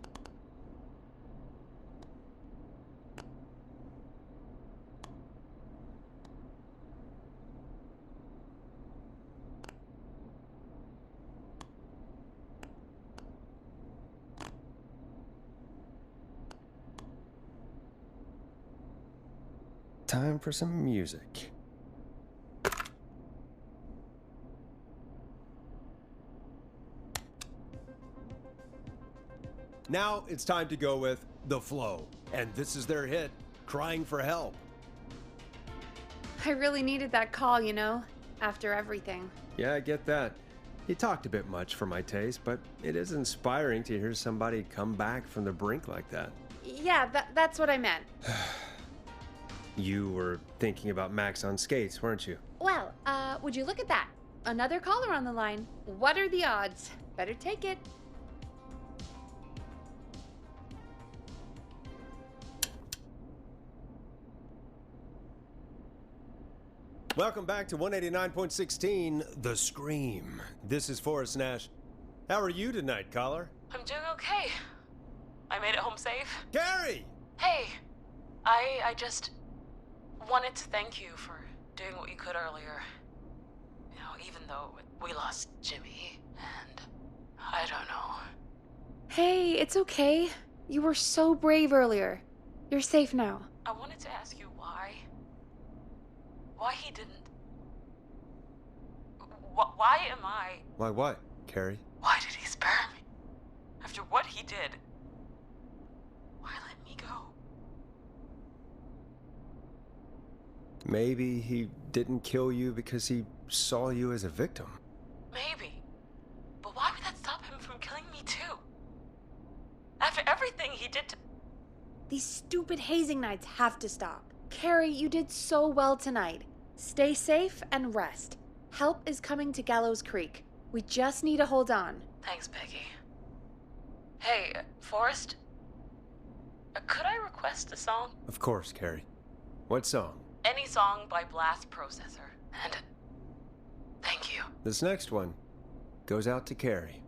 Time for some music. Now it's time to go with The Flow, and this is their hit, Crying for Help. I really needed that call, you know, after everything. Yeah, I get that. You talked a bit much for my taste, but it is inspiring to hear somebody come back from the brink like that. Yeah, that's what I meant. You were thinking about Max on skates, weren't you? Well, would you look at that? another caller on the line. What are the odds? Better take it. Welcome back to 189.16, The Scream. This is Forrest Nash. How are you tonight, caller? I'm doing okay. I made it home safe. Gary! Hey, I just wanted to thank you for doing what you could earlier. You know, even though we lost Jimmy, and I don't know. Hey, it's okay. You were so brave earlier. You're safe now. I wanted to ask you why he didn't. Why am I? Why what, Carrie? Why did he spare me? After what he did, why let me go? Maybe he didn't kill you because he saw you as a victim. Maybe. But why would that stop him from killing me too? After everything he did to... These stupid hazing nights have to stop. Carrie, you did so well tonight. Stay safe and rest. Help is coming to Gallows Creek. We just need to hold on. Thanks, Peggy. Hey, Forrest? Could I request a song? Of course, Carrie. What song? Any song by Blast Processor. And thank you. This next one goes out to Carrie.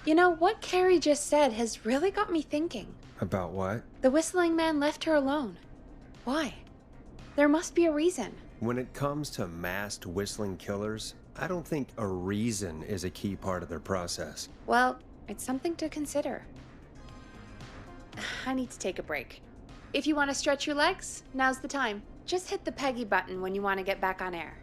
You know, what Carrie just said has really got me thinking. About what? The whistling man left her alone. Why? There must be a reason. When it comes to masked whistling killers, I don't think a reason is a key part of their process. Well, it's something to consider. I need to take a break. If you want to stretch your legs, now's the time. Just hit the Peggy button when you want to get back on air.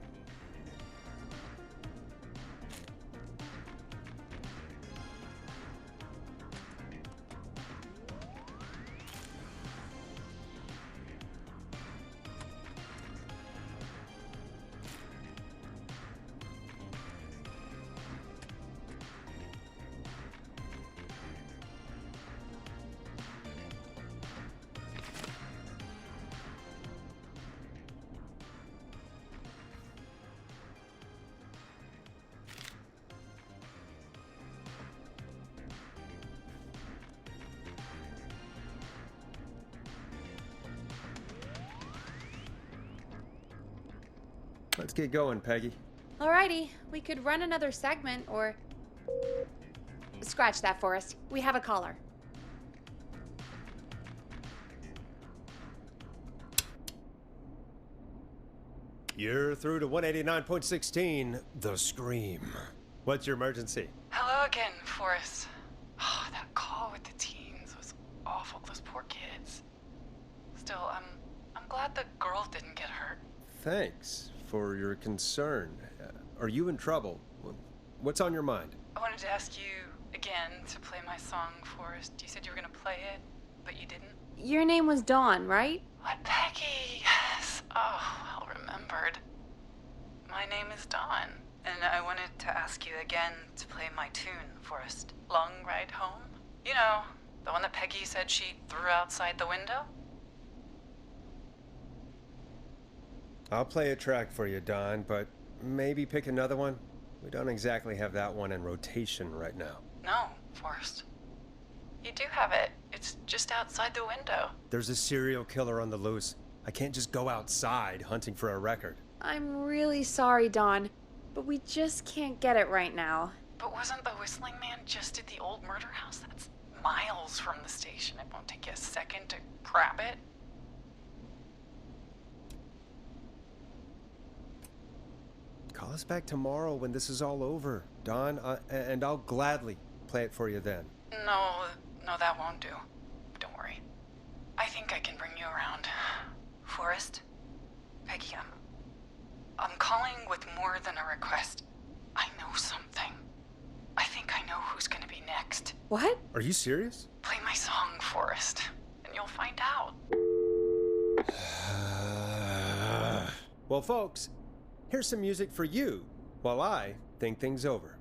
Let's get going, Peggy. Alrighty, we could run another segment or... Scratch that, Forrest. We have a caller. You're through to 189.16, The Scream. What's your emergency? Hello again, Forrest. Oh, that call with the teens was awful. Those poor kids. Still, I'm glad the girl didn't get hurt. Thanks for your concern. Are you in trouble? What's on your mind? I wanted to ask you again to play my song, Forrest. You said you were gonna play it, but you didn't. Your name was Dawn, right? What, Peggy? Yes. Oh, well remembered. My name is Dawn, and I wanted to ask you again to play my tune, Forrest. Long Ride Home? You know, the one that Peggy said she threw outside the window? I'll play a track for you, Don, but maybe pick another one. We don't exactly have that one in rotation right now. No, Forrest. You do have it. It's just outside the window. There's a serial killer on the loose. I can't just go outside hunting for a record. I'm really sorry, Dawn, but we just can't get it right now. But wasn't the whistling man just at the old murder house? That's miles from the station. It won't take you a second to grab it. Call us back tomorrow when this is all over, Don, and I'll gladly play it for you then. No, that won't do. Don't worry. I think I can bring you around. Forrest? Peggy, I'm calling with more than a request. I know something. I think I know who's gonna be next. What? Are you serious? Play my song, Forrest, and you'll find out. Well, folks, here's some music for you while I think things over.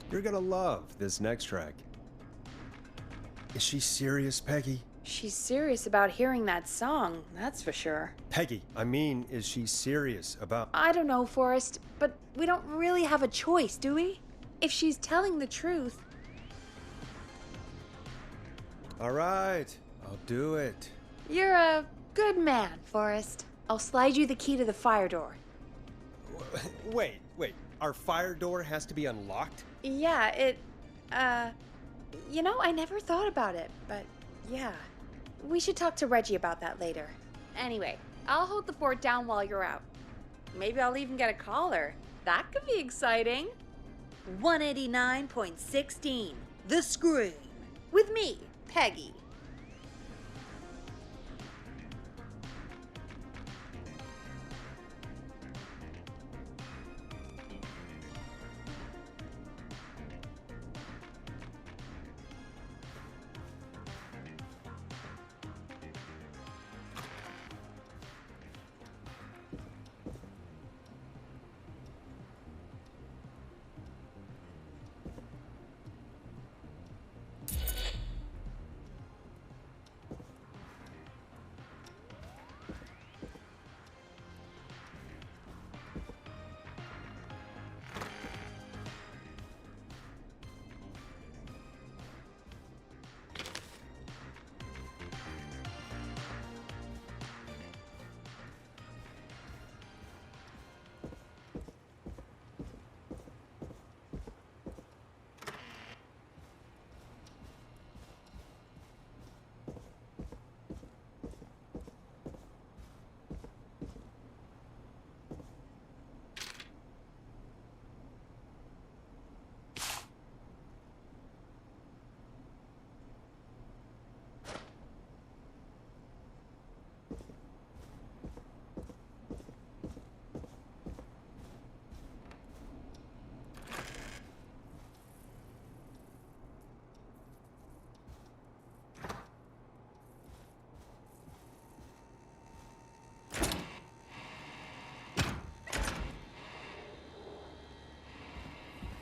You're gonna love this next track. Is she serious, Peggy? She's serious about hearing that song, that's for sure. Peggy, I mean, is she serious about... I don't know, Forrest, but we don't really have a choice, do we? If she's telling the truth... All right, I'll do it. You're a good man, Forrest. I'll slide you the key to the fire door. Wait. Our fire door has to be unlocked? Yeah, you know, I never thought about it, but yeah. We should talk to Reggie about that later. Anyway, I'll hold the fort down while you're out. Maybe I'll even get a caller. That could be exciting. 189.16, The Scream. With me, Peggy.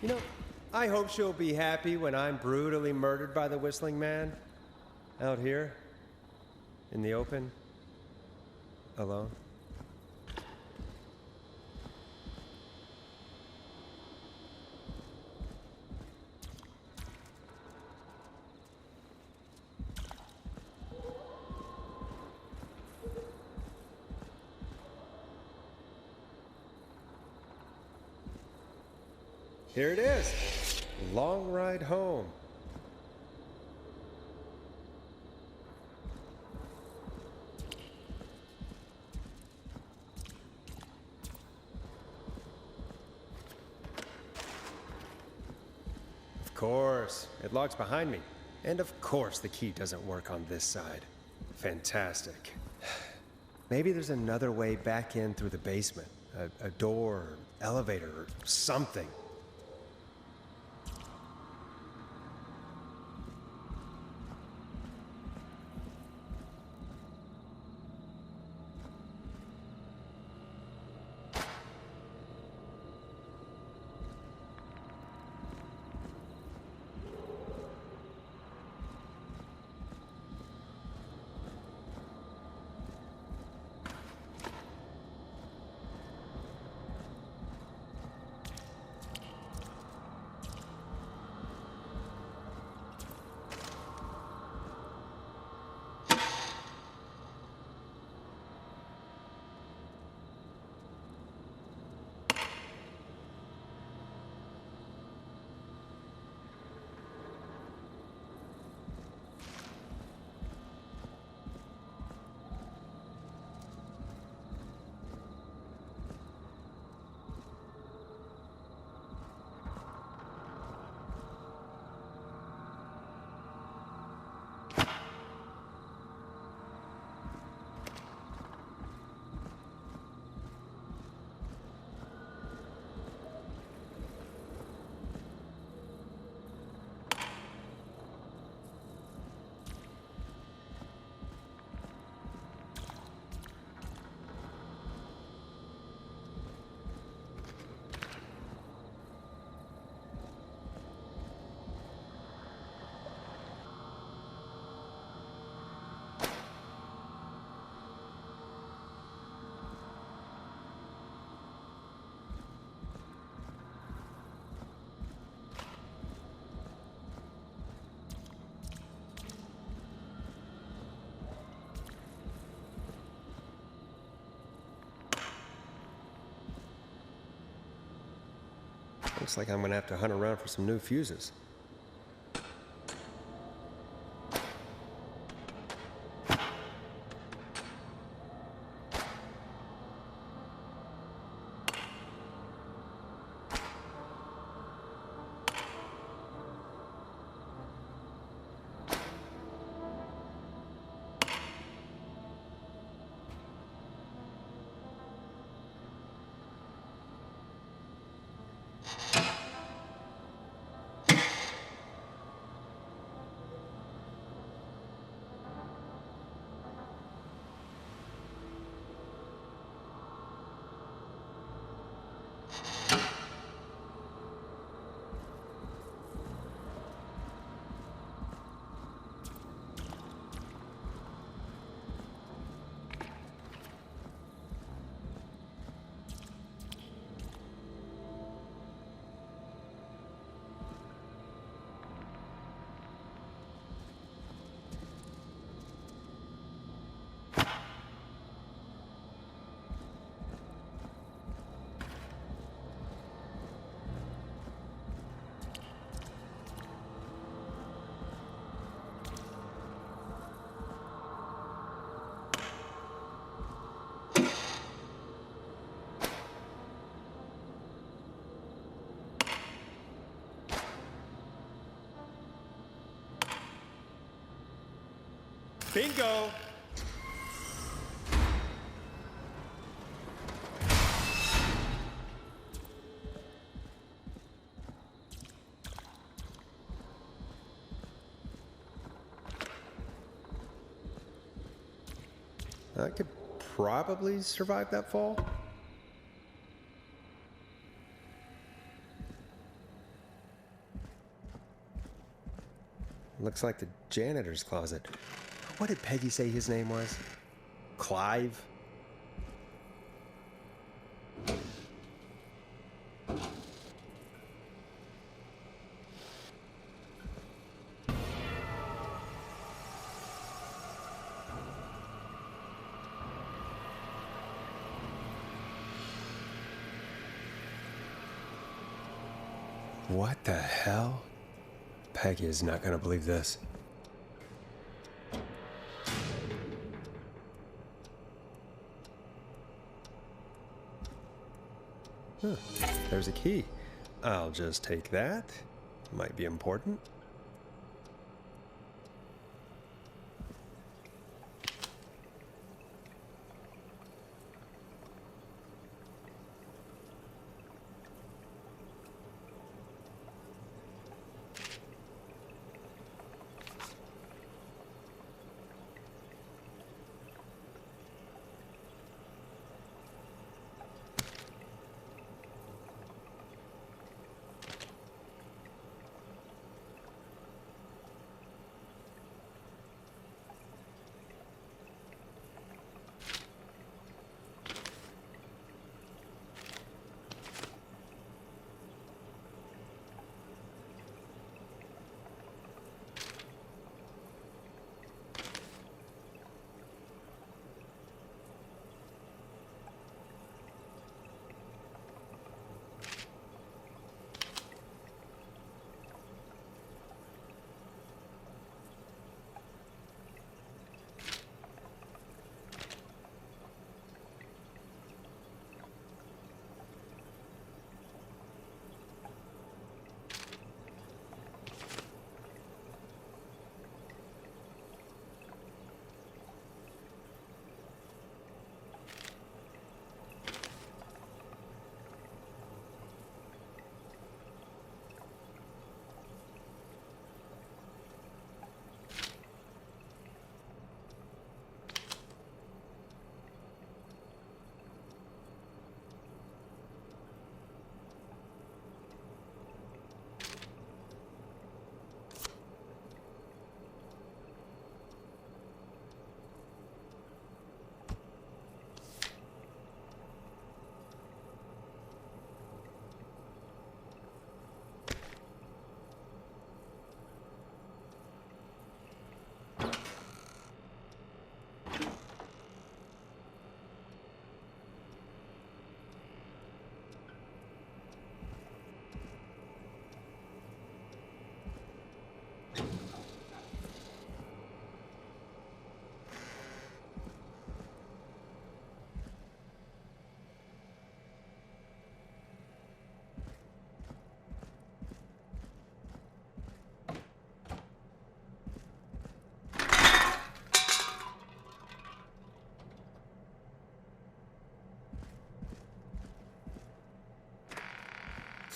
You know, I hope she'll be happy when I'm brutally murdered by the Whistling Man. Out here, in the open, alone. Here it is. Long ride home. Of course, it locks behind me. And of course the key doesn't work on this side. Fantastic. Maybe there's another way back in through the basement. A door, elevator, or something. Looks like I'm gonna have to hunt around for some new fuses. Bingo! I could probably survive that fall. Looks like the janitor's closet. What did Peggy say his name was? Clive? What the hell? Peggy is not gonna believe this. Huh, there's a key. I'll just take that. Might be important.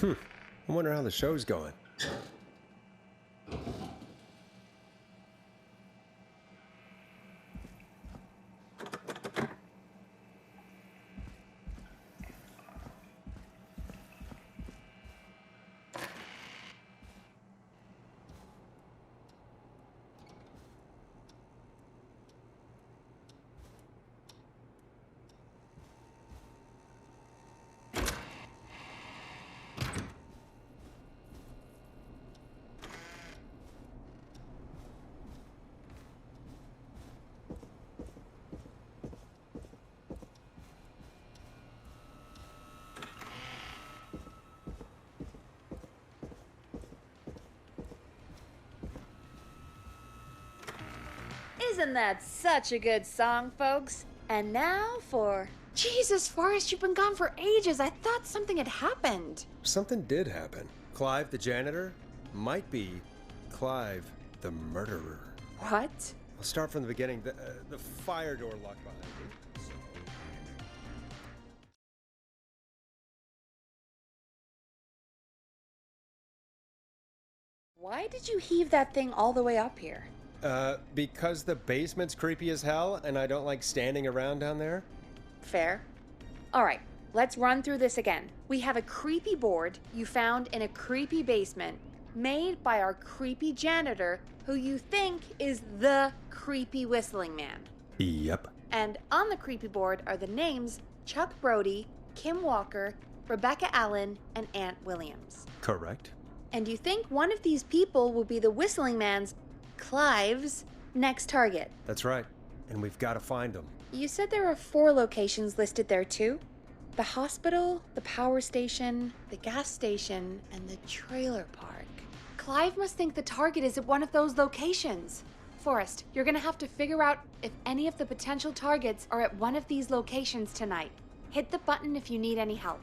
I wonder how the show's going. Isn't that such a good song, folks? And now for... Jesus, Forrest, you've been gone for ages. I thought something had happened. Something did happen. Clive, the janitor, might be Clive, the murderer. What? I'll start from the beginning. The fire door locked behind me. Why did you heave that thing all the way up here? Because the basement's creepy as hell, and I don't like standing around down there. Fair. All right, let's run through this again. We have a creepy board you found in a creepy basement made by our creepy janitor who you think is the creepy whistling man. Yep. And on the creepy board are the names Chuck Brody, Kim Walker, Rebecca Allen, and Aunt Williams. Correct. And you think one of these people will be the whistling man's, Clive's, next target. That's right. And we've got to find them. You said there are 4 locations listed there too? The hospital, the power station, the gas station, and the trailer park. Clive must think the target is at one of those locations. Forrest, you're gonna have to figure out if any of the potential targets are at one of these locations tonight. Hit the button if you need any help.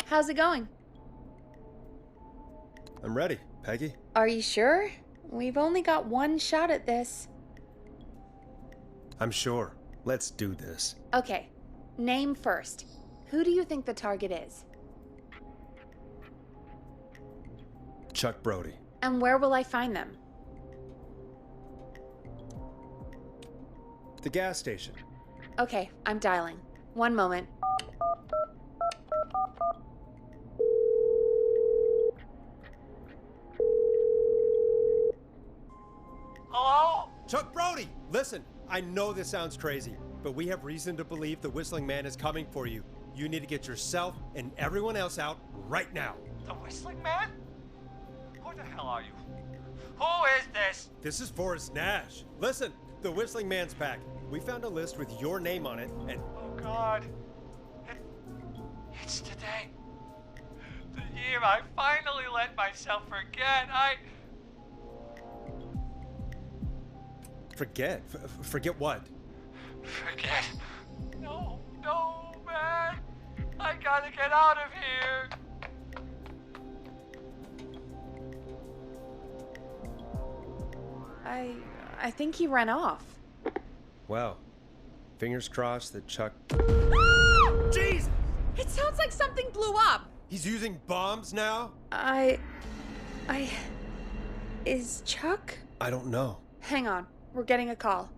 How's it going? I'm ready, Peggy. Are you sure? We've only got one shot at this. I'm sure. Let's do this. Okay, name first. Who do you think the target is? Chuck Brody. And where will I find them? The gas station. Okay, I'm dialing. One moment. Hello? Chuck Brody! Listen, I know this sounds crazy, but we have reason to believe the Whistling Man is coming for you. You need to get yourself and everyone else out right now. The Whistling Man? Who the hell are you? Who is this? This is Forrest Nash. Listen, the Whistling Man's pack. We found a list with your name on it, and... Oh, God. It's today. The year I finally let myself forget. Forget? Forget what? Forget? No, man. I gotta get out of here. I think he ran off. Well, fingers crossed that Chuck... Jeez! It sounds like something blew up. He's using bombs now? Is Chuck? I don't know. Hang on. We're getting a call.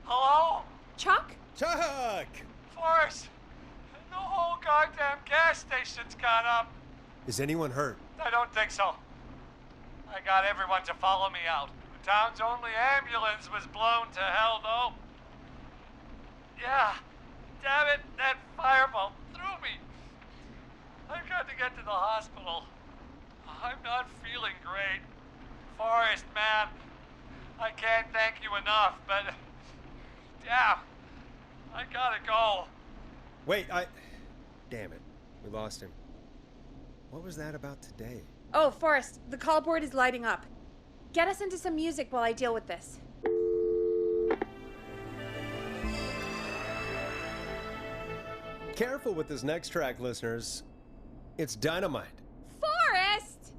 Hello? Chuck? Chuck! Forrest! The whole goddamn gas station's gone up. Is anyone hurt? I don't think so. I got everyone to follow me out. The town's only ambulance was blown to hell, though. Yeah, Damn it, that fireball threw me. I've got to get to the hospital. I'm not feeling great. Forrest, man, I can't thank you enough, but damn, I gotta go. Wait, damn it. We lost him. What was that about today? Oh, Forrest, the call board is lighting up. Get us into some music while I deal with this. Careful with this next track, listeners. It's dynamite. Forrest!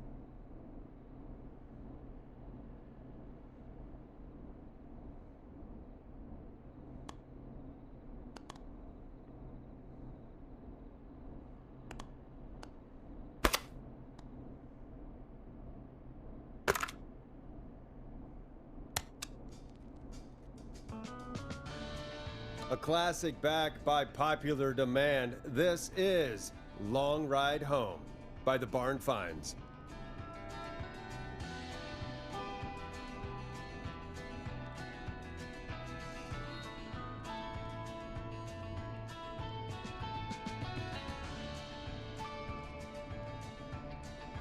A classic backed by popular demand. This is Long Ride Home by the Barn Finds.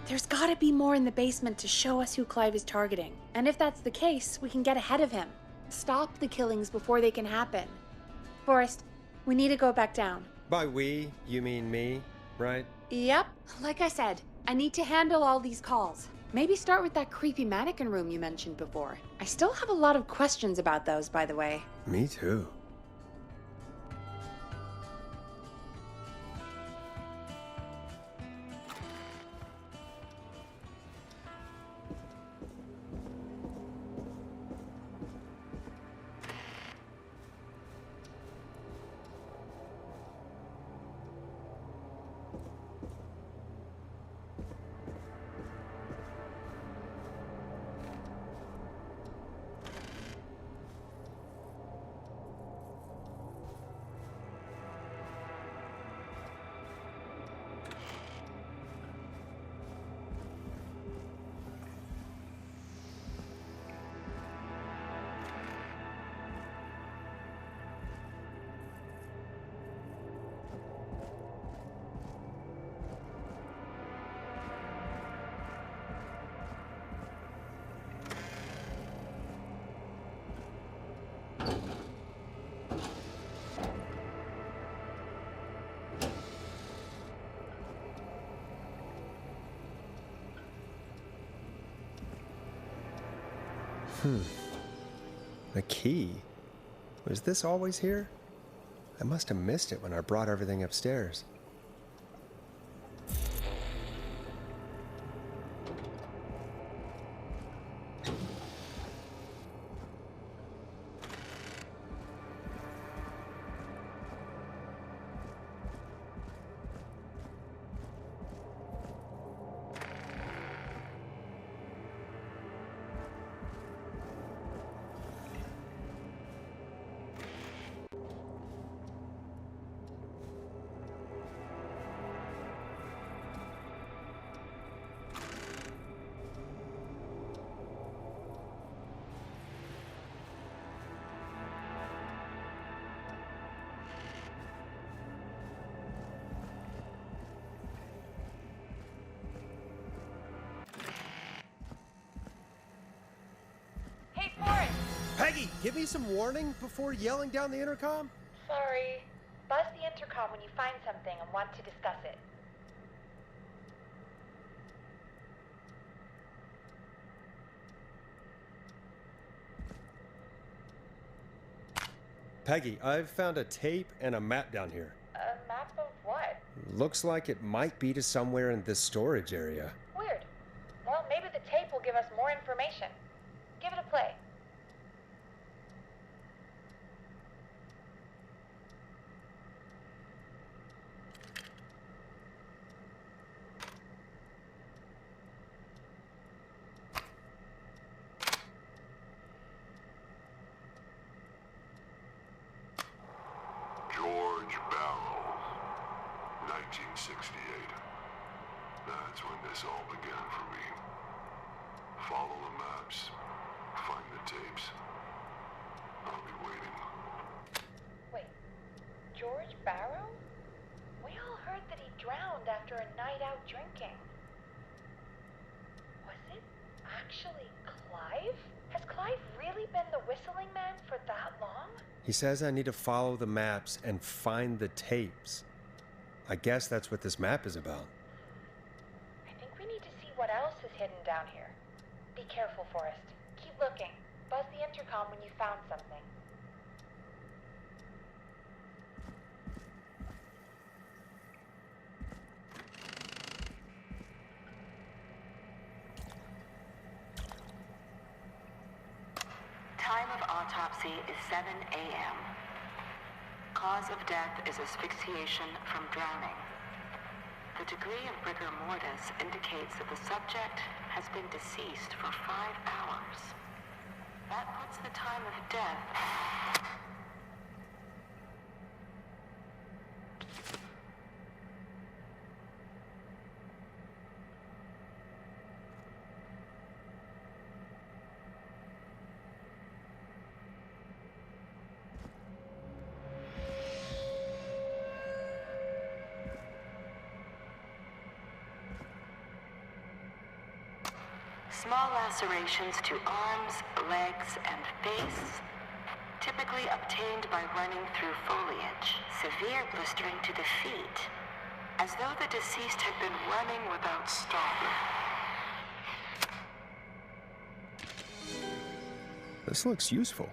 There's gotta be more in the basement to show us who Clive is targeting. And if that's the case, we can get ahead of him. Stop the killings before they can happen. Forrest, we need to go back down. By we, you mean me, right? Yep. Like I said, I need to handle all these calls. Maybe start with that creepy mannequin room you mentioned before. I still have a lot of questions about those, by the way. Me too. The key? Was this always here? I must have missed it when I brought everything upstairs. Peggy, give me some warning before yelling down the intercom. Sorry. Buzz the intercom when you find something and want to discuss it. Peggy, I've found a tape and a map down here. A map of what? Looks like it might be to somewhere in this storage area. Weird. Well, maybe the tape will give us more information. Give it a play. George Barrow, 1968. That's when this all began for me. Follow the maps, find the tapes. I'll be waiting. Wait. George whistling man for that long? He says I need to follow the maps and find the tapes. I guess that's what this map is about. I think we need to see what else is hidden down here. Be careful, Forrest. Keep looking. Buzz the intercom when you found something. Time of autopsy is 7 a.m. Cause of death is asphyxiation from drowning. The degree of rigor mortis indicates that the subject has been deceased for 5 hours. That puts the time of death... Small lacerations to arms, legs, and face, typically obtained by running through foliage. Severe blistering to the feet, as though the deceased had been running without stopping. This looks useful.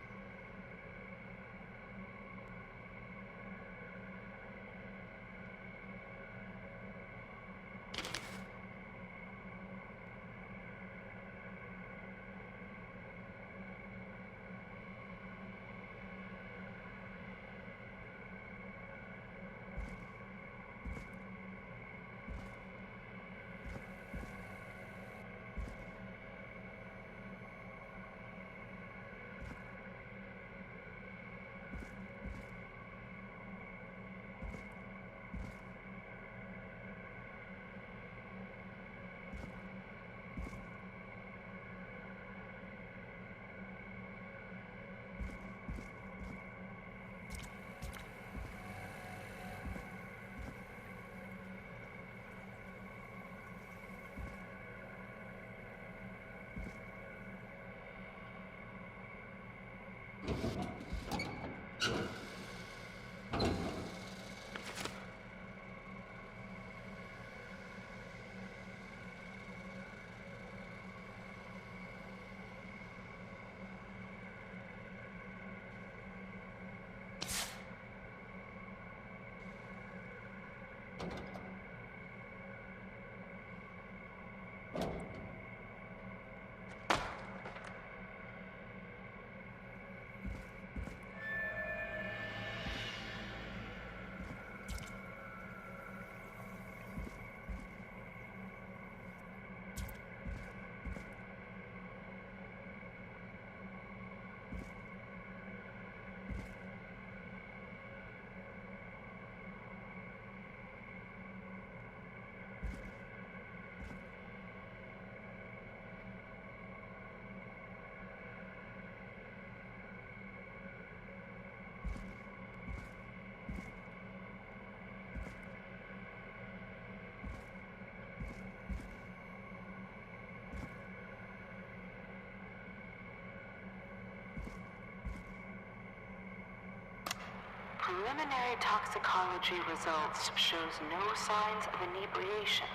Preliminary toxicology results shows no signs of inebriation.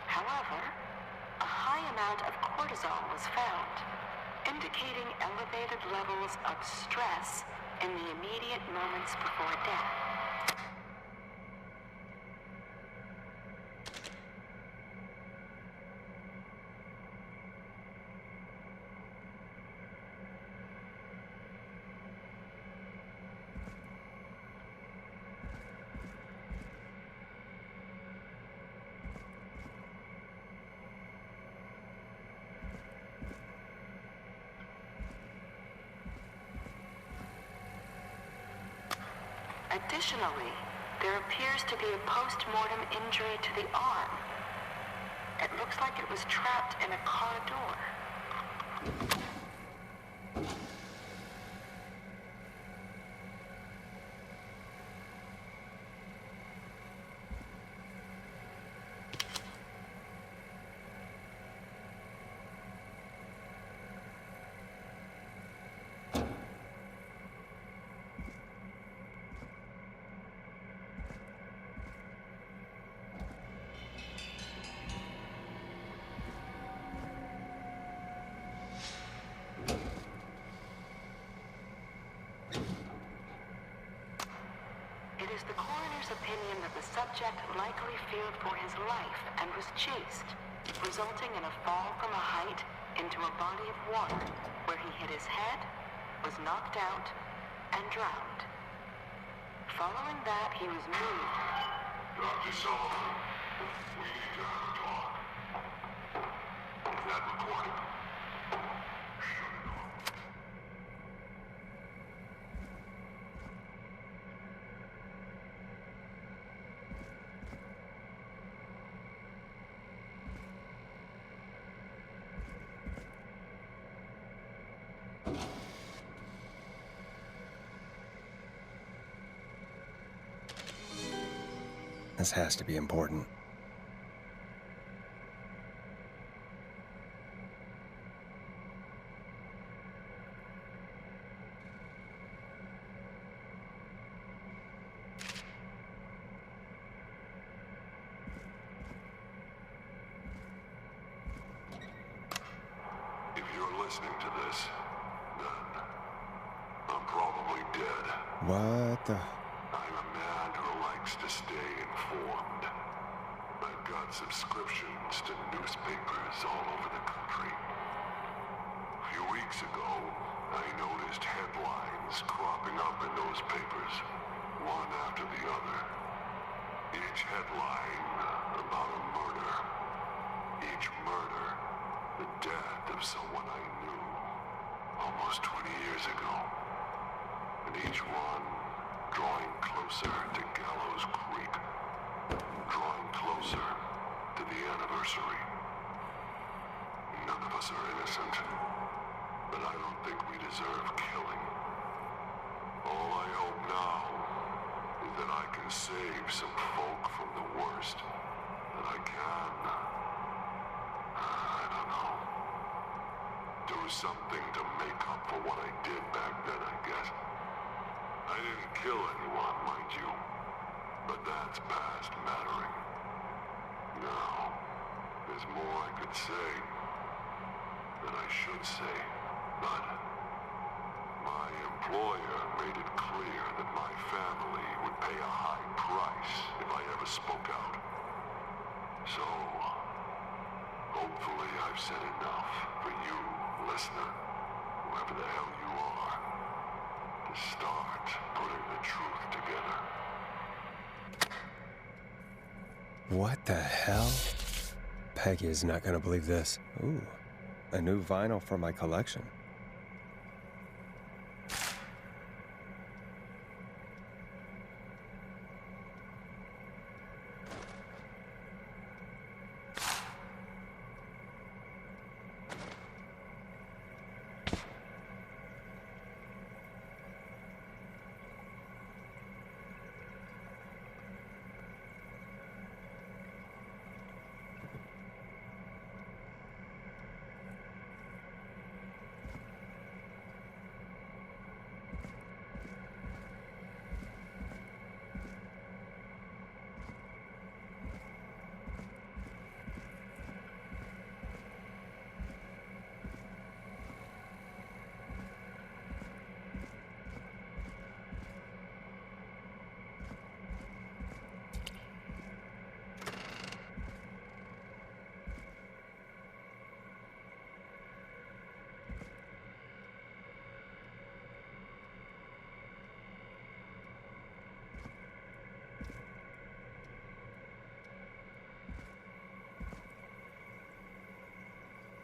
However, a high amount of cortisol was found, indicating elevated levels of stress in the immediate moments before death. Additionally, there appears to be a post-mortem injury to the arm. It looks like it was trapped in a car door. the coroner's opinion that the subject likely feared for his life and was chased, resulting in a fall from a height into a body of water where he hit his head, was knocked out, and drowned. Following that, he was moved. Dr. Sullivan, we need to have a talk. That recording. This has to be important. If you're listening to this, then I'm probably dead. What the? I'm a man who likes to stay informed. I've got subscriptions to newspapers all over the country. A few weeks ago, I noticed headlines cropping up in those papers, one after the other. Each headline about a murder. Each murder, the death of someone I knew almost 20 years ago. And each one drawing closer to Gallows Creek. Drawing closer to the anniversary. None of us are innocent, but I don't think we deserve killing. All I hope now is that I can save some folk from the worst that I can. I don't know. Do something to make up for what I did back then, I guess. I didn't kill anyone, mind you, but that's past mattering. Now, there's more I could say that I should say, but my employer made it clear that my family would pay a high price if I ever spoke out. So, hopefully I've said enough for you, listener, whoever the hell you are, to start putting the truth together. What the hell? Peggy is not gonna believe this. Ooh, a new vinyl for my collection.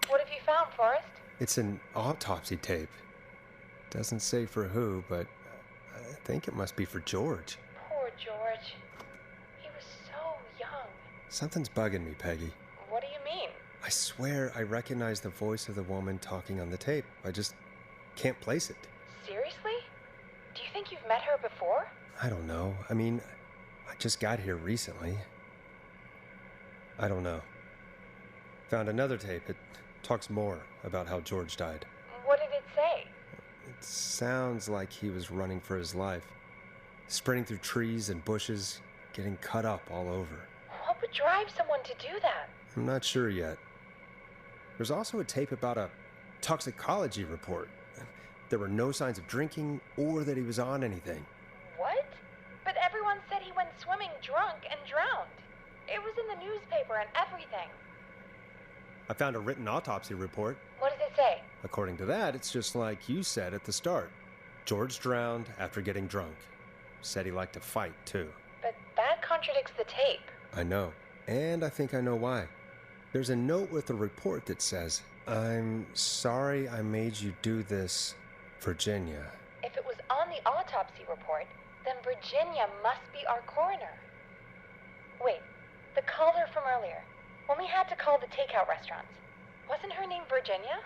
What have you found, Forrest? It's an autopsy tape. Doesn't say for who, but I think it must be for George. Poor George. He was so young. Something's bugging me, Peggy. What do you mean? I swear I recognize the voice of the woman talking on the tape. I just can't place it. Seriously? Do you think you've met her before? I don't know. I mean, I just got here recently. I don't know. Found another tape. It talks more about how George died. What did it say? It sounds like he was running for his life. Sprinting through trees and bushes, getting cut up all over. What would drive someone to do that? I'm not sure yet. There's also a tape about a toxicology report. There were no signs of drinking or that he was on anything. What? But everyone said drowned. It was in the newspaper and everything. I found a written autopsy report. What does it say? According to that, it's just like you said at the start. George drowned after getting drunk. Said he liked to fight, too. But that contradicts the tape. I know. And I think I know why. There's a note with the report that says, "I'm sorry I made you do this, Virginia." If it was on the autopsy report, then Virginia must be our coroner. Wait, the caller from earlier, when we had to call the takeout restaurants, wasn't her name Virginia?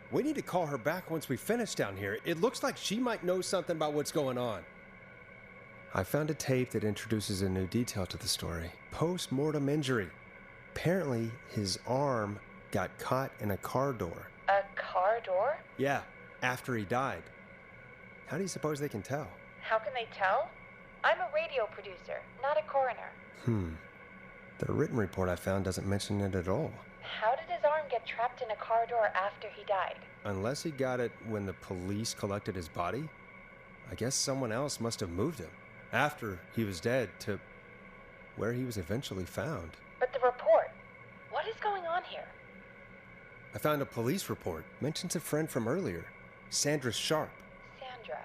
We need to call her back once we finish down here. It looks like she might know something about what's going on. I found a tape that introduces a new detail to the story. Post-mortem injury. Apparently, his arm got caught in a car door. A car door? Yeah, after he died. How do you suppose they can tell? How can they tell? I'm a radio producer, not a coroner. The written report I found doesn't mention it at all. How did his arm get trapped in a car door after he died? Unless he got it when the police collected his body, I guess someone else must have moved him after he was dead to where he was eventually found. But the report, what is going on here? I found a police report. Mentions a friend from earlier, Sandra Sharp. Sandra?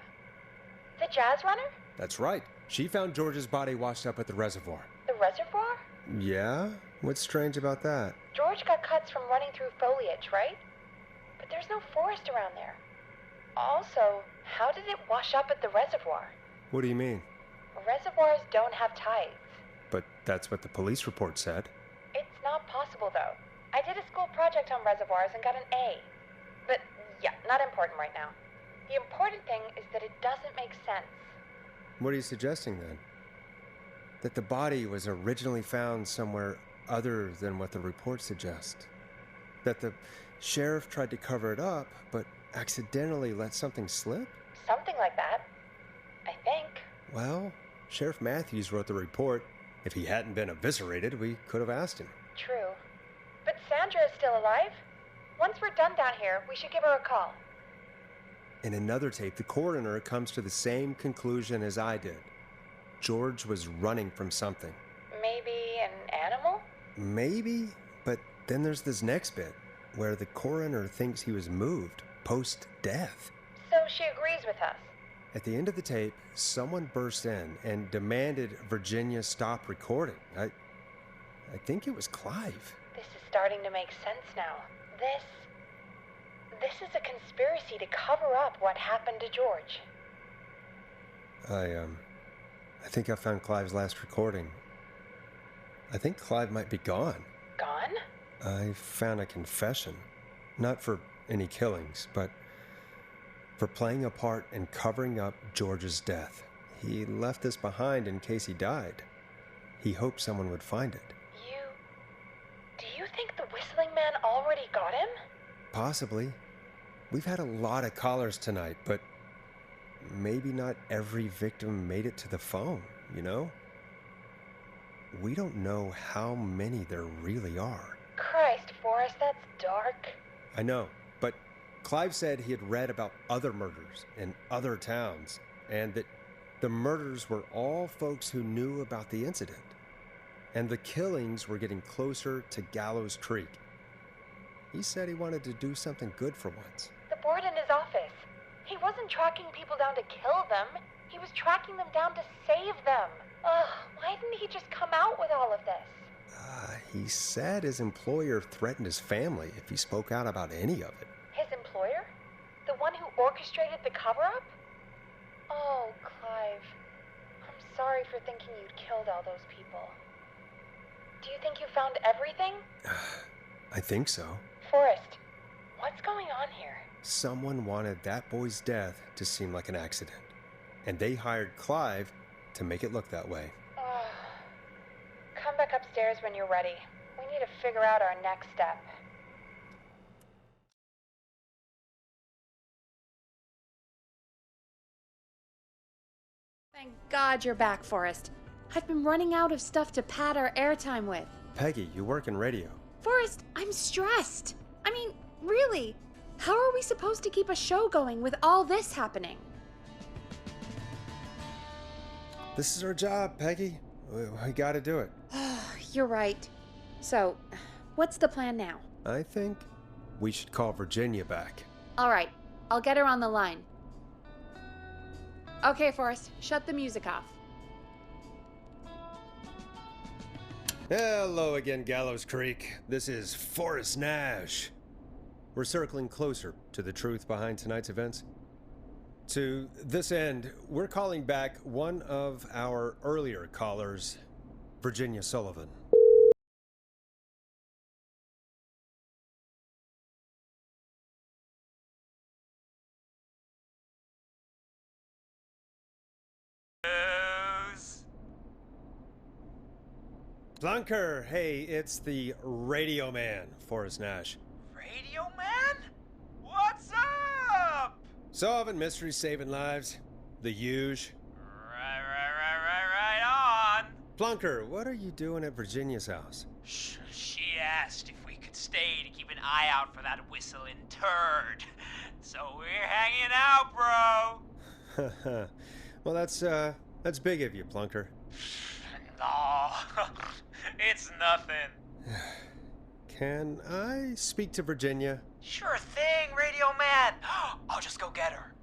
The jazz runner? That's right. She found George's body washed up at the reservoir. The reservoir? Yeah? What's strange about that? George got cuts from running through foliage, right? But there's no forest around there. Also, how did it wash up at the reservoir? What do you mean? Reservoirs don't have tides. But that's what the police report said. It's not possible, though. I did a school project on reservoirs and got an A. But, yeah, not important right now. The important thing is that it doesn't make sense. What are you suggesting, then? That the body was originally found somewhere other than what the report suggests? That the sheriff tried to cover it up, but accidentally let something slip? Something like that. I think. Well, Sheriff Matthews wrote the report. If he hadn't been eviscerated, we could have asked him. True. But Sandra is still alive? Once we're done down here, we should give her a call. In another tape, the coroner comes to the same conclusion as I did. George was running from something. Maybe an animal? Maybe, but then there's this next bit, where the coroner thinks he was moved post-death. So she agrees with us. At the end of the tape, someone burst in and demanded Virginia stop recording. I think it was Clive. This is starting to make sense now. This is a conspiracy to cover up what happened to George. I think I found Clive's last recording. I think Clive might be gone. Gone? I found a confession. Not for any killings, but for playing a part in covering up George's death. He left this behind in case he died. He hoped someone would find it. Do you think the whistling man already got him? Possibly. We've had a lot of callers tonight, but maybe not every victim made it to the phone, you know? We don't know how many there really are. Christ, Forrest, that's dark. I know, but Clive said he had read about other murders in other towns, and that the murders were all folks who knew about the incident. And the killings were getting closer to Gallows Creek. He said he wanted to do something good for once. The board in his office. He wasn't tracking people down to kill them. He was tracking them down to save them. Ugh, why didn't he just come out with all of this? He said his employer threatened his family if he spoke out about any of it. His employer? The one who orchestrated the cover-up? Oh, Clive. I'm sorry for thinking you'd killed all those people. Do you think you found everything? I think so. Forrest, what's going on here? Someone wanted that boy's death to seem like an accident, and they hired Clive to make it look that way. Come back upstairs when you're ready. We need to figure out our next step. Thank God you're back, Forrest. I've been running out of stuff to pad our airtime with. Peggy, you work in radio. Forrest, I'm stressed. I mean, really, how are we supposed to keep a show going with all this happening? This is our job, Peggy. We gotta do it. You're right. So, what's the plan now? I think we should call Virginia back. All right, I'll get her on the line. Okay, Forrest, shut the music off. Hello again, Gallows Creek. This is Forrest Nash. We're circling closer to the truth behind tonight's events. To this end, we're calling back one of our earlier callers, Virginia Sullivan. Plunker, hey, it's the Radio Man, Forrest Nash. Radio Man? What's up? Solving mysteries, saving lives. The huge. Right on. Plunker, what are you doing at Virginia's house? She asked if we could stay to keep an eye out for that whistling turd. So we're hanging out, bro. Well, that's big of you, Plunker. No, it's nothing. Can I speak to Virginia? Sure thing, Radio Man. I'll just go get her.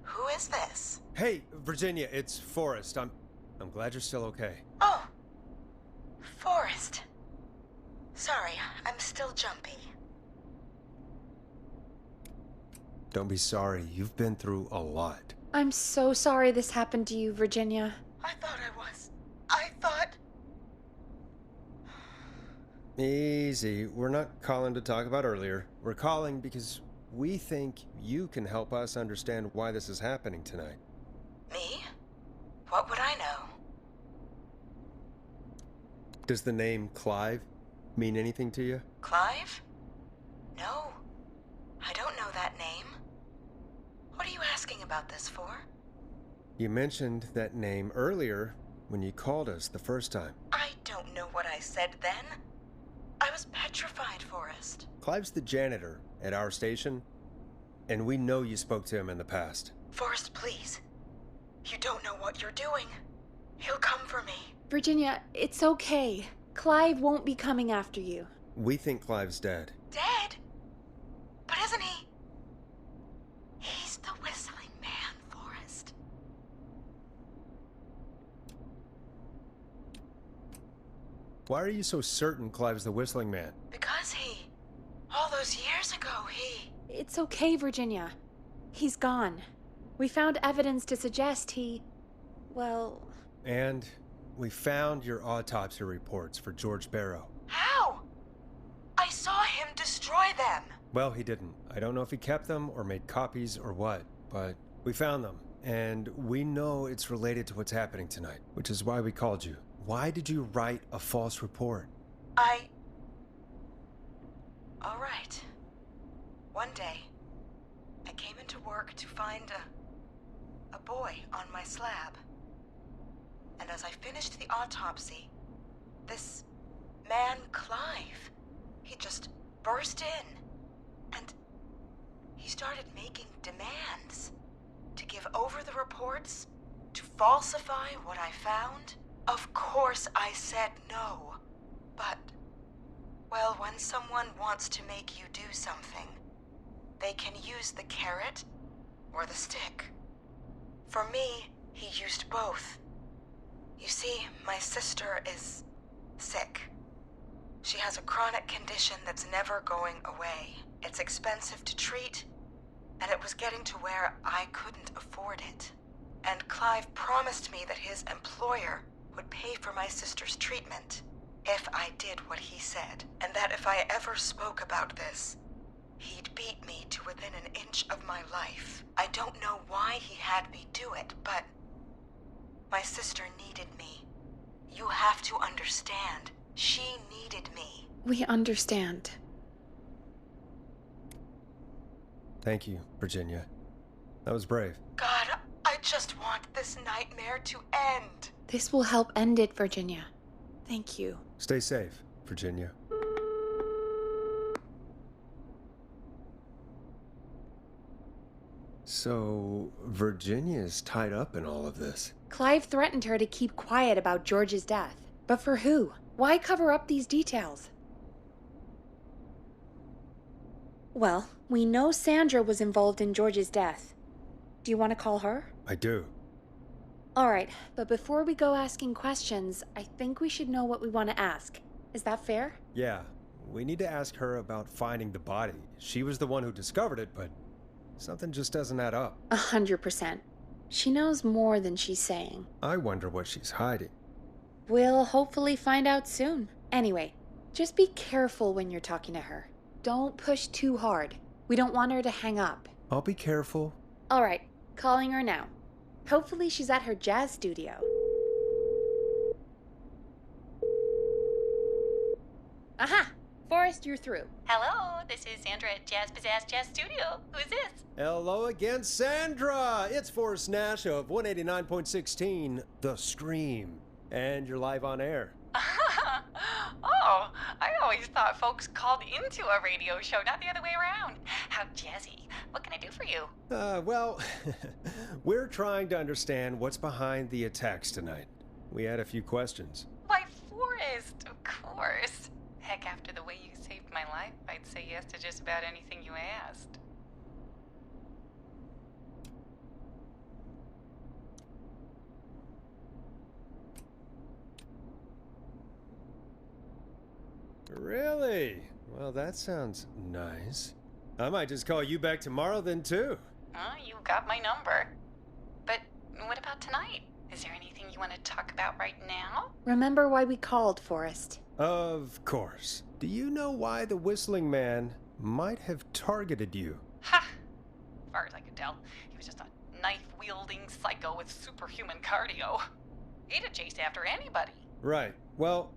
Who is this? Hey, Virginia, it's Forrest. I'm glad you're still okay. Oh, Forrest. Sorry, I'm still jumpy. Don't be sorry. You've been through a lot. I'm so sorry this happened to you, Virginia. I thought I was. I thought... Easy. We're not calling to talk about earlier. We're calling because we think you can help us understand why this is happening tonight. Me? What would I know? Does the name Clive mean anything to you? Clive? No. I don't know that name. What are you asking about this for? You mentioned that name earlier when you called us the first time. I don't know what I said then. I was petrified, Forrest. Clive's the janitor at our station, and we know you spoke to him in the past. Forrest, please. You don't know what you're doing. He'll come for me. Virginia, it's okay. Clive won't be coming after you. We think Clive's dead. Dead? But isn't he? He's the whistling man, Forrest. Why are you so certain Clive's the whistling man? Because all those years ago, It's okay, Virginia. He's gone. We found evidence to suggest well... And we found your autopsy reports for George Barrow. How? I saw him destroy them. Well, he didn't. I don't know if he kept them or made copies or what, but we found them. And we know it's related to what's happening tonight, which is why we called you. Why did you write a false report? All right. One day, I came into work to find a boy on my slab. And as I finished the autopsy, this man, Clive, he just burst in. And he started making demands to give over the reports, to falsify what I found. Of course I said no, but, well, when someone wants to make you do something, they can use the carrot or the stick. For me, he used both. You see, my sister is sick. She has a chronic condition that's never going away. It's expensive to treat, and it was getting to where I couldn't afford it. And Clive promised me that his employer would pay for my sister's treatment if I did what he said, and that if I ever spoke about this, he'd beat me to within an inch of my life. I don't know why he had me do it, but my sister needed me. You have to understand, she needed me. We understand. Thank you, Virginia. That was brave. God, I just want this nightmare to end. This will help end it, Virginia. Thank you. Stay safe, Virginia. So, Virginia's tied up in all of this. Clive threatened her to keep quiet about George's death. But for who? Why cover up these details? Well, we know Sandra was involved in George's death. Do you want to call her? I do. Alright, but before we go asking questions, I think we should know what we want to ask. Is that fair? Yeah, we need to ask her about finding the body. She was the one who discovered it, but something just doesn't add up. 100%. She knows more than she's saying. I wonder what she's hiding. We'll hopefully find out soon. Anyway, just be careful when you're talking to her. Don't push too hard. We don't want her to hang up. I'll be careful. Alright, calling her now. Hopefully she's at her jazz studio. Aha! Forrest, you're through. Hello, this is Sandra at Jazz Pizzazz Jazz Studio. Who's this? Hello again, Sandra! It's Forrest Nash of 189.16, The Scream. And you're live on air. Oh, I always thought folks called into a radio show, not the other way around. How jazzy. What can I do for you? Well, we're trying to understand what's behind the attacks tonight. We had a few questions. Why, Forrest, of course. Heck, after the way you saved my life, I'd say yes to just about anything you asked. Really? Well, that sounds nice. I might just call you back tomorrow then, too. You got my number. But what about tonight? Is there anything you want to talk about right now? Remember why we called, Forrest? Of course. Do you know why the Whistling Man might have targeted you? Ha! As far as I could tell, he was just a knife-wielding psycho with superhuman cardio. He'd have chased after anybody. Right. Well,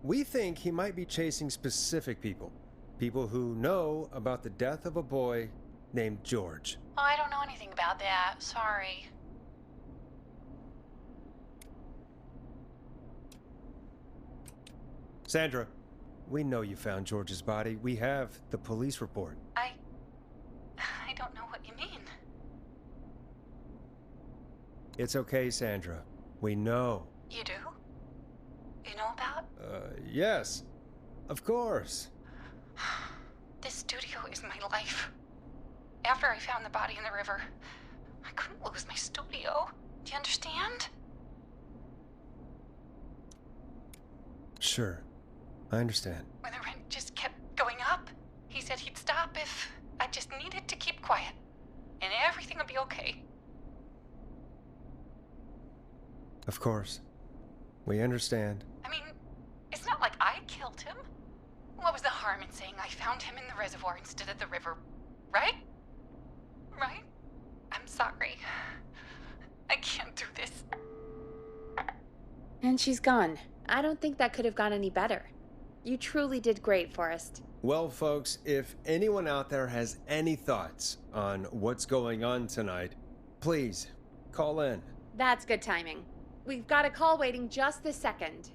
we think he might be chasing specific people. People who know about the death of a boy named George. Oh, I don't know anything about that. Sorry. Sandra, we know you found George's body. We have the police report. I don't know what you mean. It's okay, Sandra. We know. You do? You know about? Yes. Of course. This studio is my life. After I found the body in the river, I couldn't lose my studio. Do you understand? Sure. I understand. When the rent just kept going up, he said he'd stop if I just needed to keep quiet. And everything would be okay. Of course. We understand. I mean, it's not like I killed him. What was the harm in saying I found him in the reservoir instead of the river, right? Right? I'm sorry. I can't do this. And she's gone. I don't think that could have gone any better. You truly did great, Forrest. Well, folks, if anyone out there has any thoughts on what's going on tonight, please call in. That's good timing. We've got a call waiting just this second.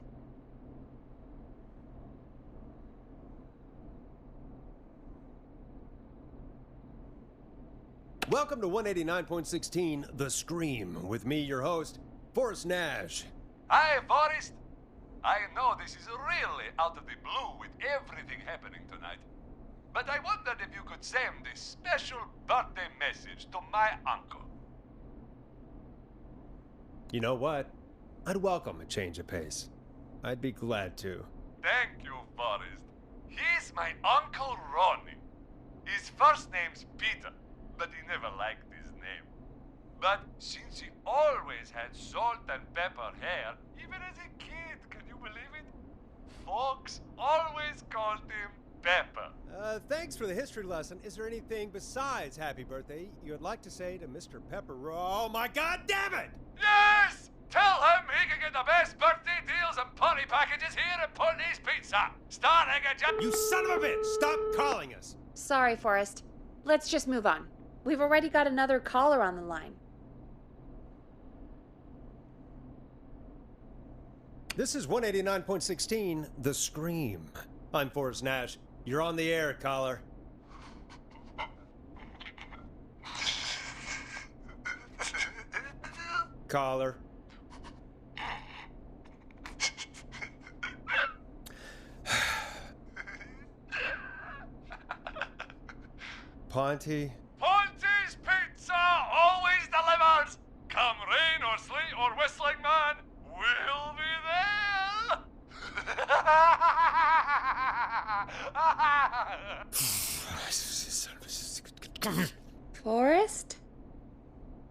Welcome to 189.16, The Scream, with me, your host, Forrest Nash. Hi, Forrest. I know this is really out of the blue with everything happening tonight, but I wondered if you could send this special birthday message to my uncle. You know what? I'd welcome a change of pace. I'd be glad to. Thank you, Forrest. He's my Uncle Ronnie. His first name's Peter, but he never liked his name. But since he always had salt and pepper hair, even as a kid, can you believe it? Folks always called him Pepper. Thanks for the history lesson. Is there anything besides happy birthday you would like to say to Mr. Pepper? Oh my god damn it! Yes! Tell him he can get the best birthday deals and party packages here at Putney's Pizza. Starting at You son of a bitch! Stop calling us! Sorry, Forrest. Let's just move on. We've already got another caller on the line. This is 189.16, The Scream. I'm Forrest Nash. You're on the air, caller. caller. Ponty? Ponty's Pizza always delivers! Come rain or sleet or whistling man, we'll be there! Forrest?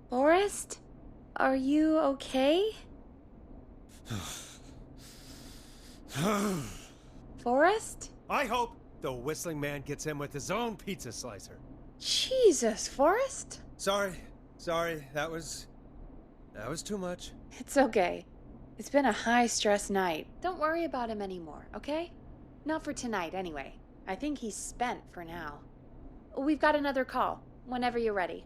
Forrest? Are you okay? Forrest? I hope the whistling man gets in with his own pizza slicer. Jesus, Forrest? Sorry. That was too much. It's okay. It's been a high-stress night. Don't worry about him anymore, okay? Not for tonight, anyway. I think he's spent for now. We've got another call, whenever you're ready.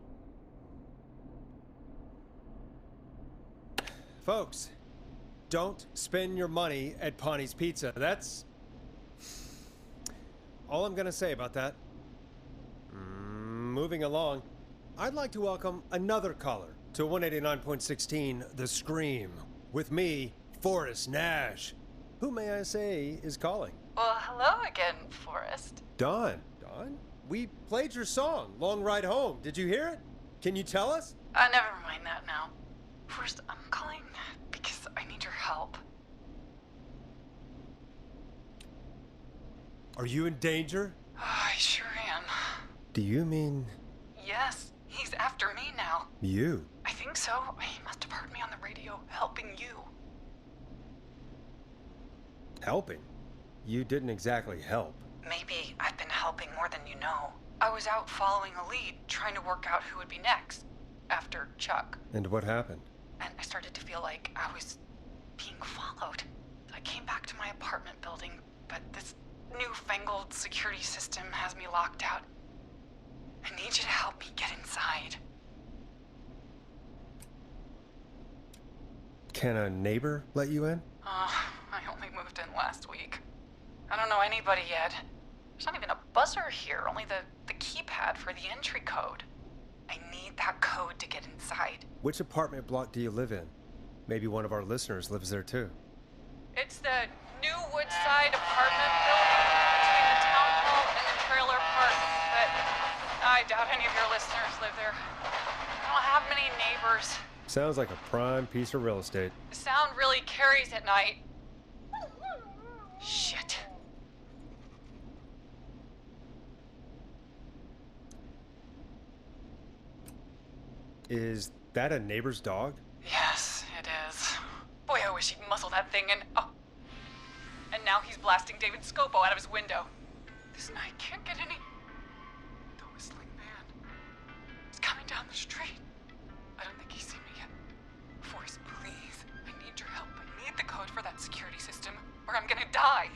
Folks, don't spend your money at Ponty's Pizza. That's all I'm gonna say about that. Moving along, I'd like to welcome another caller to 189.16 The Scream. With me, Forrest Nash. Who, may I say, is calling? Well, hello again, Forrest. Dawn. We played your song, Long Ride Home. Did you hear it? Can you tell us? Never mind that now. First, I'm calling because I need your help. Are you in danger? I sure am. Do you mean... Yes, he's after me now. You? I think so. He must have heard me on the radio helping you. Helping? You didn't exactly help. Maybe I've been helping more than you know. I was out following a lead, trying to work out who would be next, after Chuck. And what happened? And I started to feel like I was being followed. I came back to my apartment building, but this newfangled security system has me locked out. I need you to help me get inside. Can a neighbor let you in? I only moved in last week. I don't know anybody yet. There's not even a buzzer here, only the keypad for the entry code. I need that code to get inside. Which apartment block do you live in? Maybe one of our listeners lives there too. It's the new Woodside apartment building between the town hall and the trailer park, but I doubt any of your listeners live there. I don't have many neighbors. Sounds like a prime piece of real estate. The sound really carries at night. Shit. Is that a neighbor's dog? Yes, it is. Boy, I wish he'd muzzle that thing and... Oh. And now he's blasting David Scopo out of his window. This night can't get any... The whistling man is coming down the street. I don't think he's seen me yet. Forrest, please. I need your help. I need the code for that security system, or I'm gonna die.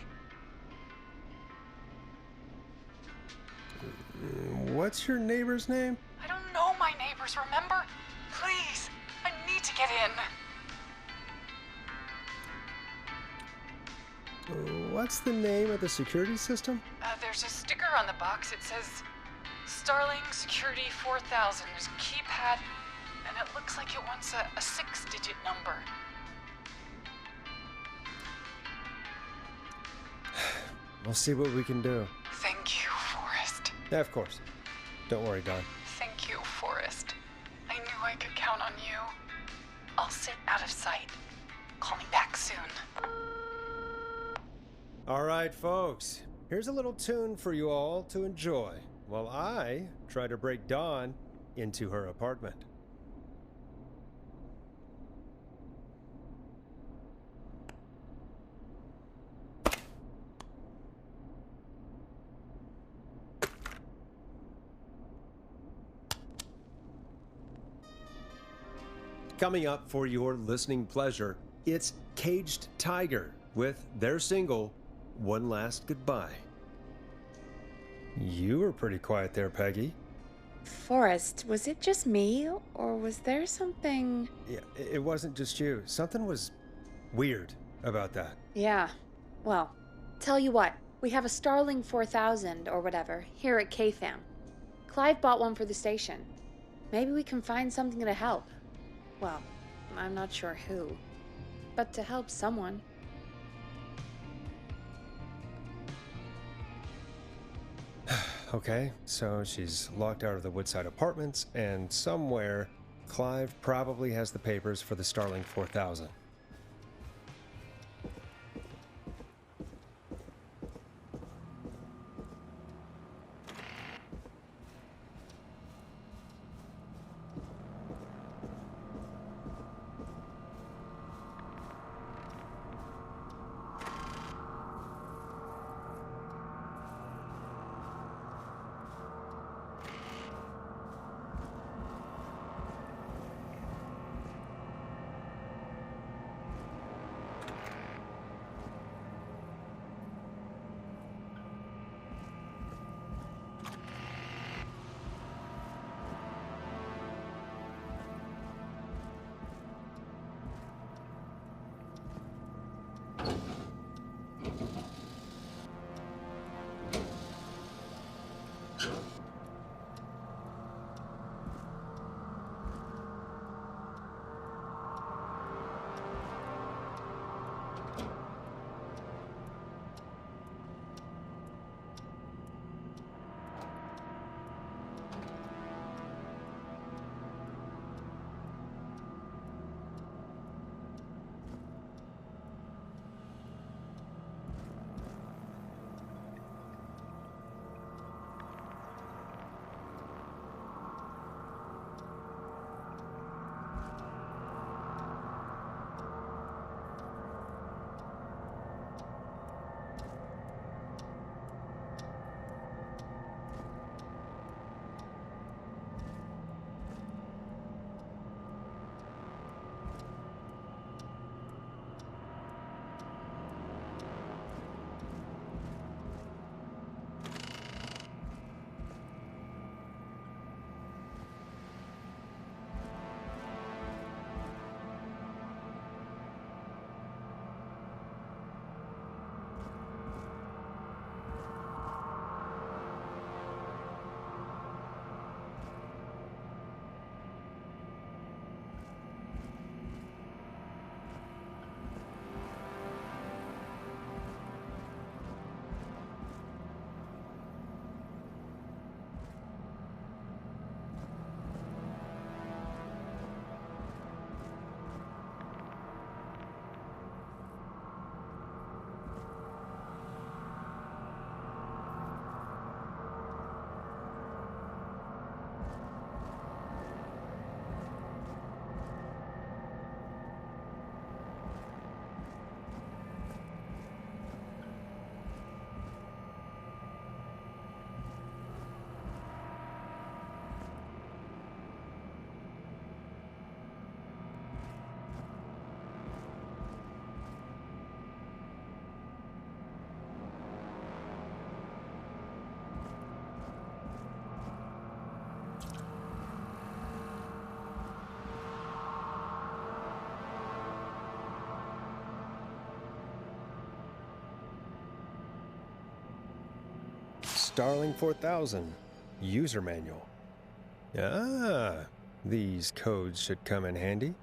What's your neighbor's name? I don't know my neighbors, remember? Please, I need to get in. What's the name of the security system? There's a sticker on the box. It says Starling Security 4000. There's a keypad, and it looks like it wants a 6-digit number. We'll see what we can do. Thank you, Forrest. Yeah, of course. Don't worry, Dawn. Thank you, Forrest. I knew I could count on you. I'll sit out of sight. Call me back soon. All right, folks. Here's a little tune for you all to enjoy while I try to break Dawn into her apartment. Coming up for your listening pleasure, it's Caged Tiger with their single, One Last Goodbye. You were pretty quiet there, Peggy. Forrest, was it just me, or was there something... Yeah, it wasn't just you. Something was weird about that. Yeah. Well, tell you what, we have a Starling 4000 or whatever here at KFAM. Clive bought one for the station. Maybe we can find something to help. Well, I'm not sure who. But to help someone. Okay, so she's locked out of the Woodside Apartments, and somewhere, Clive probably has the papers for the Starling 4000. Starling 4000 user manual. Ah, these codes should come in handy.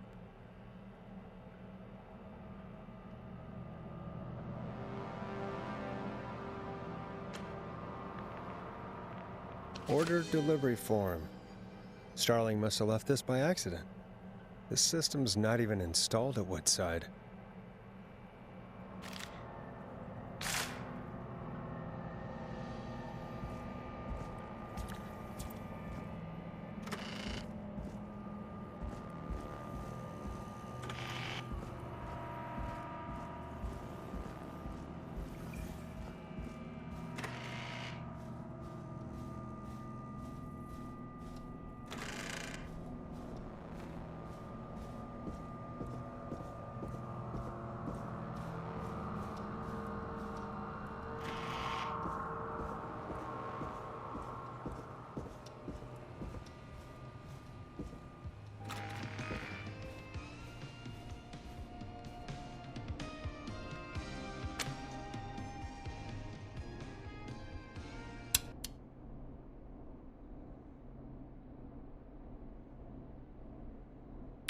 Order delivery form. Starling must have left this by accident. The system's not even installed at Woodside.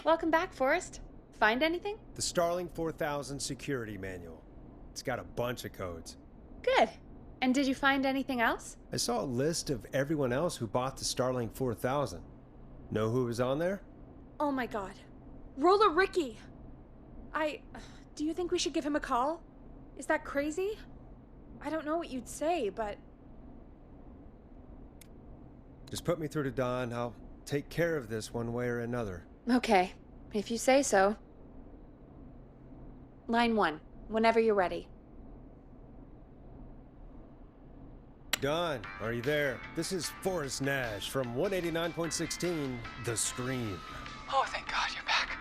Welcome back, Forrest. find anything? The Starling 4000 security manual. It's got a bunch of codes. Good. And did you find anything else? I saw a list of everyone else who bought the Starling 4000. Know who was on there? Oh my god. Roller Ricky! Do you think we should give him a call? Is that crazy? I don't know what you'd say, but... Just put me through to Don. I'll take care of this one way or another. Okay, if you say so. Line 1, whenever you're ready. Don, are you there? This is Forrest Nash from 189.16, The Scream. Oh, thank God you're back.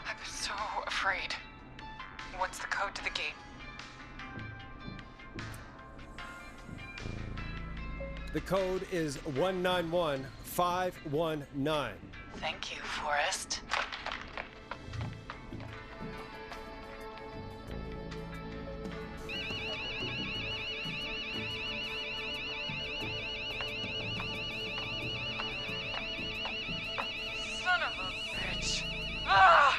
I've been so afraid. What's the code to the gate? The code is 191519. Thank you, Forrest. Son of a bitch. Ah!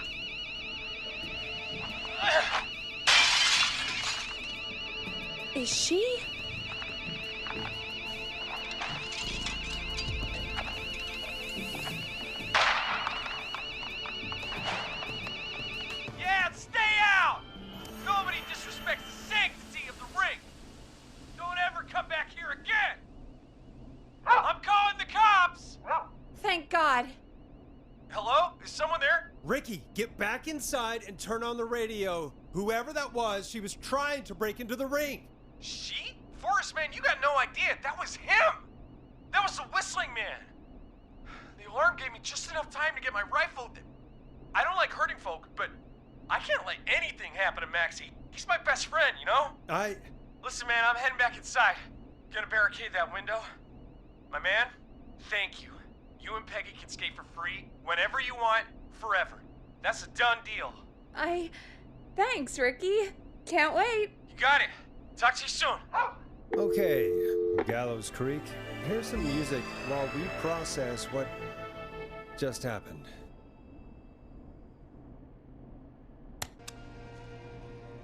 Is she? Yeah, stay out! Nobody disrespects the sanctity of the ring. Don't ever come back here again. I'm calling the cops! Thank God. Hello? Is someone there? Ricky, get back inside and turn on the radio. Whoever that was, she was trying to break into the ring. She? Forrest, man, you got no idea. That was him. That was the whistling man. The alarm gave me just enough time to get my rifle. I don't like hurting folk, but I can't let anything happen to Maxie. He's my best friend, you know? Listen, man, I'm heading back inside. Gonna barricade that window. My man, thank you. You and Peggy can skate for free whenever you want, forever. That's a done deal. Thanks, Ricky. Can't wait. You got it. Talk to you soon. Okay, Gallows Creek, here's some music while we process what just happened.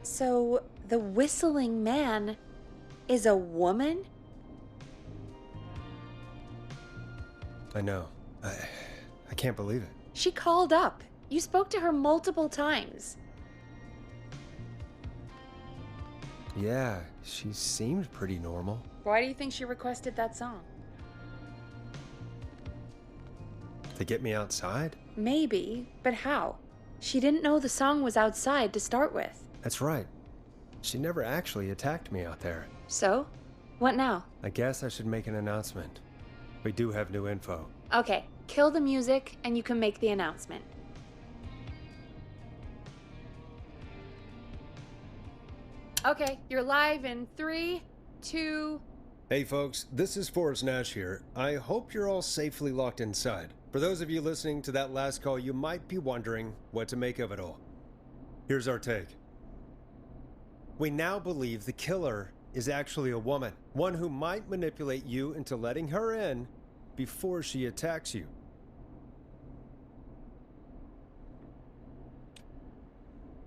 So, the whistling man is a woman? I know. I can't believe it. She called up. You spoke to her multiple times. Yeah, she seemed pretty normal. Why do you think she requested that song? To get me outside? Maybe, but how? She didn't know the song was outside to start with. That's right. She never actually attacked me out there. So? What now? I guess I should make an announcement. We do have new info. Okay, kill the music and you can make the announcement. Okay, you're live in 3, 2... Hey folks, this is Forrest Nash here. I hope you're all safely locked inside. For those of you listening to that last call, you might be wondering what to make of it all. Here's our take. We now believe the killer is actually a woman, one who might manipulate you into letting her in before she attacks you.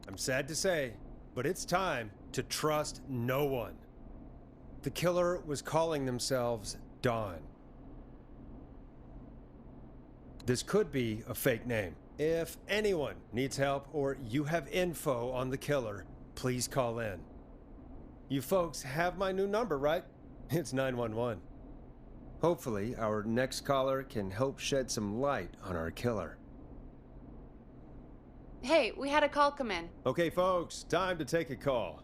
I'm sad to say, but it's time to trust no one. The killer was calling themselves Dawn. This could be a fake name. If anyone needs help or you have info on the killer, please call in. You folks have my new number, right? It's 911. Hopefully, our next caller can help shed some light on our killer. Hey, we had a call come in. Okay, folks, time to take a call.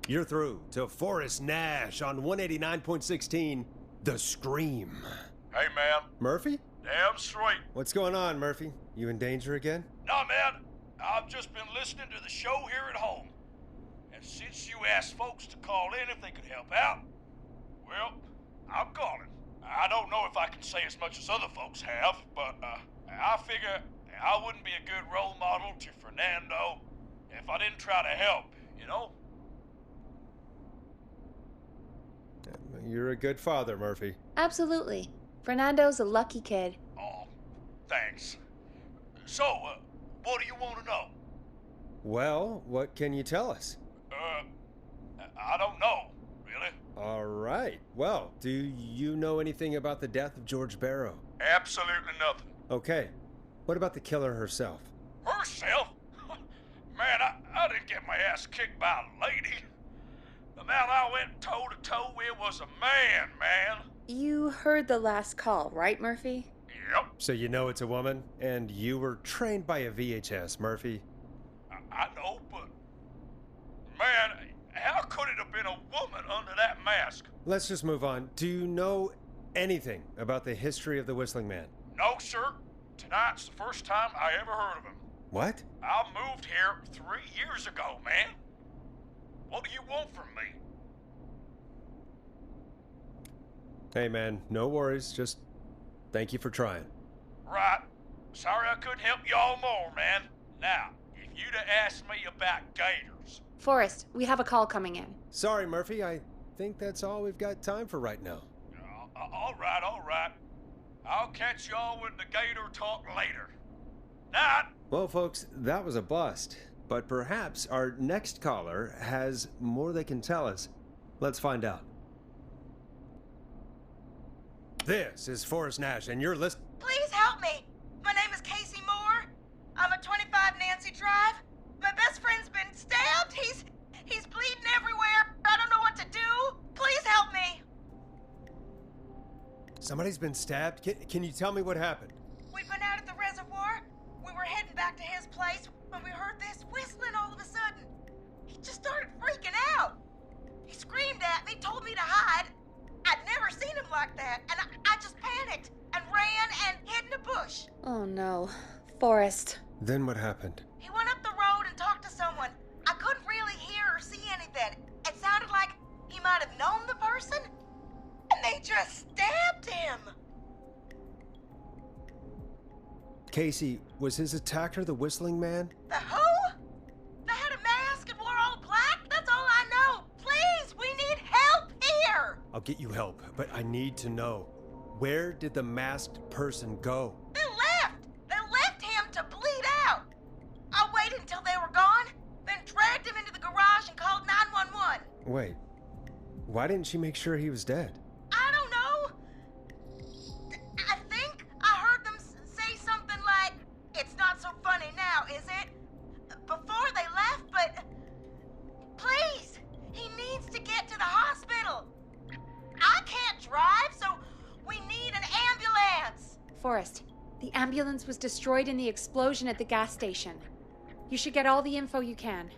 You're through to Forrest Nash on 189.16, The Scream. Hey, man. Murphy? Damn straight. What's going on, Murphy? You in danger again? Nah, man. I've just been listening to the show here at home. And since you asked folks to call in if they could help out, well, I'm calling. I don't know if I can say as much as other folks have, but I figure I wouldn't be a good role model to Fernando if I didn't try to help, you know? You're a good father, Murphy. Absolutely. Fernando's a lucky kid. thanks. So, what do you want to know? Well, what can you tell us? I don't know, really. All right. Well, do you know anything about the death of George Barrow? Absolutely nothing. Okay. What about the killer herself? Herself? Man, I didn't get my ass kicked by a lady. The man I went toe-to-toe with was a man. You heard the last call, right, Murphy? Yep. So you know it's a woman, and you were trained by a VHS, Murphy. I know, but... Man, how could it have been a woman under that mask? Let's just move on. Do you know anything about the history of the Whistling Man? No, sir. Tonight's the first time I ever heard of him. What? I moved here 3 years ago, man. What do you want from me? Hey, man, no worries. Just thank you for trying. Right. Sorry I couldn't help y'all more, man. Now, if you'd have asked me about gators... Forrest, we have a call coming in. Sorry, Murphy. I think that's all we've got time for right now. All right. I'll catch y'all with the gator talk later. Night. Well, folks, that was a bust. But perhaps our next caller has more they can tell us. Let's find out. This is Forrest Nash, and you're listening. Please help me. My name is Casey Moore. I'm at 25 Nancy Drive. My best friend's been stabbed. He's bleeding everywhere. I don't know what to do. Please help me. Somebody's been stabbed? Can you tell me what happened? We'd been out at the reservoir. We were heading back to his place when we heard this whistling all of a sudden. He just started freaking out. He screamed at me, told me to hide. I'd never seen him like that, and I just panicked and ran and hid in a bush. Oh no. Forrest. Then what happened? He went up the road and talked to someone. I couldn't really hear or see anything. It sounded like he might have known the person, and they just stabbed him. Casey, was his attacker the Whistling Man? The who? They had a mask and wore all black? That's all I know. Please, we need help here. I'll get you help, but I need to know. Where did the masked person go? They left. They left him to bleed out. I waited until they were gone, then dragged him into the garage and called 911. Wait, why didn't she make sure he was dead? I don't know. I think I heard them say something like, "It's not so funny now, is it?" before they left, but please, he needs to get to the hospital. I can't drive, so we need an ambulance. Forrest, the ambulance was destroyed in the explosion at the gas station. You should get all the info you can.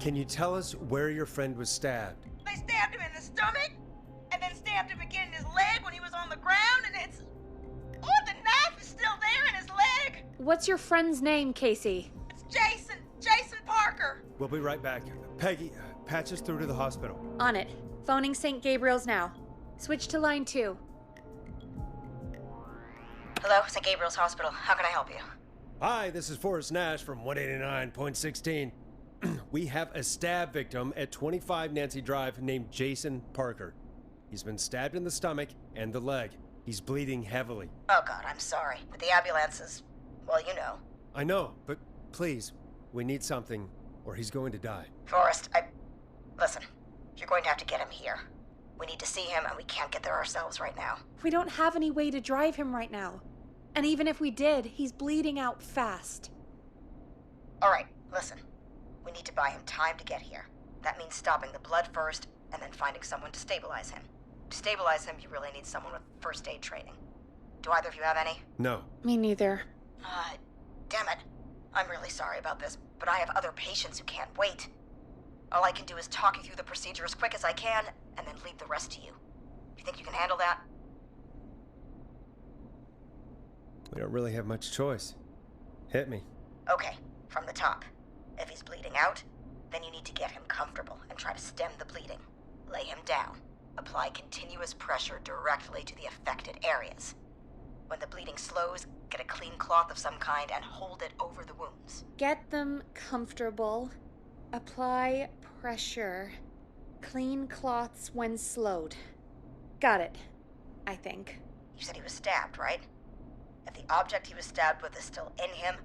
Can you tell us where your friend was stabbed? They stabbed him in the stomach, and then stabbed him again in his leg when he was on the ground, and it's... Oh, the knife is still there in his leg! What's your friend's name, Casey? It's Jason Parker. We'll be right back. Peggy, patch us through to the hospital. On it. Phoning St. Gabriel's now. Switch to line 2. Hello, St. Gabriel's Hospital. How can I help you? Hi, this is Forrest Nash from 189.16. We have a stab victim at 25 Nancy Drive named Jason Parker. He's been stabbed in the stomach and the leg. He's bleeding heavily. Oh, God, I'm sorry. But the ambulance is... well, you know. I know, but please, we need something, or he's going to die. Forrest, listen, you're going to have to get him here. We need to see him, and we can't get there ourselves right now. We don't have any way to drive him right now. And even if we did, he's bleeding out fast. All right, listen. We need to buy him time to get here. That means stopping the blood first, and then finding someone to stabilize him. To stabilize him, you really need someone with first aid training. Do either of you have any? No. Me neither. Damn it. I'm really sorry about this, but I have other patients who can't wait. All I can do is talk you through the procedure as quick as I can, and then leave the rest to you. You think you can handle that? We don't really have much choice. Hit me. Okay, from the top. If he's bleeding out, then you need to get him comfortable and try to stem the bleeding. Lay him down. Apply continuous pressure directly to the affected areas. When the bleeding slows, get a clean cloth of some kind and hold it over the wounds. Get them comfortable. Apply pressure. Clean cloths when slowed. Got it. I think. You said he was stabbed, right? If the object he was stabbed with is still in him,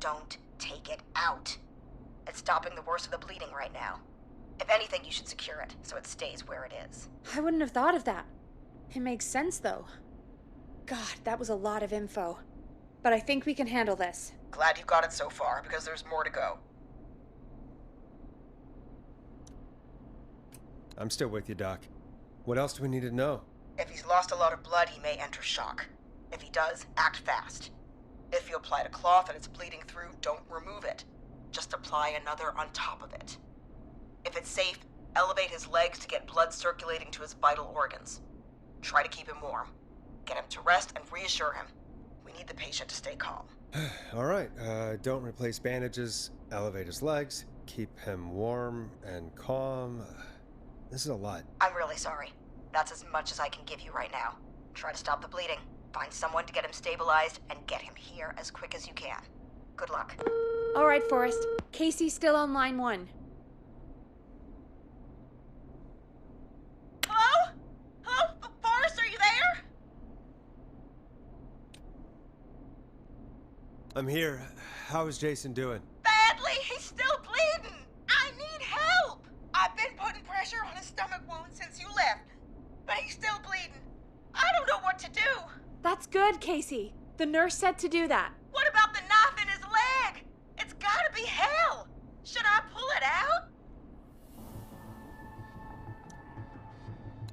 don't take it out. It's stopping the worst of the bleeding right now. If anything, you should secure it so it stays where it is. I wouldn't have thought of that. It makes sense, though. God, that was a lot of info. But I think we can handle this. Glad you've got it so far, because there's more to go. I'm still with you, Doc. What else do we need to know? If he's lost a lot of blood, he may enter shock. If he does, act fast. If you applied a cloth and it's bleeding through, don't remove it. Just apply another on top of it. If it's safe, elevate his legs to get blood circulating to his vital organs. Try to keep him warm. Get him to rest and reassure him. We need the patient to stay calm. All right, don't replace bandages, elevate his legs, keep him warm and calm. This is a lot. I'm really sorry. That's as much as I can give you right now. Try to stop the bleeding. Find someone to get him stabilized and get him here as quick as you can. Good luck. All right, Forrest. Casey's still on line 1. Hello? Hello? Forrest, are you there? I'm here. How is Jason doing? Badly. He's still bleeding. I need help. I've been putting pressure on his stomach wound since you left, but he's still bleeding. I don't know what to do. That's good, Casey. The nurse said to do that. What about the knife in his leg? It's gotta be hell. Should I pull it out?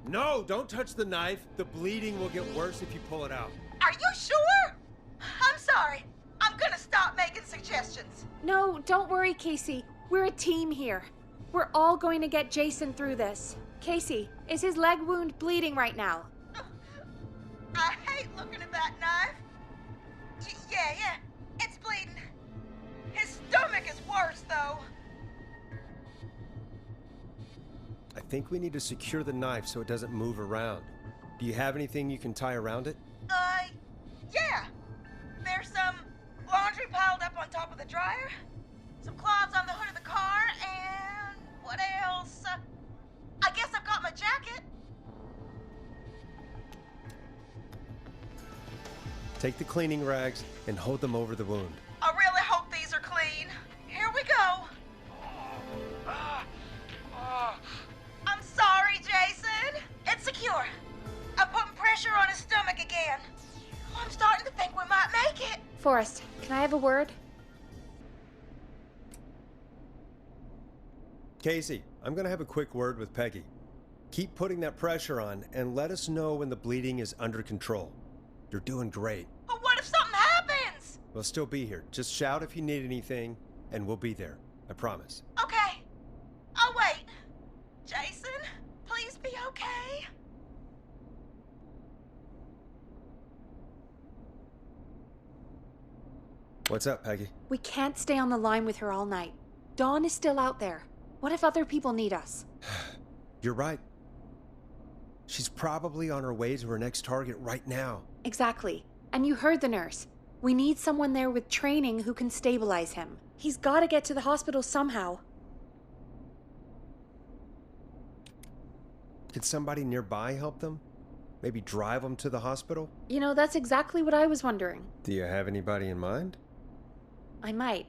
No, don't touch the knife. The bleeding will get worse if you pull it out. Are you sure? I'm sorry. I'm gonna stop making suggestions. No, don't worry, Casey. We're a team here. We're all going to get Jason through this. Casey, is his leg wound bleeding right now? I hate looking at that knife. Yeah, it's bleeding. His stomach is worse, though. I think we need to secure the knife so it doesn't move around. Do you have anything you can tie around it? Yeah. There's some laundry piled up on top of the dryer, some cloths on the hood of the car, and what else? I guess I've got my jacket. Take the cleaning rags and hold them over the wound. I really hope these are clean. Here we go. I'm sorry, Jason. It's secure. I'm putting pressure on his stomach again. I'm starting to think we might make it. Forrest, can I have a word? Casey, I'm gonna have a quick word with Peggy. Keep putting that pressure on and let us know when the bleeding is under control. You're doing great. But what if something happens? We'll still be here. Just shout if you need anything, and we'll be there. I promise. Okay. I'll wait. Jason, please be okay. What's up, Peggy? We can't stay on the line with her all night. Dawn is still out there. What if other people need us? You're right. She's probably on her way to her next target right now. Exactly. And you heard the nurse. We need someone there with training who can stabilize him. He's got to get to the hospital somehow. Could somebody nearby help them? Maybe drive them to the hospital? You know, that's exactly what I was wondering. Do you have anybody in mind? I might.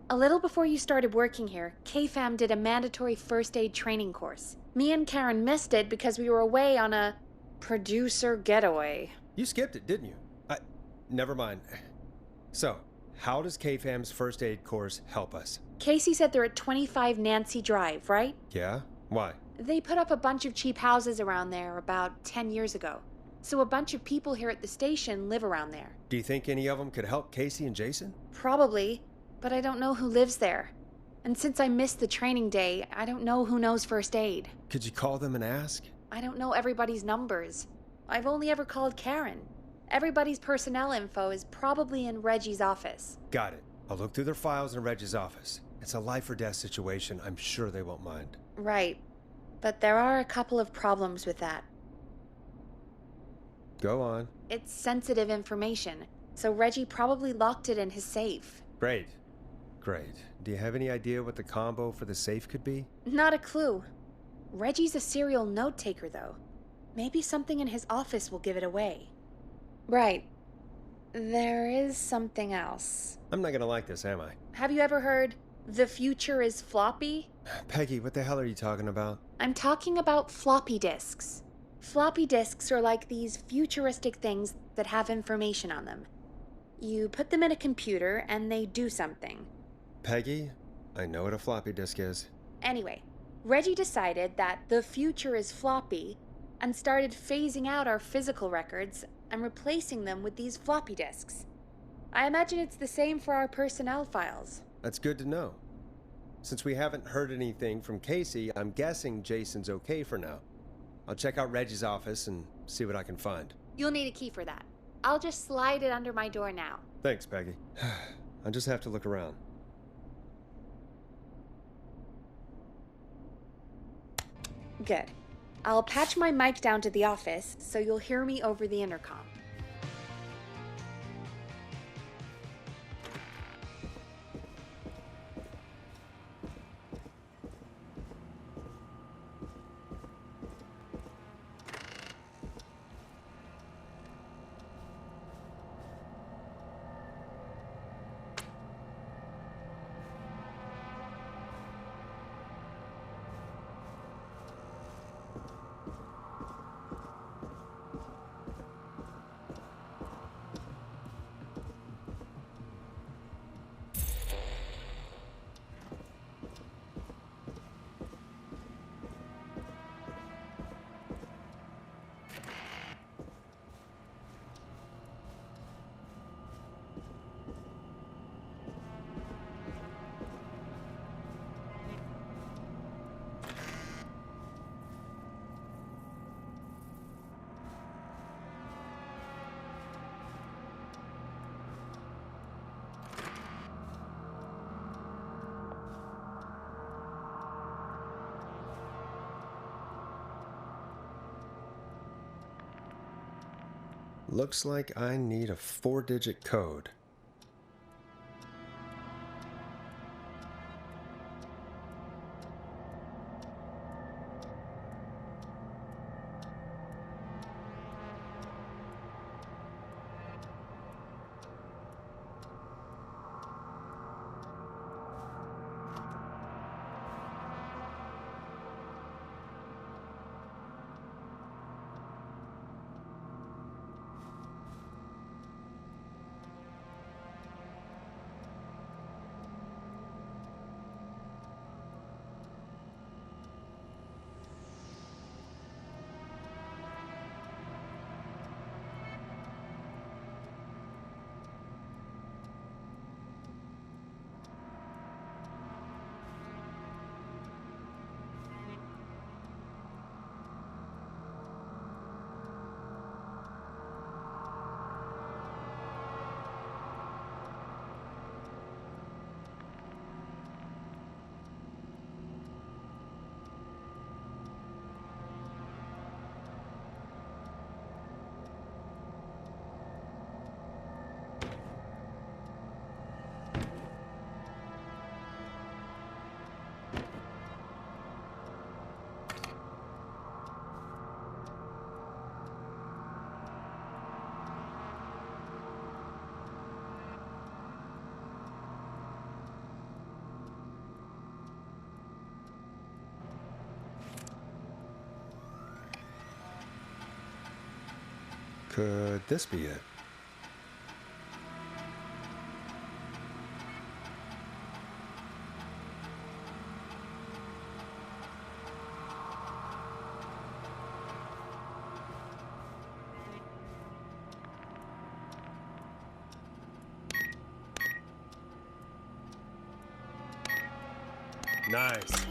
A little before you started working here, KFAM did a mandatory first aid training course. Me and Karen missed it because we were away on a producer getaway. You skipped it, didn't you? Never mind. So, how does KFAM's first aid course help us? Casey said they're at 25 Nancy Drive, right? Yeah? Why? They put up a bunch of cheap houses around there about 10 years ago. So a bunch of people here at the station live around there. Do you think any of them could help Casey and Jason? Probably, but I don't know who lives there. And since I missed the training day, I don't know who knows first aid. Could you call them and ask? I don't know everybody's numbers. I've only ever called Karen. Everybody's personnel info is probably in Reggie's office. Got it. I'll look through their files in Reggie's office. It's a life or death situation. I'm sure they won't mind. Right. But there are a couple of problems with that. Go on. It's sensitive information, so Reggie probably locked it in his safe. Great. Do you have any idea what the combo for the safe could be? Not a clue. Reggie's a serial note taker, though. Maybe something in his office will give it away. Right. There is something else. I'm not gonna like this, am I? Have you ever heard, the future is floppy? Peggy, what the hell are you talking about? I'm talking about floppy disks. Floppy disks are like these futuristic things that have information on them. You put them in a computer and they do something. Peggy, I know what a floppy disk is. Anyway, Reggie decided that the future is floppy and started phasing out our physical records and replacing them with these floppy disks. I imagine it's the same for our personnel files. That's good to know. Since we haven't heard anything from Casey, I'm guessing Jason's okay for now. I'll check out Reggie's office and see what I can find. You'll need a key for that. I'll just slide it under my door now. Thanks, Peggy. I'll just have to look around. Good. I'll patch my mic down to the office so you'll hear me over the intercom. Looks like I need a 4-digit code. Could this be it? Nice.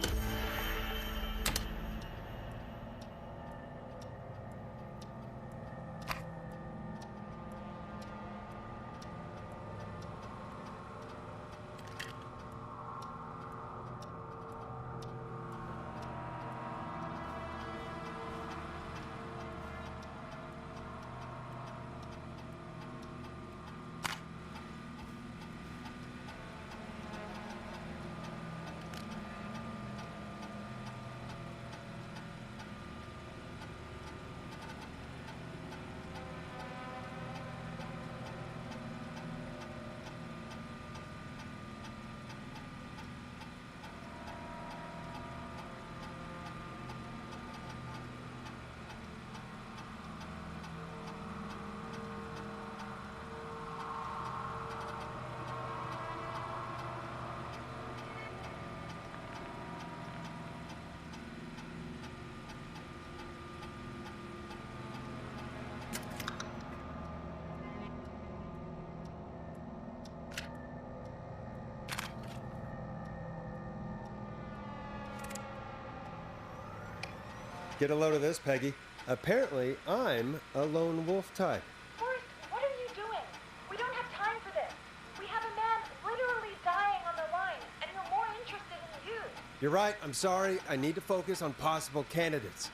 Get a load of this, Peggy. Apparently, I'm a lone wolf type. Forrest, what are you doing? We don't have time for this. We have a man literally dying on the line, and you're more interested in you. You're right. I'm sorry. I need to focus on possible candidates.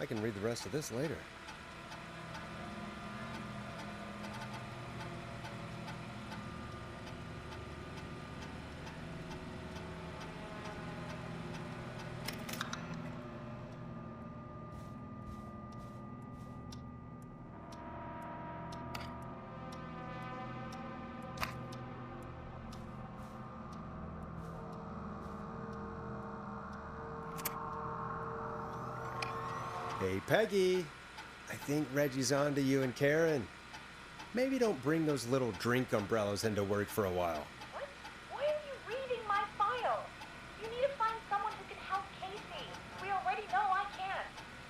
I can read the rest of this later. Hey, Peggy. I think Reggie's on to you and Karen. Maybe don't bring those little drink umbrellas into work for a while. What? Why are you reading my file? You need to find someone who can help Casey. We already know I can't.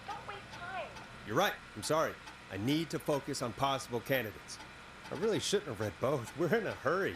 Don't waste time. You're right. I'm sorry. I need to focus on possible candidates. I really shouldn't have read both. We're in a hurry.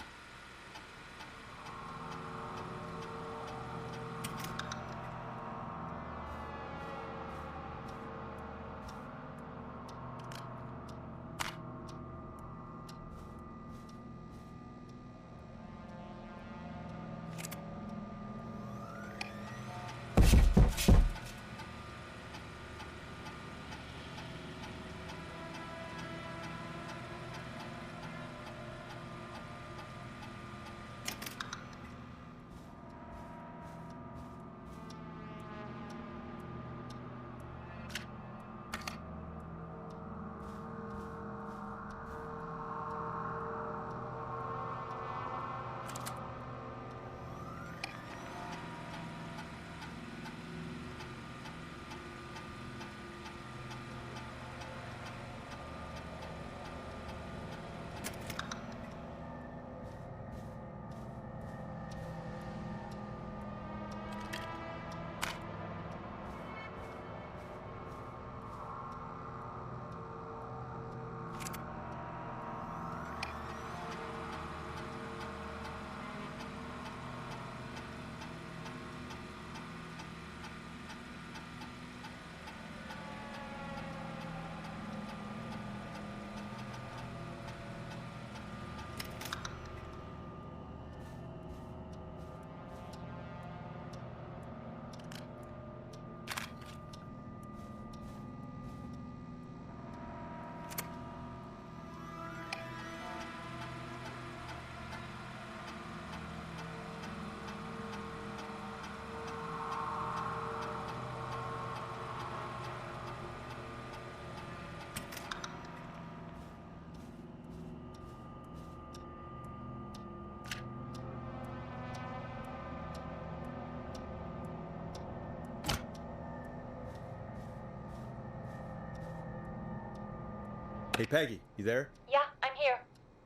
Hey, Peggy, you there? Yeah, I'm here.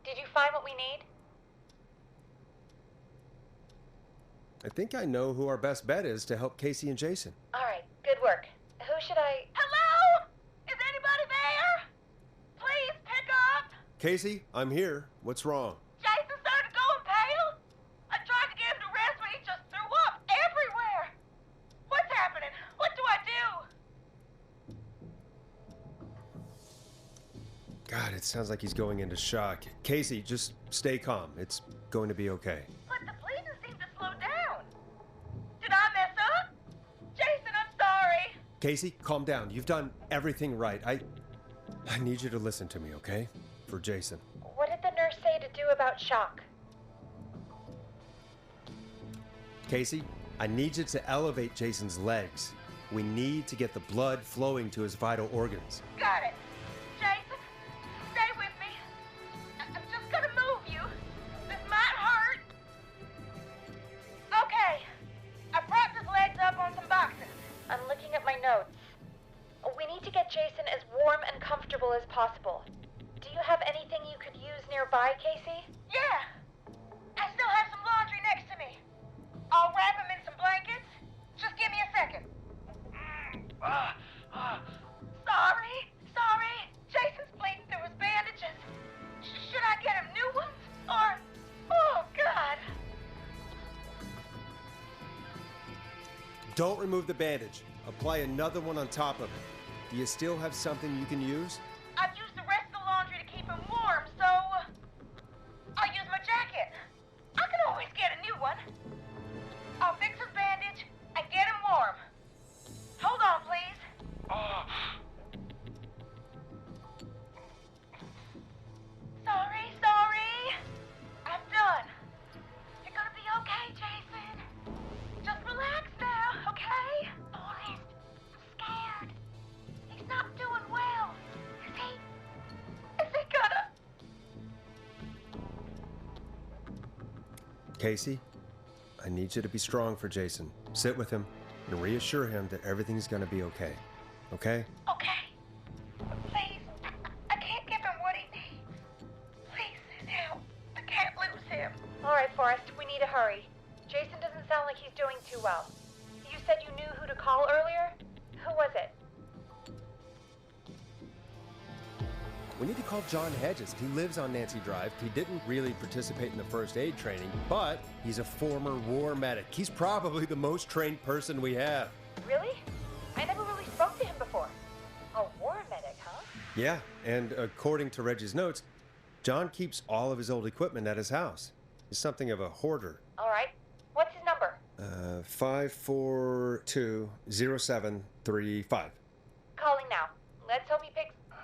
Did you find what we need? I think I know who our best bet is to help Casey and Jason. All right, good work. Who should I... Hello? Is anybody there? Please pick up. Casey, I'm here. What's wrong? Jason started going pale. I tried to get him to rest, but he just threw up everywhere. What's happening? What do I do? God, it sounds like he's going into shock. Casey, just stay calm. It's going to be okay. But the bleeding seemed to slow down. Did I mess up? Jason, I'm sorry. Casey, calm down. You've done everything right. I need you to listen to me, okay? For Jason. What did the nurse say to do about shock? Casey, I need you to elevate Jason's legs. We need to get the blood flowing to his vital organs. Got it. Jason, stay with me. I'm just gonna move you. This might hurt. Okay. I propped his legs up on some boxes. I'm looking at my notes. We need to get Jason as warm and comfortable as possible. Do you have anything you could use nearby, Casey? Yeah. I still have some laundry next to me. I'll wrap him in some blankets. Just give me a second. Sorry. Jason's bleeding through his bandages. Should I get him new ones? Or... Oh, God. Don't remove the bandage. Apply another one on top of it. Do you still have something you can use? I've used the rest of the laundry to keep him warm, so I'll use my jacket. I can always get a new one. I'll fix his bandage and get him warm. Hold on, please. Sorry. I'm done. You're gonna be okay, Jason. Just relax now, okay? Forrest, I'm scared. He's not doing well. Is he gonna... Casey, I need you to be strong for Jason. Sit with him and reassure him that everything's gonna be okay. Okay? Okay. Please, I can't give him what he needs. Please send help. I can't lose him. All right, Forrest, we need to hurry. Jason doesn't sound like he's doing too well. You said you knew who to call earlier? Who was it? We need to call John Hedges. He lives on Nancy Drive. He didn't really participate in the first aid training, but he's a former war medic. He's probably the most trained person we have. Really? I never really spoke to him before. A war medic, huh? Yeah, and according to Reggie's notes, John keeps all of his old equipment at his house. He's something of a hoarder. All right. What's his number? 542-0735. Calling now. Let's hope he picks... Who the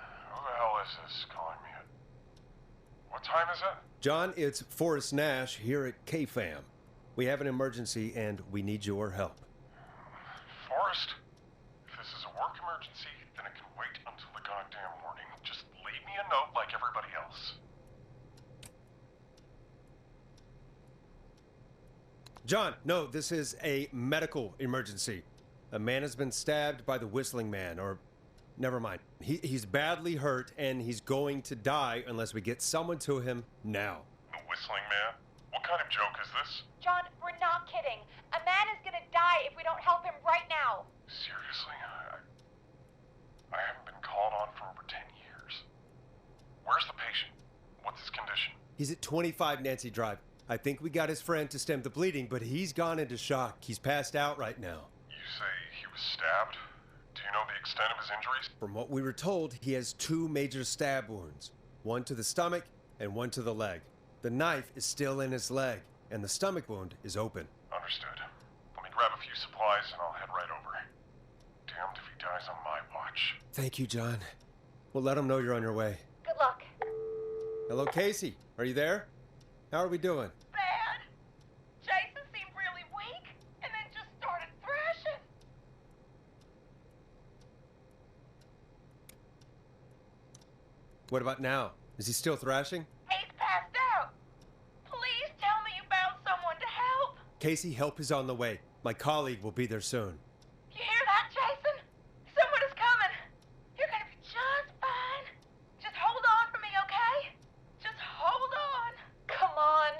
hell is this calling me at? What time is it? John, it's Forrest Nash here at KFAM. We have an emergency and we need your help. Forrest? If this is a work emergency, then it can wait until the goddamn morning. Just leave me a note like everybody else. John, no, this is a medical emergency. A man has been stabbed by the Whistling Man, or... Never mind. He's badly hurt, and he's going to die unless we get someone to him now. The Whistling Man? What kind of joke is this? John, we're not kidding. A man is gonna die if we don't help him right now. Seriously? I haven't been called on for over 10 years. Where's the patient? What's his condition? He's at 25 Nancy Drive. I think we got his friend to stem the bleeding, but he's gone into shock. He's passed out right now. You say he was stabbed? Do you know the extent of his injuries? From what we were told, he has 2 major stab wounds. One to the stomach and one to the leg. The knife is still in his leg, and the stomach wound is open. Understood. Let me grab a few supplies and I'll head right over. Damned if he dies on my watch. Thank you, John. We'll let him know you're on your way. Good luck. Hello, Casey. Are you there? How are we doing? Bad. Jason seemed really weak and then just started thrashing. What about now? Is he still thrashing? He's passed out. Please tell me you found someone to help. Casey, help is on the way. My colleague will be there soon. You hear that, Jason? Someone is coming. You're gonna be just fine. Just hold on for me, okay? Just hold on. Come on.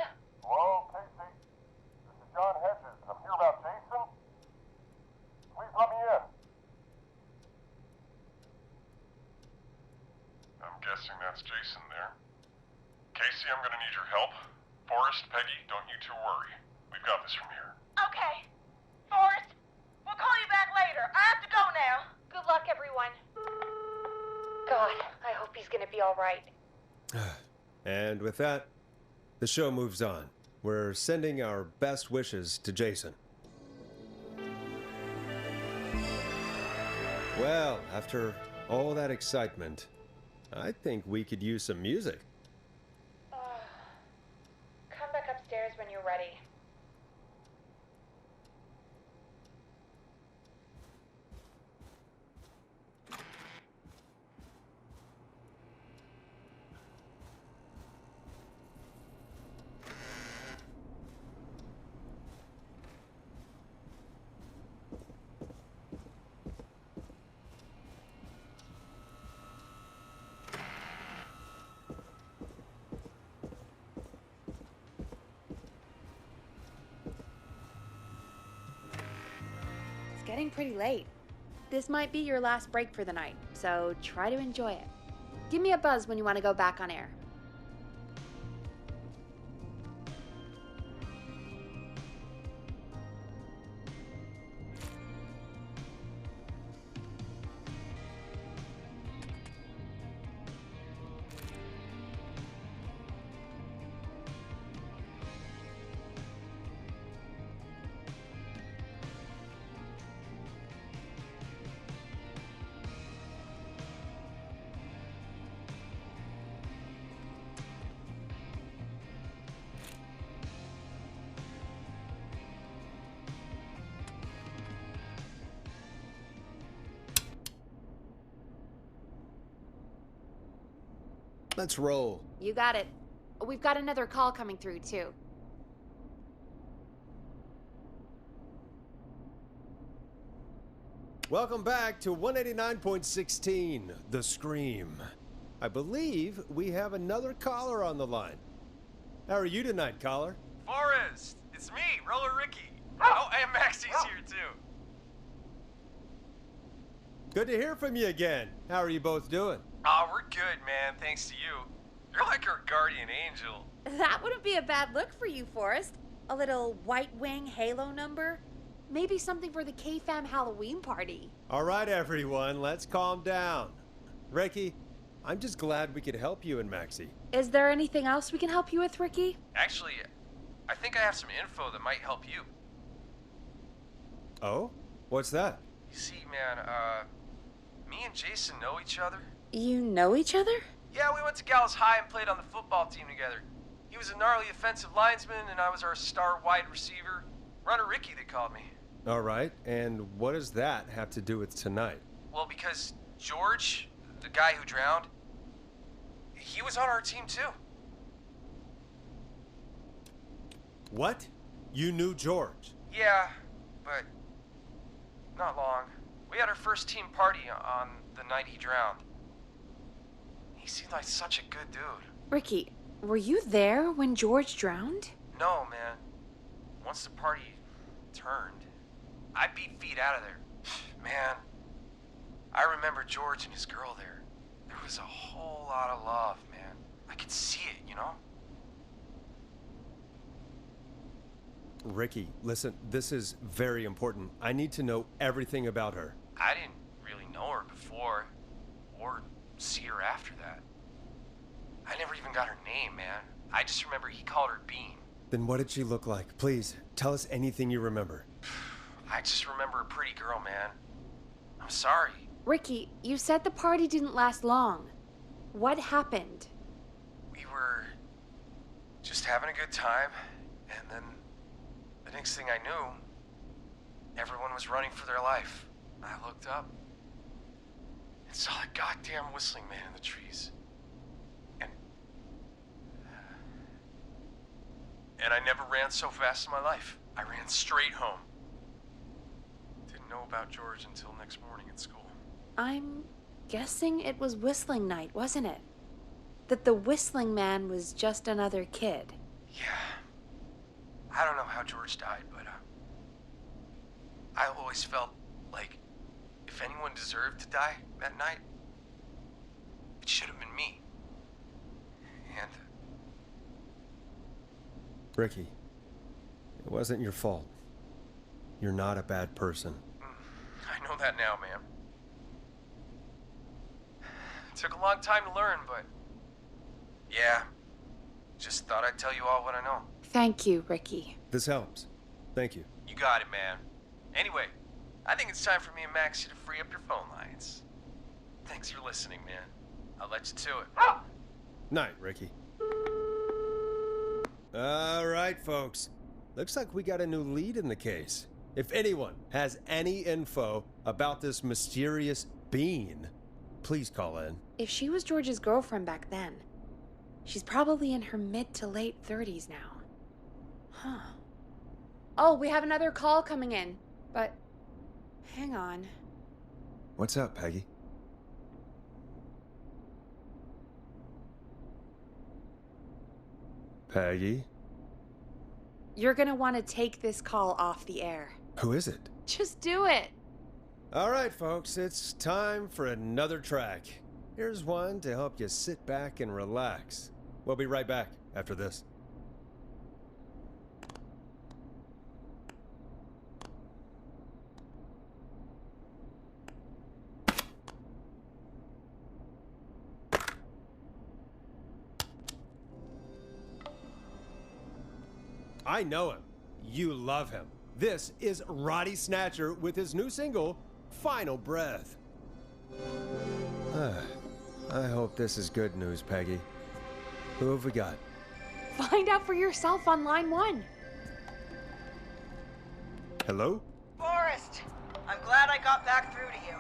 Hello, Casey. This is John Hedges. I'm here about Jason. Please let me in. I'm guessing that's Jason there. Casey, I'm gonna need your help. Forrest, Peggy, don't you two worry. We've got this from here. Okay. Forrest, we'll call you back later. I have to go now. Good luck, everyone. God, I hope he's gonna be all right. And with that, the show moves on. We're sending our best wishes to Jason. Well, after all that excitement, I think we could use some music. Come back upstairs when you're ready. Getting pretty late. This might be your last break for the night, so try to enjoy it. Give me a buzz when you want to go back on air. Let's roll. You got it. We've got another call coming through, too. Welcome back to 189.16, The Scream. I believe we have another caller on the line. How are you tonight, caller? Forrest, it's me, Roller Ricky. Oh, and Maxie's here too. Good to hear from you again. How are you both doing? Oh, we're good, man, thanks to you. You're like our guardian angel. That wouldn't be a bad look for you, Forrest. A little White Wing Halo number? Maybe something for the K-Fam Halloween party. All right, everyone, let's calm down. Ricky, I'm just glad we could help you and Maxie. Is there anything else we can help you with, Ricky? Actually, I think I have some info that might help you. Oh? What's that? You see, man, me and Jason know each other. You know each other? Yeah, we went to Gallows High and played on the football team together. He was a gnarly offensive linesman, and I was our star wide receiver. Runner Ricky, they called me. All right, and what does that have to do with tonight? Well, because George, the guy who drowned, he was on our team too. What? You knew George? Yeah, but not long. We had our first team party on the night he drowned. He seemed like such a good dude. Ricky, were you there when George drowned? No, man. Once the party turned, I beat feet out of there. Man, I remember George and his girl there. There was a whole lot of love, man. I could see it, you know? Ricky, listen, this is very important. I need to know everything about her. I didn't really know her before, or see her after that. I never even got her name, man. I just remember he called her Bean. Then what did she look like? Please, tell us anything you remember. I just remember a pretty girl, man. I'm sorry. Ricky, you said the party didn't last long. What happened? We were just having a good time, and then the next thing I knew, everyone was running for their life. I looked up and saw that goddamn whistling man in the trees. And I never ran so fast in my life. I ran straight home. Didn't know about George until next morning at school. I'm guessing it was whistling night, wasn't it? That the whistling man was just another kid. Yeah. I don't know how George died, but I always felt like if anyone deserved to die that night, it should have been me. And Ricky, it wasn't your fault. You're not a bad person. I know that now, man. It took a long time to learn, but yeah, just thought I'd tell you all what I know. Thank you, Ricky. This helps. Thank you. You got it, man. Anyway, I think it's time for me and Maxie to free up your phone lines. Thanks for listening, man. I'll let you to it. Night, Ricky. All right, folks. Looks like we got a new lead in the case. If anyone has any info about this mysterious being, please call in. If she was George's girlfriend back then, she's probably in her mid to late 30s now. Huh. Oh, we have another call coming in, but hang on. What's up, Peggy? Peggy? You're gonna want to take this call off the air. Who is it? Just do it. All right, folks, it's time for another track. Here's one to help you sit back and relax. We'll be right back after this. I know him. You love him. This is Roddy Snatcher with his new single, Final Breath. I hope this is good news, Peggy. Who have we got? Find out for yourself on line 1. Hello? Forrest, I'm glad I got back through to you.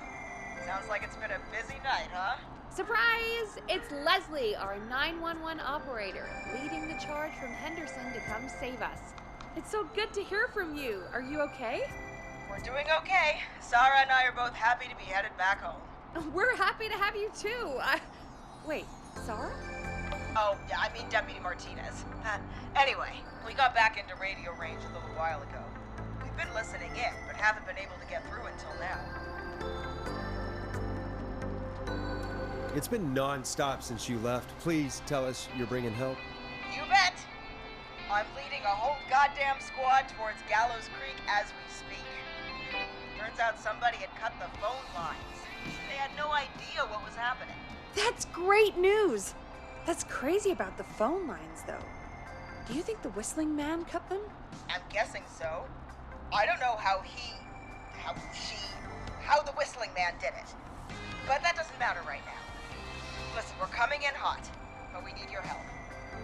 Sounds like it's been a busy night, huh? Surprise! It's Leslie, our 911 operator, leading the charge from Henderson to come save us. It's so good to hear from you. Are you okay? We're doing okay. Sarah and I are both happy to be headed back home. We're happy to have you too. Wait, Sarah? Oh, yeah, I mean Deputy Martinez. Anyway, we got back into radio range a little while ago. We've been listening in, but haven't been able to get through until now. It's been non-stop since you left. Please tell us you're bringing help. You bet! I'm leading a whole goddamn squad towards Gallows Creek as we speak. Turns out somebody had cut the phone lines. They had no idea what was happening. That's great news. That's crazy about the phone lines, though. Do you think the Whistling Man cut them? I'm guessing so. I don't know how the Whistling Man did it. But that doesn't matter right now. Listen, we're coming in hot, but we need your help.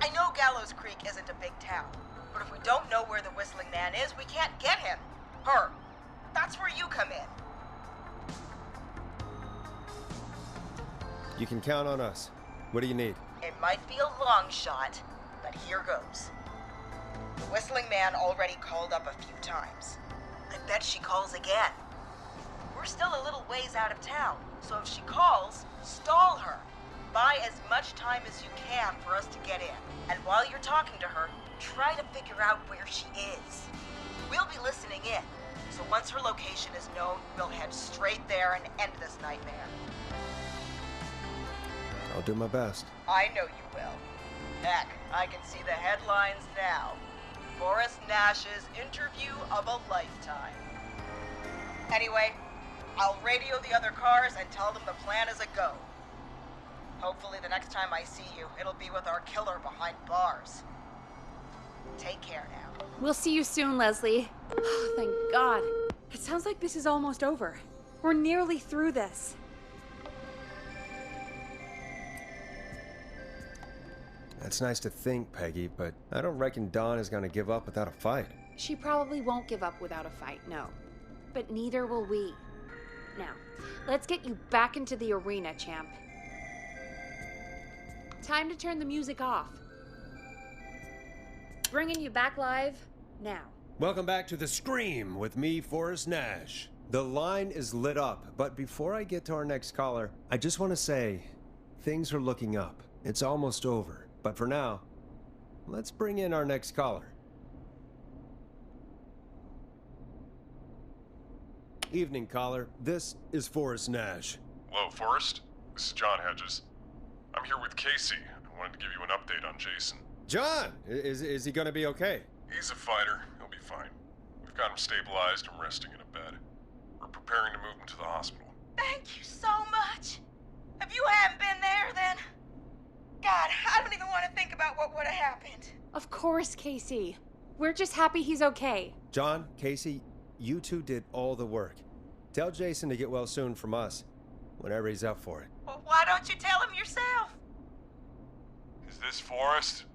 I know Gallows Creek isn't a big town, but if we don't know where the Whistling Man is, we can't get him. Her. That's where you come in. You can count on us. What do you need? It might be a long shot, but here goes. The Whistling Man already called up a few times. I bet she calls again. We're still a little ways out of town, so if she calls, stall her. Buy as much time as you can for us to get in. And while you're talking to her, try to figure out where she is. We'll be listening in, so once her location is known, we'll head straight there and end this nightmare. I'll do my best. I know you will. Heck, I can see the headlines now. Forrest Nash's interview of a lifetime. Anyway, I'll radio the other cars and tell them the plan is a go. Hopefully the next time I see you, it'll be with our killer behind bars. Take care now. We'll see you soon, Leslie. Oh, thank God. It sounds like this is almost over. We're nearly through this. That's nice to think, Peggy, but I don't reckon Dawn is gonna give up without a fight. She probably won't give up without a fight, no. But neither will we. Now, let's get you back into the arena, champ. Time to turn the music off. Bringing you back live now. Welcome back to The Scream with me, Forrest Nash. The line is lit up, but before I get to our next caller, I just want to say, things are looking up. It's almost over. But for now, let's bring in our next caller. Evening, caller. This is Forrest Nash. Hello, Forrest. This is John Hedges. I'm here with Casey. I wanted to give you an update on Jason. John! Is he gonna be okay? He's a fighter. He'll be fine. We've got him stabilized and resting in a bed. We're preparing to move him to the hospital. Thank you so much. If you hadn't been there, then... God, I don't even want to think about what would have happened. Of course, Casey. We're just happy he's okay. John, Casey, you two did all the work. Tell Jason to get well soon from us, whenever he's up for it. Well, why don't you tell him yourself? Is this Forrest?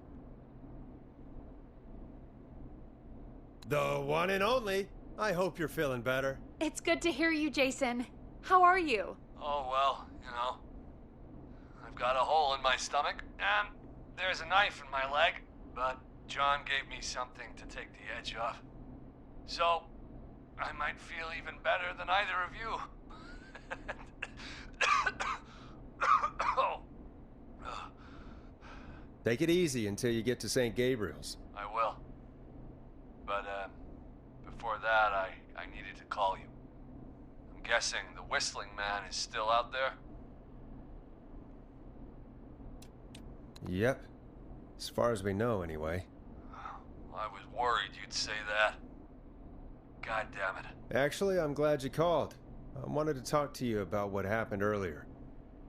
The one and only. I hope you're feeling better. It's good to hear you, Jason. How are you? Oh, well, you know. I've got a hole in my stomach, and there's a knife in my leg, but John gave me something to take the edge off. So, I might feel even better than either of you. Take it easy until you get to St. Gabriel's. I will. But, before that, I needed to call you. I'm guessing the Whistling Man is still out there? Yep. As far as we know, anyway. I was worried you'd say that. God damn it. Actually, I'm glad you called. I wanted to talk to you about what happened earlier.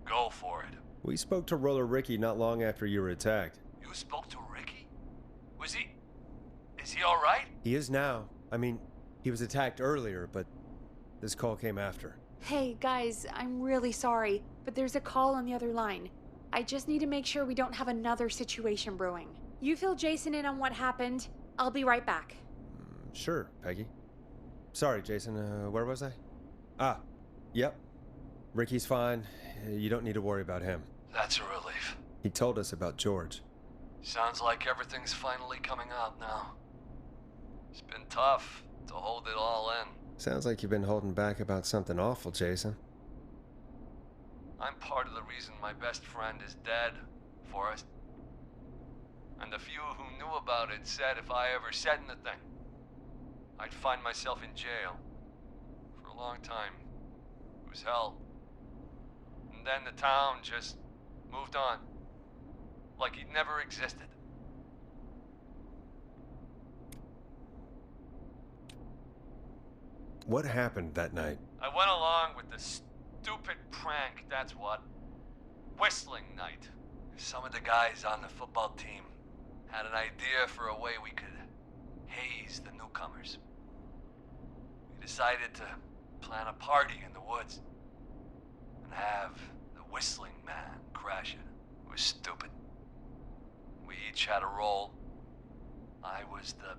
Go for it. We spoke to Roller Ricky not long after you were attacked. You spoke to Ricky? Is he alright? He is now. I mean, he was attacked earlier, but this call came after. Hey, guys, I'm really sorry, but there's a call on the other line. I just need to make sure we don't have another situation brewing. You fill Jason in on what happened. I'll be right back. Sure, Peggy. Sorry, Jason, where was I? Ah, yep. Ricky's fine. You don't need to worry about him. That's a relief. He told us about George. Sounds like everything's finally coming out now. It's been tough to hold it all in. Sounds like you've been holding back about something awful, Jason. I'm part of the reason my best friend is dead, Forrest. And the few who knew about it said if I ever said anything, I'd find myself in jail. For a long time, it was hell. And then the town just moved on, like he'd never existed. What happened that night? I went along with the stupid prank, that's what. Whistling night. Some of the guys on the football team had an idea for a way we could haze the newcomers. We decided to plan a party in the woods and have the whistling man crash it. It was stupid. We each had a role. I was the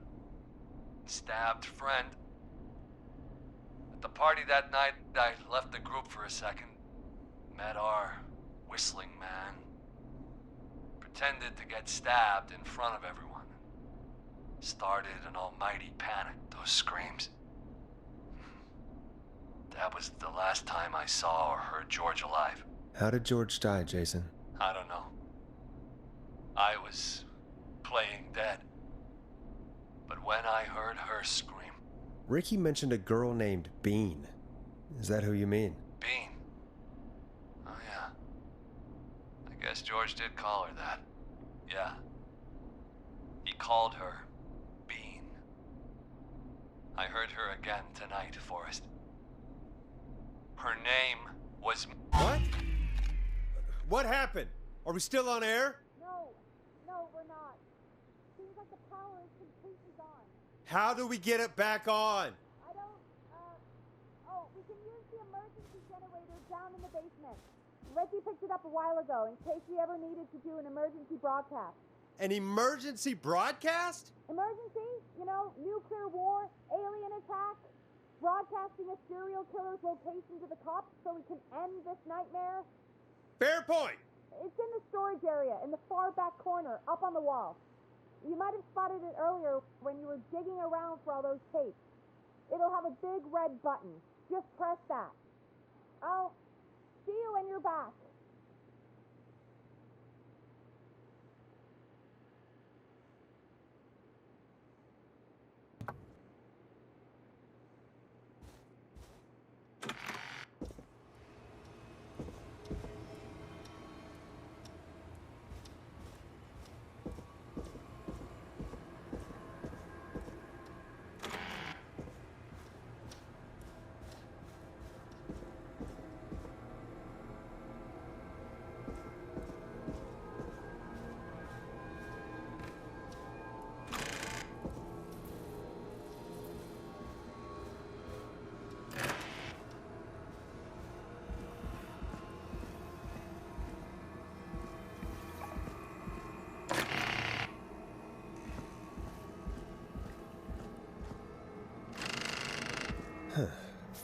stabbed friend. At the party that night, I left the group for a second, met our whistling man, pretended to get stabbed in front of everyone. Started an almighty panic, those screams. That was the last time I saw or heard George alive. How did George die, Jason? I don't know. I was playing dead. But when I heard her scream... Ricky mentioned a girl named Bean. Is that who you mean? Bean? Oh, yeah. I guess George did call her that. Yeah. He called her Bean. I heard her again tonight, Forrest. Her name was... What? What happened? Are we still on air? No, we're not. Seems like the power is completely gone. How do we get it back on? I don't, we can use the emergency generator down in the basement. Ricky picked it up a while ago in case we ever needed to do an emergency broadcast. An emergency broadcast? Emergency? You know, nuclear war, alien attack, broadcasting a serial killer's location to the cops so we can end this nightmare. Fair point. It's in the storage area, in the far back corner, up on the wall. You might have spotted it earlier when you were digging around for all those tapes. It'll have a big red button. Just press that. I'll see you when you're back.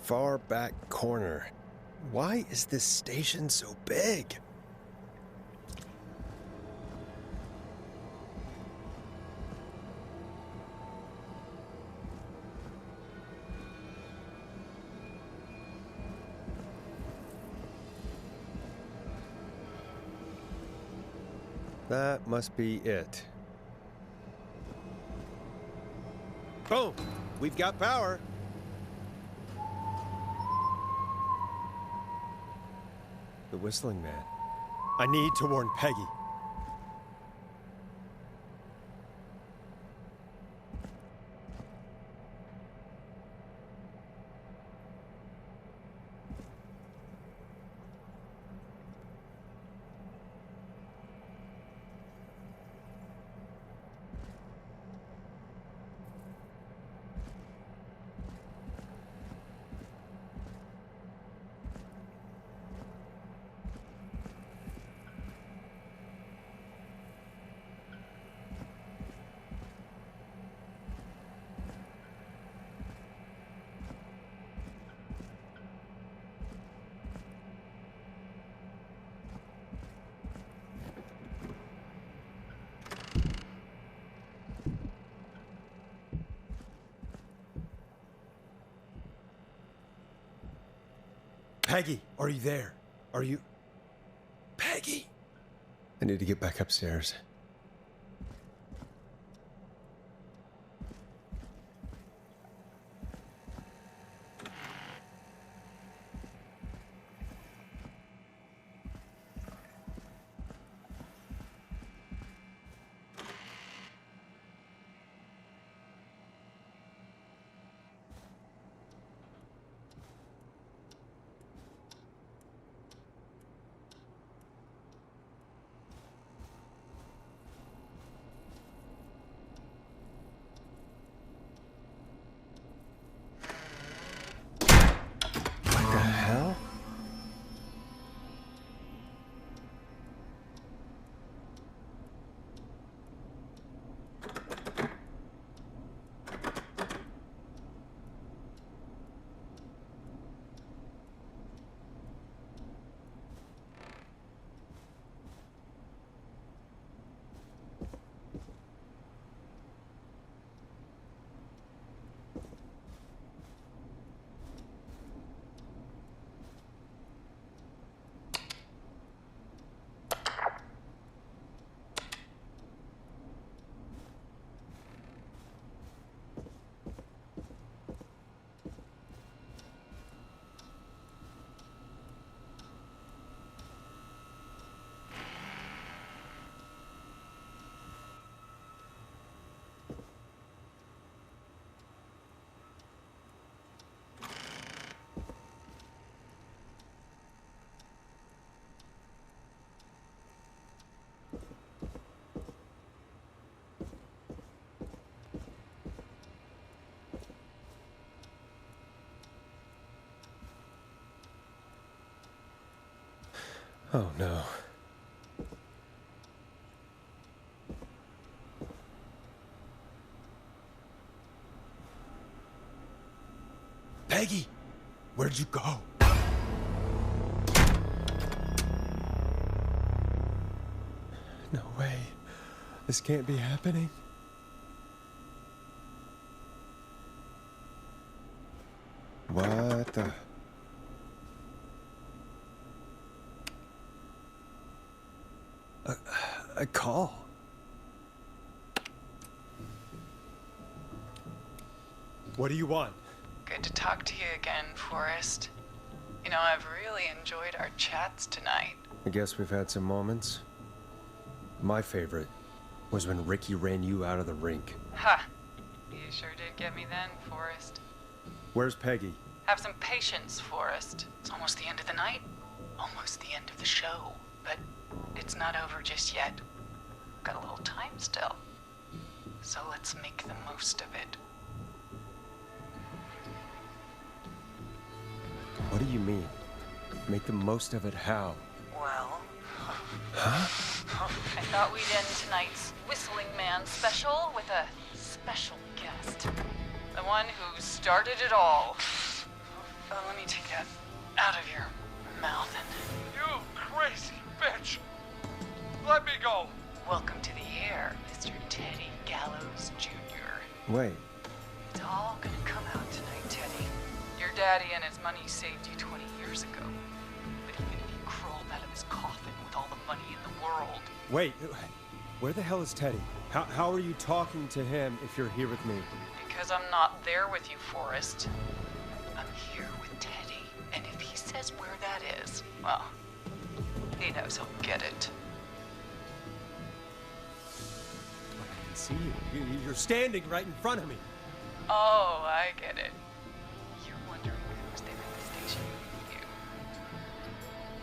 Far back corner. Why is this station so big? That must be it. Boom! We've got power. The whistling man. I need to warn Peggy. Peggy, are you there? Are you... Peggy! I need to get back upstairs. Oh, no. Peggy! Where'd you go? No way. This can't be happening. What the... A call. What do you want? Good to talk to you again, Forrest. You know, I've really enjoyed our chats tonight. I guess we've had some moments. My favorite was when Ricky ran you out of the rink. Ha! You sure did get me then, Forrest. Where's Peggy? Have some patience, Forrest. It's almost the end of the night. Almost the end of the show. But it's not over just yet. Got a little time still. So let's make the most of it. What do you mean? Make the most of it how? Well... Huh? I thought we'd end tonight's Whistling Man special with a special guest. The one who started it all. Let me take that out of your mouth and... You crazy bitch! Let me go! Welcome to the air, Mr. Teddy Gallows Jr. Wait. It's all gonna come out tonight, Teddy. Your daddy and his money saved you 20 years ago. But even if he crawled out of his coffin with all the money in the world... Wait, where the hell is Teddy? How are you talking to him if you're here with me? Because I'm not there with you, Forrest. I'm here with Teddy. And if he says where that is, well, he knows he'll get it. I can see you. You're standing right in front of me. Oh, I get it. You're wondering who's there at the station. You.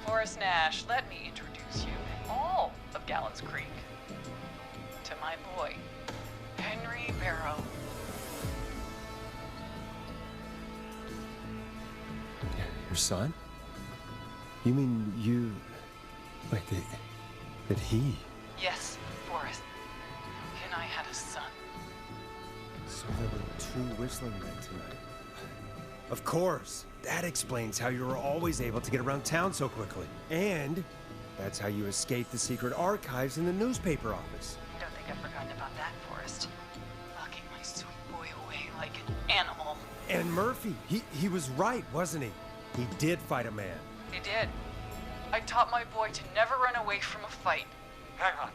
Forrest Nash, let me introduce you and all of Gallows Creek to my boy, Henry Barrow. Your son? You mean you... Like that he... Yes, Forrest. He and I had a son. So there were 2 whistling men tonight. Of course. That explains how you were always able to get around town so quickly. And that's how you escaped the secret archives in the newspaper office. Don't think I've forgotten about that, Forrest. Locking my sweet boy away like an animal. And Murphy, he was right, wasn't he? He did fight a man. He did. I taught my boy to never run away from a fight. Hang on.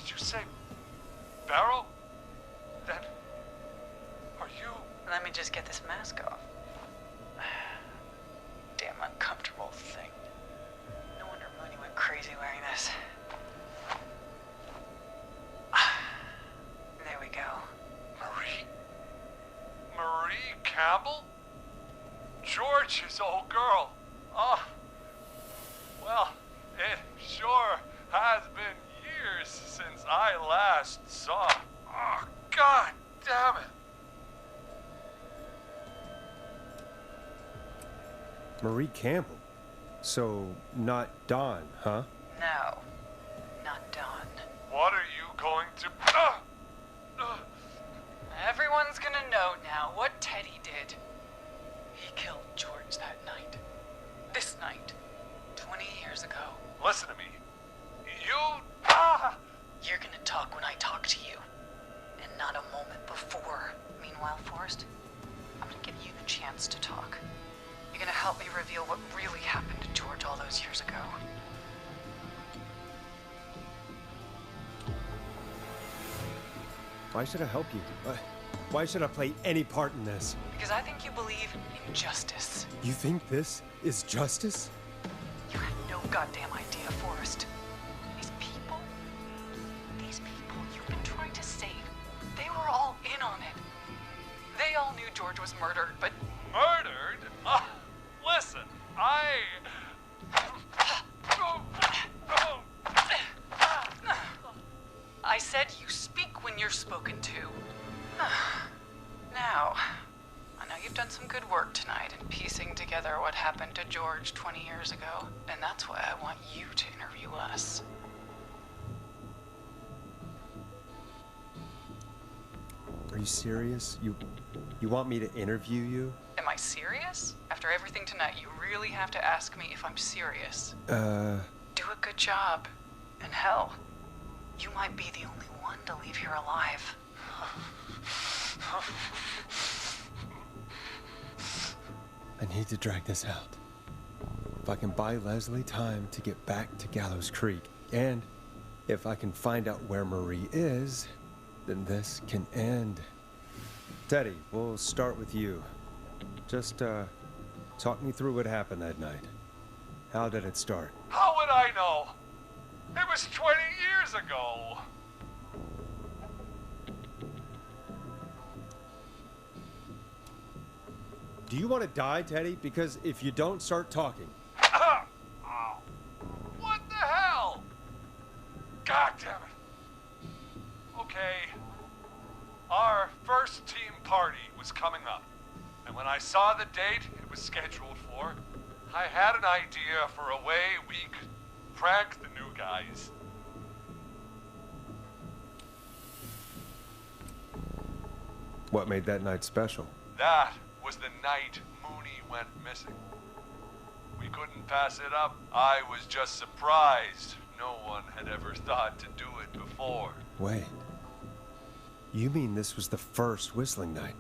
Did you say Barrow? Then are you... Let me just get this mask off. Damn uncomfortable thing. No wonder Mooney went crazy wearing this. There we go. Marie Campbell? George's old girl. Oh, well, it sure has been years since I last saw. Oh, God damn it. Marie Campbell? So, not Dawn, huh? No, not Dawn. What are you going to... Everyone's gonna know now what Teddy did. He killed George that night. This night. 20 years ago. Listen to me. You... You're gonna talk when I talk to you. And not a moment before. Meanwhile, Forrest, I'm gonna give you the chance to talk. You're gonna help me reveal what really happened to George all those years ago. Why should I help you? Why should I play any part in this? Because I think you believe in justice. You think this is justice? You have no goddamn idea, Forrest. These people you've been trying to save, they were all in on it. They all knew George was murdered, but... Murdered? Listen, I said you speak when you're spoken to. Now, I know you've done some good work tonight in piecing together what happened to George 20 years ago, and that's why I want you to interview us. Are you serious? You want me to interview you? Am I serious? After everything tonight, you really have to ask me if I'm serious. Do a good job. And hell, you might be the only one to leave here alive. I need to drag this out. If I can buy Leslie time to get back to Gallows Creek, and if I can find out where Marie is, then this can end. Teddy, we'll start with you. Just, talk me through what happened that night. How did it start? how would I know? It was 20 years ago. Do you want to die, Teddy? Because if you don't start talking... What the hell? God damn it. Okay. Our first team party was coming up. And when I saw the date it was scheduled for, I had an idea for a way we could prank the new guys. What made that night special? That was the night Mooney went missing. We couldn't pass it up. I was just surprised. No one had ever thought to do it before. Wait. You mean this was the first whistling night?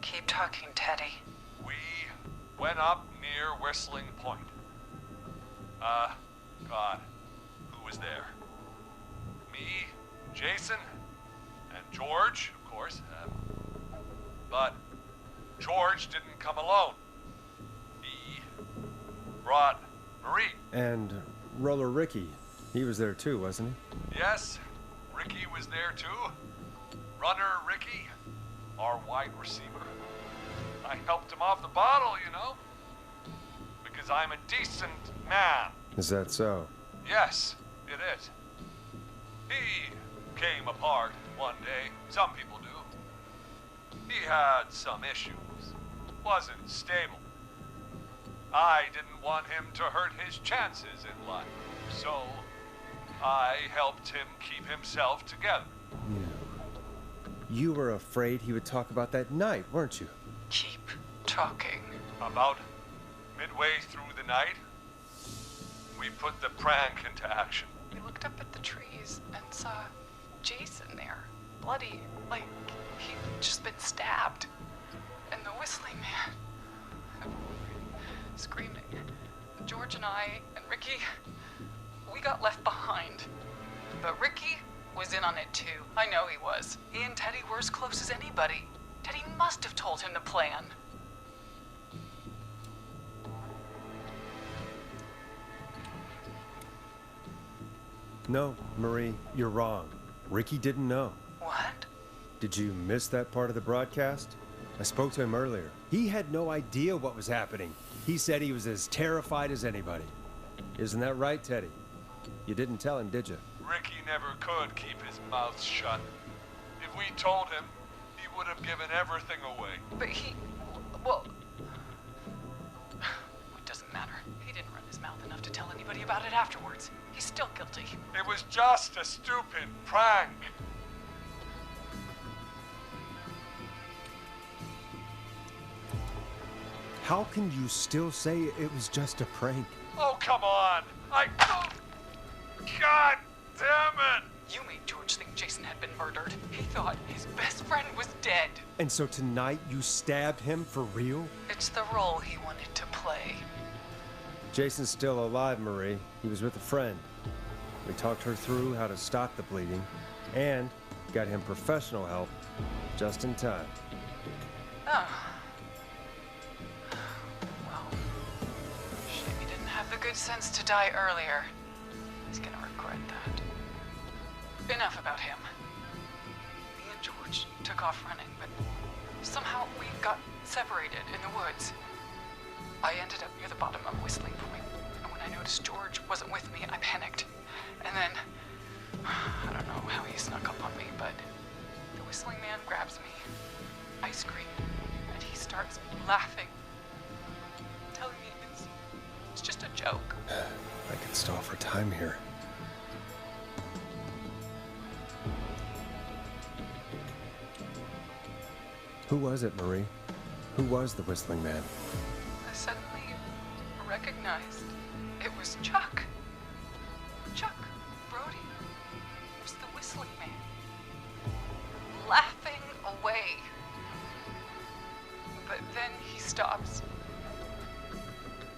Keep talking, Teddy. We went up near Whistling Point. God, who was there? Me, Jason, and George, of course. But George didn't come alone. He brought Marie. And Roller Ricky. He was there too, wasn't he? Yes, Ricky was there too. Runner Ricky, our wide receiver. I helped him off the bottle, you know. Because I'm a decent man. Is that so? Yes, it is. He came apart one day. Some people do. He had some issues. Wasn't stable. I didn't want him to hurt his chances in life. So, I helped him keep himself together. You were afraid he would talk about that night, weren't you? Keep talking. About midway through the night, we put the prank into action. We looked up at the trees and saw Jason there, bloody, like he'd just been stabbed. And the whistling man, screaming. George and I and Ricky, we got left behind. But Ricky was in on it too. I know he was. He and Teddy were as close as anybody. Teddy must have told him the plan. No, Marie, you're wrong. Ricky didn't know. What? Did you miss that part of the broadcast? I spoke to him earlier. He had no idea what was happening. He said he was as terrified as anybody. Isn't that right, Teddy? You didn't tell him, did you? Ricky never could keep his mouth shut. If we told him, he would have given everything away. But well, it doesn't matter. He didn't run his mouth enough to tell anybody about it afterwards. He's still guilty. It was just a stupid prank. How can you still say it was just a prank? Oh, come on. God damn it! You made George think Jason had been murdered. He thought his best friend was dead. And so tonight you stabbed him for real? It's the role he wanted to play. Jason's still alive, Marie. He was with a friend. We talked her through how to stop the bleeding and got him professional help just in time. Oh. Well, shame he didn't have the good sense to die earlier. He's gonna regret that. Enough about him. Me and George took off running, but somehow we got separated in the woods. I ended up near the bottom of Whistling Point, and when I noticed George wasn't with me, I panicked. And then, I don't know how he snuck up on me, but the Whistling Man grabs me. I scream, and he starts laughing, telling me it's just a joke. I could stall for time here. Who was it, Marie? Who was the Whistling Man? I suddenly recognized it was Chuck. Chuck Brody was the Whistling Man, laughing away. But then he stops,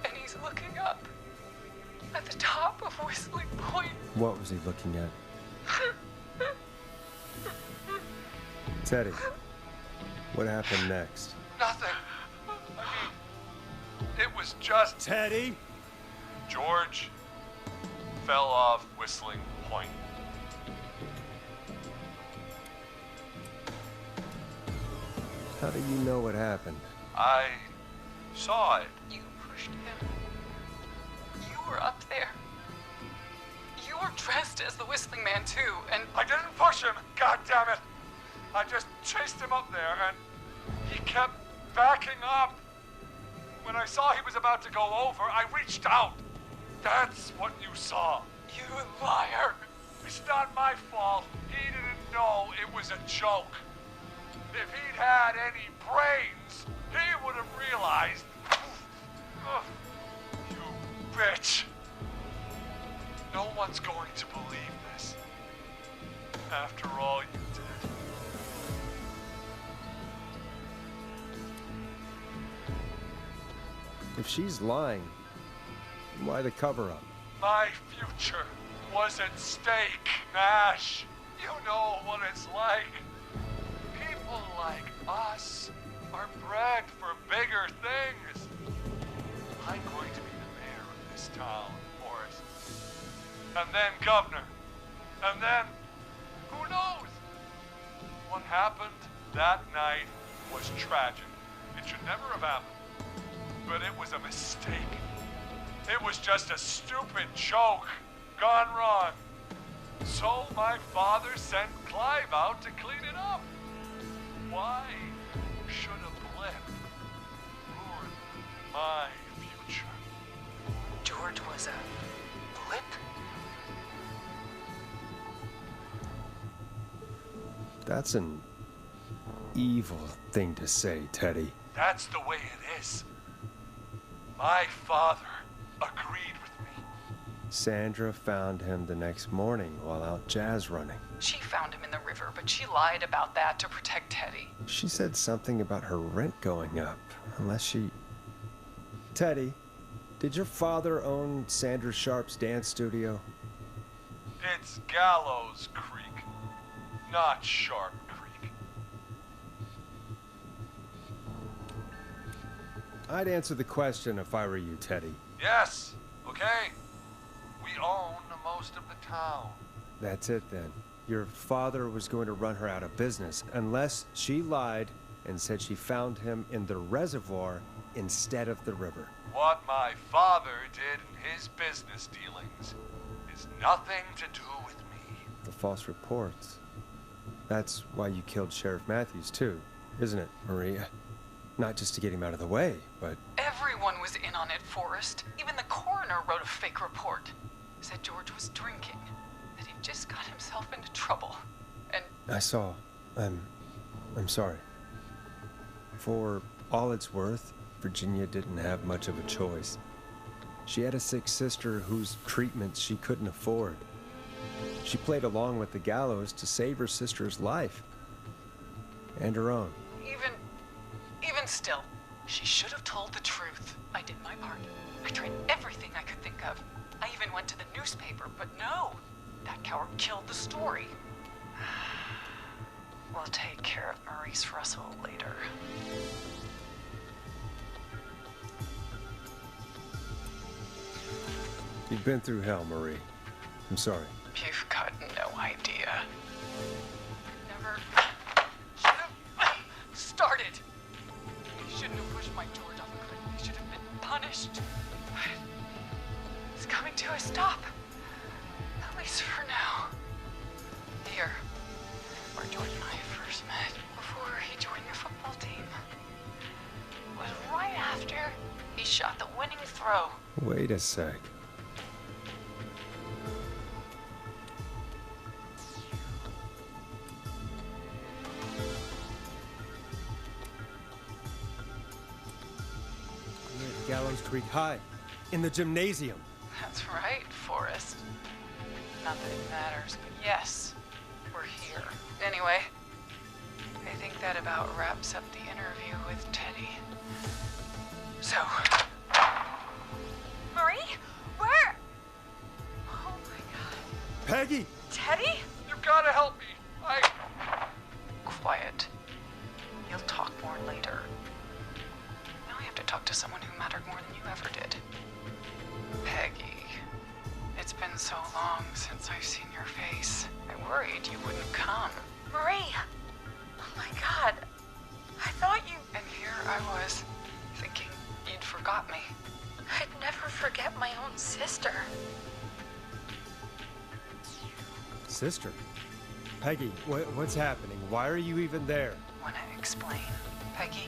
and he's looking up at the top of Whistling Point. What was he looking at? Teddy, what happened next? Nothing. I mean, it was just... Teddy? George fell off Whistling Point. How do you know what happened? I saw it. You pushed him. You were up there. You were dressed as the Whistling Man too, and... I didn't push him, God damn it! I just chased him up there, and he kept backing up. When I saw he was about to go over, I reached out. That's what you saw. You liar. It's not my fault. He didn't know it was a joke. If he'd had any brains, he would have realized. Oh, you bitch. No one's going to believe this. After all you did. If she's lying, why the cover-up? My future was at stake, Nash. You know what it's like. People like us are bred for bigger things. I'm going to be the mayor of this town, Forrest. And then governor. And then, who knows? What happened that night was tragic. It should never have happened. But it was a mistake. It was just a stupid joke gone wrong. So my father sent Clive out to clean it up. Why should a blip ruin my future? George was a blip? That's an evil thing to say, Teddy. That's the way it is. My father agreed with me. Sandra found him the next morning while out jazz running. She found him in the river, but she lied about that to protect Teddy. She said something about her rent going up, unless she... Teddy, Did your father own Sandra Sharp's dance studio? It's Gallows Creek, not Sharp Creek. I'd answer the question if I were you, Teddy. Yes, okay. We own most of the town. That's it then. Your father was going to run her out of business unless she lied and said she found him in the reservoir instead of the river. What my father did in his business dealings is nothing to do with me. The false reports. That's why you killed Sheriff Matthews too, isn't it, Maria? Not just to get him out of the way, but... Everyone was in on it, Forrest. Even the coroner wrote a fake report. Said George was drinking, that he just got himself into trouble, and... I saw. I'm sorry. For all it's worth, Virginia didn't have much of a choice. She had a sick sister whose treatment she couldn't afford. She played along with the gallows to save her sister's life. And her own. Even still, she should have told the truth. I did my part. I tried everything I could think of. I even went to the newspaper, but no. That coward killed the story. We'll take care of Maurice Russell later. You've been through hell, Marie. I'm sorry. You've got no idea. Never started. He shouldn't have pushed my George off a cliff. He should have been punished. But it's coming to a stop. At least for now. Here, where George and I first met, before he joined the football team, was right after he shot the winning throw. Wait a sec. We're at Gallows Creek High, in the gymnasium. That's right, Forrest. Not that it matters, but yes, we're here. Anyway, I think that about wraps up the interview with Teddy. So... Marie? Where? Oh my god. Peggy! Teddy? You gotta help me. Quiet. You'll talk more later. Now I have to talk to someone who mattered more than you ever did. Peggy. It's been so long since I've seen your face. I worried you wouldn't come. Marie! Oh my god. I thought you... And here I was, thinking you'd forgot me. I'd never forget my own sister. Sister? Peggy, what's happening? Why are you even there? Wanna explain, Peggy?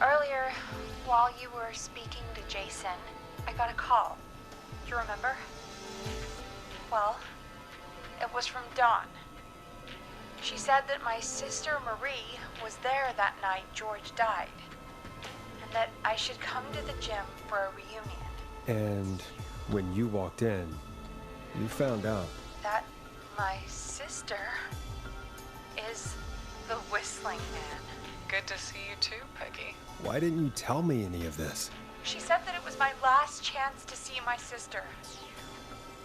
Earlier, while you were speaking to Jason, I got a call. Do you remember? Well, it was from Dawn. She said that my sister Marie was there that night George died, and that I should come to the gym for a reunion. And when you walked in, you found out. That my sister is the Whistling Man. Good to see you too, Peggy. Why didn't you tell me any of this? She said that it was my last chance to see my sister.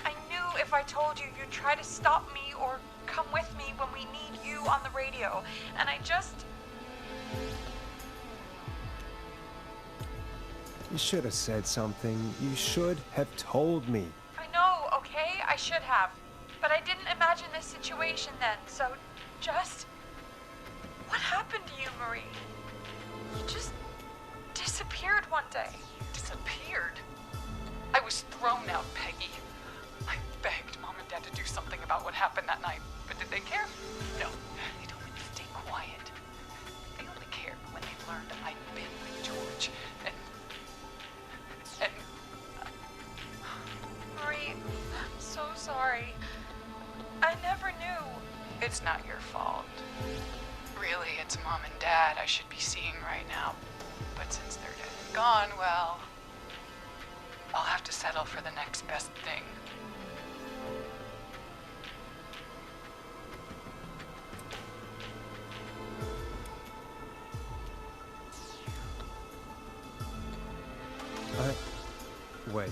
I knew if I told you, you'd try to stop me or come with me when we need you on the radio. And I just... You should have said something. You should have told me. I know, okay? I should have. But I didn't imagine this situation then, so just... What happened to you, Marie? You just disappeared one day. Disappeared? I was thrown out, Peggy. I begged Mom and Dad to do something about what happened that night, but did they care? No. They told me to stay quiet. They only cared when they learned I'd been with George, and... Marie, I'm so sorry. I never knew. It's not your fault. Really, it's Mom and Dad I should be seeing right now. But since they're dead and gone, well... I'll have to settle for the next best thing. Wait.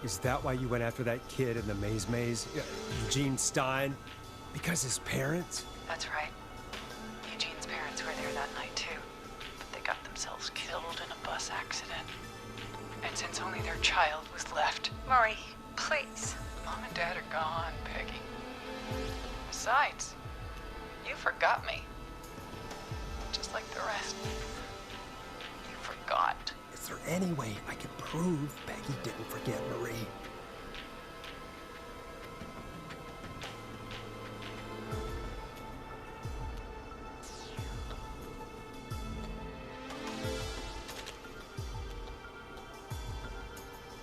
Is that why you went after that kid in the maze? Eugene Stein? Because his parents? That's right. Eugene's parents were there that night, too. They got themselves killed in a bus accident. And since only their child was left... Murray, please. Mom and Dad are gone, Peggy. Besides, you forgot me. Just like the rest. You forgot. Is there any way I can prove Peggy didn't forget Marie?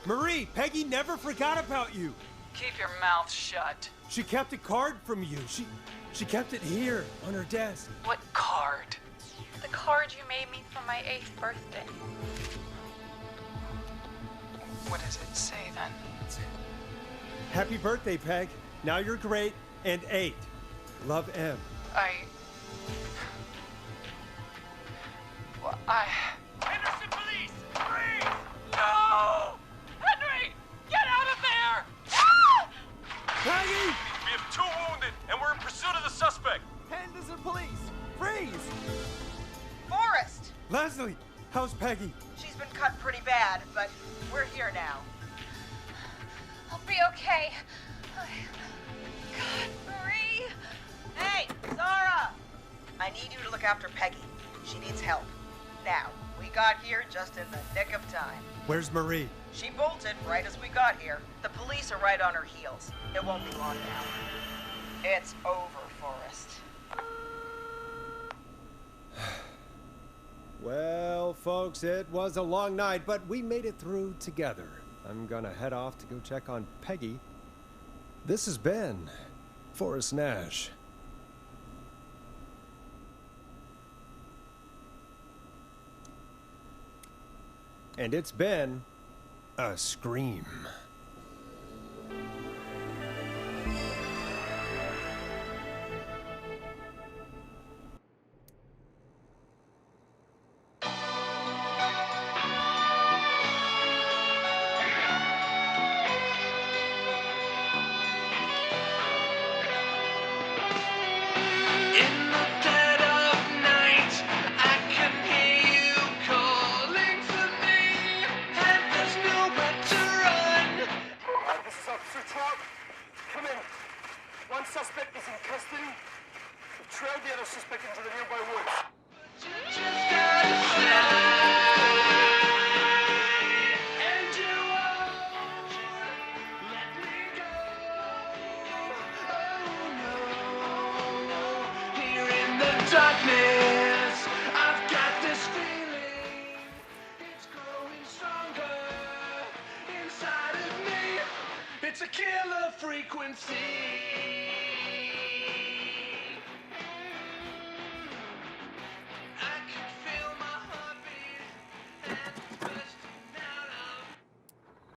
Marie, Peggy never forgot about you. Keep your mouth shut. She kept a card from you. She kept it here on her desk. What card? The card you made me for my 8th birthday. What does it say then? Happy birthday, Peg. Now you're great and 8. Love, M. Henderson police! Freeze! No! Henry! Get out of there! Ah! Peggy! We have 2 wounded, and we're in pursuit of the suspect. Henderson police! Freeze! Forrest! Leslie, how's Peggy? She's been cut pretty bad, but we're here now. I'll be okay. God, Marie! Hey, Zara! I need you to look after Peggy. She needs help. Now, we got here just in the nick of time. Where's Marie? She bolted right as we got here. The police are right on her heels. It won't be long now. It's over, Forrest. Well, folks, it was a long night, but we made it through together. I'm gonna head off to go check on Peggy. This has been Forrest Nash. And it's been a scream. Suspect is in custody. We've trailed the other suspect into the nearby woods. Here in the darkness, I've got this feeling. It's growing stronger inside of me. It's a killer frequency.